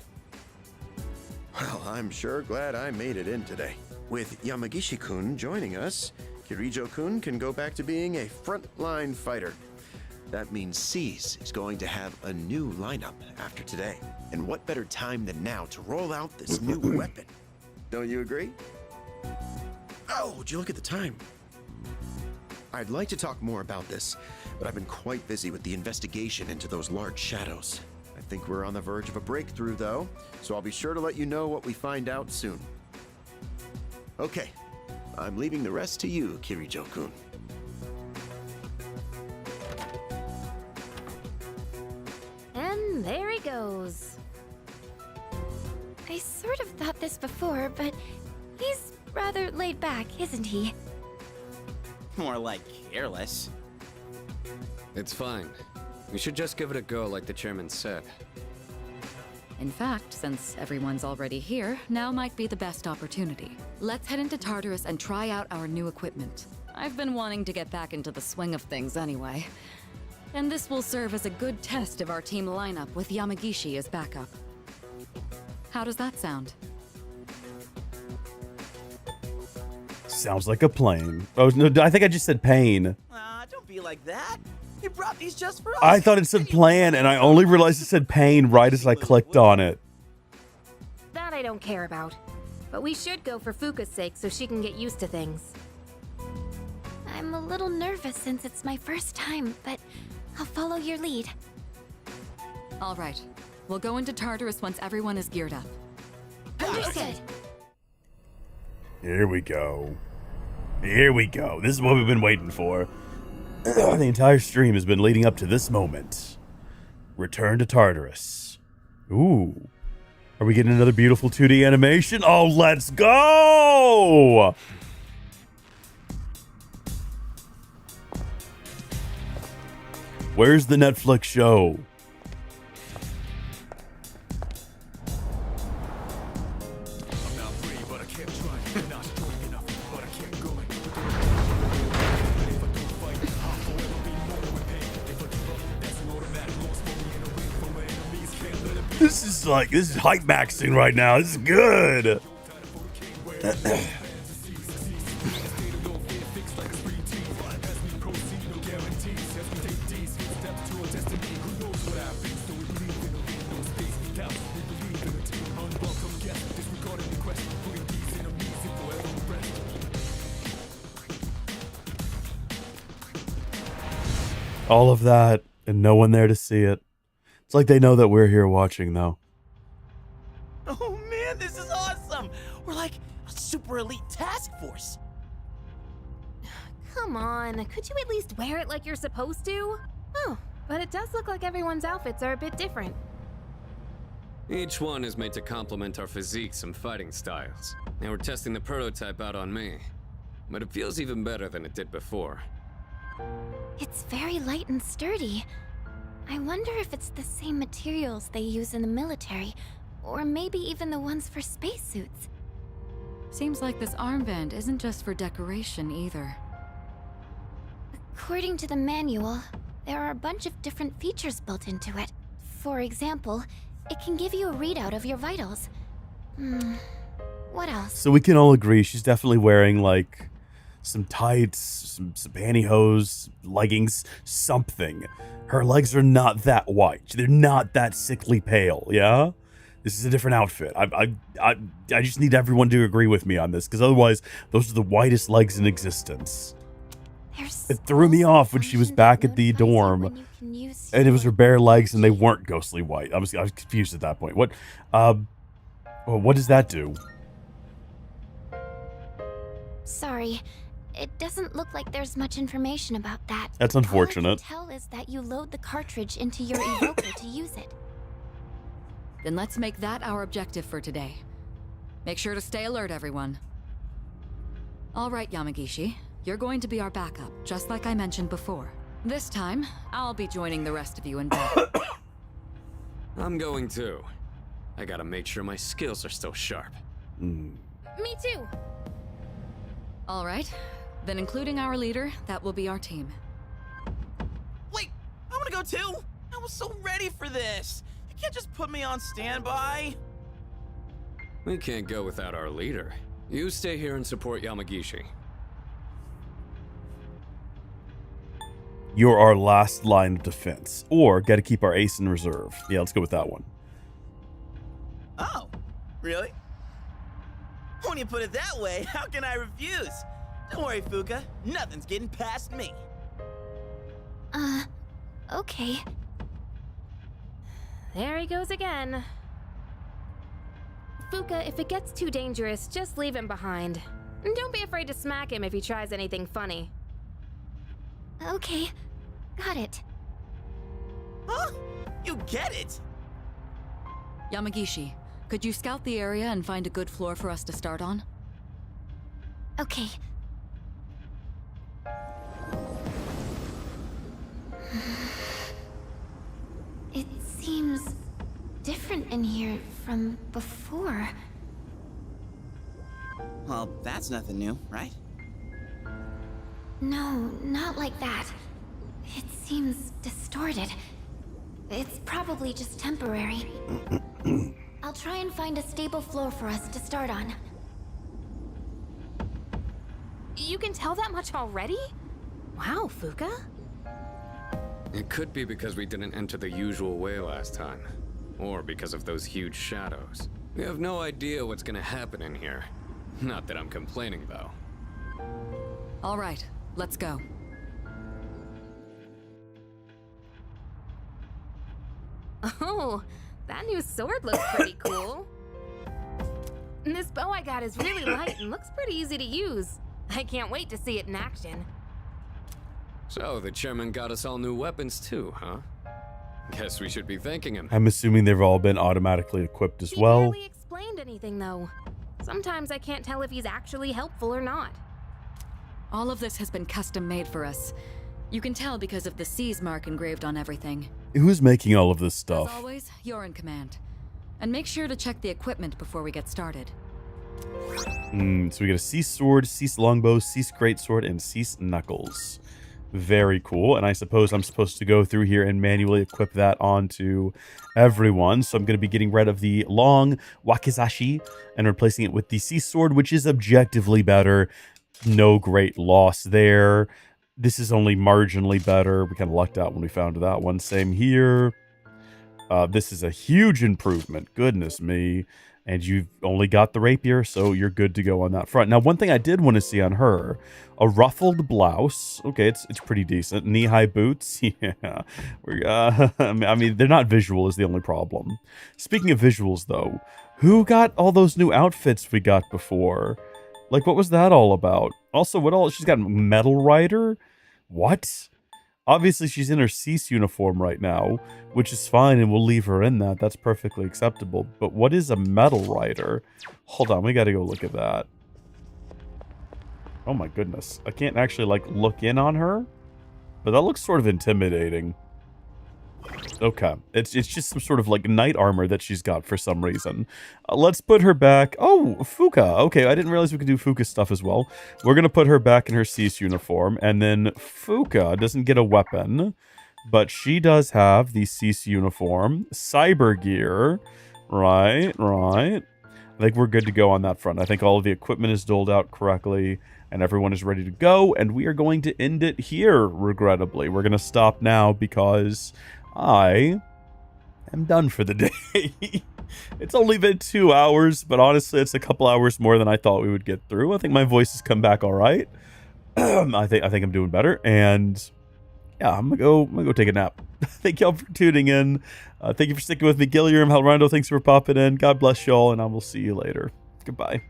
Well, I'm sure glad I made it in today. With Yamagishi-kun joining us, Kirijo-kun can go back to being a frontline fighter. That means Cease is going to have a new lineup after today. And what better time than now to roll out this new weapon? Don't you agree? Oh, would you look at the time? I'd like to talk more about this, but I've been quite busy with the investigation into those large shadows. I think we're on the verge of a breakthrough, though, so I'll be sure to let you know what we find out soon. Okay, I'm leaving the rest to you, Kirijo-kun. And there he goes. I sort of thought this before, but he's rather laid back, isn't he? More like careless. It's fine. We should just give it a go like the chairman said. In fact, since everyone's already here, now might be the best opportunity. Let's head into Tartarus and try out our new equipment. I've been wanting to get back into the swing of things anyway. And this will serve as a good test of our team lineup with Yamagishi as backup. How does that sound? Sounds like a plane. Oh, no, I think I just said pain. Don't be like that. You brought these just for us. I thought it said plan, and I only realized it said pain right as I clicked on it. That I don't care about. But we should go for Fuuka's sake so she can get used to things. I'm a little nervous since it's my first time, but I'll follow your lead. All right. We'll go into Tartarus once everyone is geared up. Understood. Here we go. Here we go. This is what we've been waiting for. The entire stream has been leading up to this moment. Return to Tartarus. Ooh. Are we getting another beautiful 2D animation? Oh, let's go! Where's the Netflix show? This is hype maxing right now. This is good. All of that and no one there to see it. It's like they know that we're here watching, though. Oh man, this is awesome! We're like a super elite task force. Come on, could you at least wear it like you're supposed to? Oh, but it does look like everyone's outfits are a bit different. Each one is made to complement our physiques and fighting styles. They were testing the prototype out on me, but it feels even better than it did before. It's very light and sturdy. I wonder if it's the same materials they use in the military, or maybe even the ones for spacesuits. Seems like this armband isn't just for decoration either. According to the manual, there are a bunch of different features built into it. For example, it can give you a readout of your vitals. What else? So we can all agree she's definitely wearing, like, some tights, some pantyhose, leggings, something. Her legs are not that white. They're not that sickly pale, yeah? This is a different outfit. I just need everyone to agree with me on this, because otherwise, those are the whitest legs in existence. It threw me off when she was back at the dorm, and it was her bare legs, and they weren't ghostly white. I was confused at that point. What does that do? Sorry, it doesn't look like there's much information about that. That's unfortunate. All I can tell is that you load the cartridge into your evoker to use it. Then let's make that our objective for today. Make sure to stay alert, everyone. All right, Yamagishi. You're going to be our backup, just like I mentioned before. This time, I'll be joining the rest of you in bed. I'm going too. I gotta make sure my skills are still sharp. Me too. All right. Then including our leader, that will be our team. Wait, I want to go too. I was so ready for this. You can't just put me on standby. We can't go without our leader. You stay here and support Yamagishi. You're our last line of defense. Or, gotta keep our ace in reserve. Yeah, let's go with that one. Oh, really? When you put it that way, how can I refuse? Don't worry, Fuuka. Nothing's getting past me. Okay. There he goes again. Fuuka, if it gets too dangerous, just leave him behind. And don't be afraid to smack him if he tries anything funny. Okay, got it. Huh? You get it? Yamagishi, could you scout the area and find a good floor for us to start on? Okay. It seems different in here from before. Well, that's nothing new, right? No, not like that. It seems distorted. It's probably just temporary. I'll try and find a stable floor for us to start on. You can tell that much already? Wow, Fuuka. It could be because we didn't enter the usual way last time. Or because of those huge shadows. We have no idea what's gonna happen in here. Not that I'm complaining, though. All right, let's go. Oh, that new sword looks pretty cool. And this bow I got is really light and looks pretty easy to use. I can't wait to see it in action. So, the chairman got us all new weapons too, huh? Guess we should be thanking him. I'm assuming they've all been automatically equipped as He well. barely explained anything, though. Sometimes I can't tell if he's actually helpful or not. All of this has been custom made for us. You can tell because of the C's mark engraved on everything. Who's making all of this As stuff? always, you're in command. And make sure to check the equipment before we get started. So we got a Cease sword, Cease longbow, Cease greatsword, and Cease knuckles. Very cool. And I suppose I'm supposed to go through here and manually equip that onto everyone. So I'm going to be getting rid of the long wakizashi and replacing it with the Cease sword, which is objectively better. No great loss there. This is only marginally better. We kind of lucked out when we found that one. Same here. This is a huge improvement. Goodness me. And you've only got the rapier, so you're good to go on that front. Now, one thing I did want to see on her, a ruffled blouse. Okay, it's pretty decent. Knee-high boots. Yeah. I mean, they're not visual is the only problem. Speaking of visuals, though, who got all those new outfits we got before? Like, what was that all about? Also, she's got Metal Rider? What? Obviously, she's in her Cease uniform right now, which is fine, and we'll leave her in that. That's perfectly acceptable. But what is a Metal Rider? Hold on, we gotta go look at that. Oh my goodness. I can't actually, like, look in on her? But that looks sort of intimidating. Okay. It's just some sort of like knight armor that she's got for some reason. Let's put her back. Oh, Fuuka. Okay, I didn't realize we could do Fuuka stuff as well. We're going to put her back in her Cease uniform. And then Fuuka doesn't get a weapon, but she does have the Cease uniform. Cyber gear. Right. I think we're good to go on that front. I think all of the equipment is doled out correctly and everyone is ready to go. And we are going to end it here, regrettably. We're going to stop now because I am done for the day. It's only been 2 hours, but honestly, it's a couple hours more than I thought we would get through. I think my voice has come back all right. I think I'm doing better. And yeah, I'm gonna go take a nap. Thank y'all for tuning in. Thank you for sticking with me. Gilliam, Halrondo, thanks for popping in. God bless y'all, and I will see you later. Goodbye.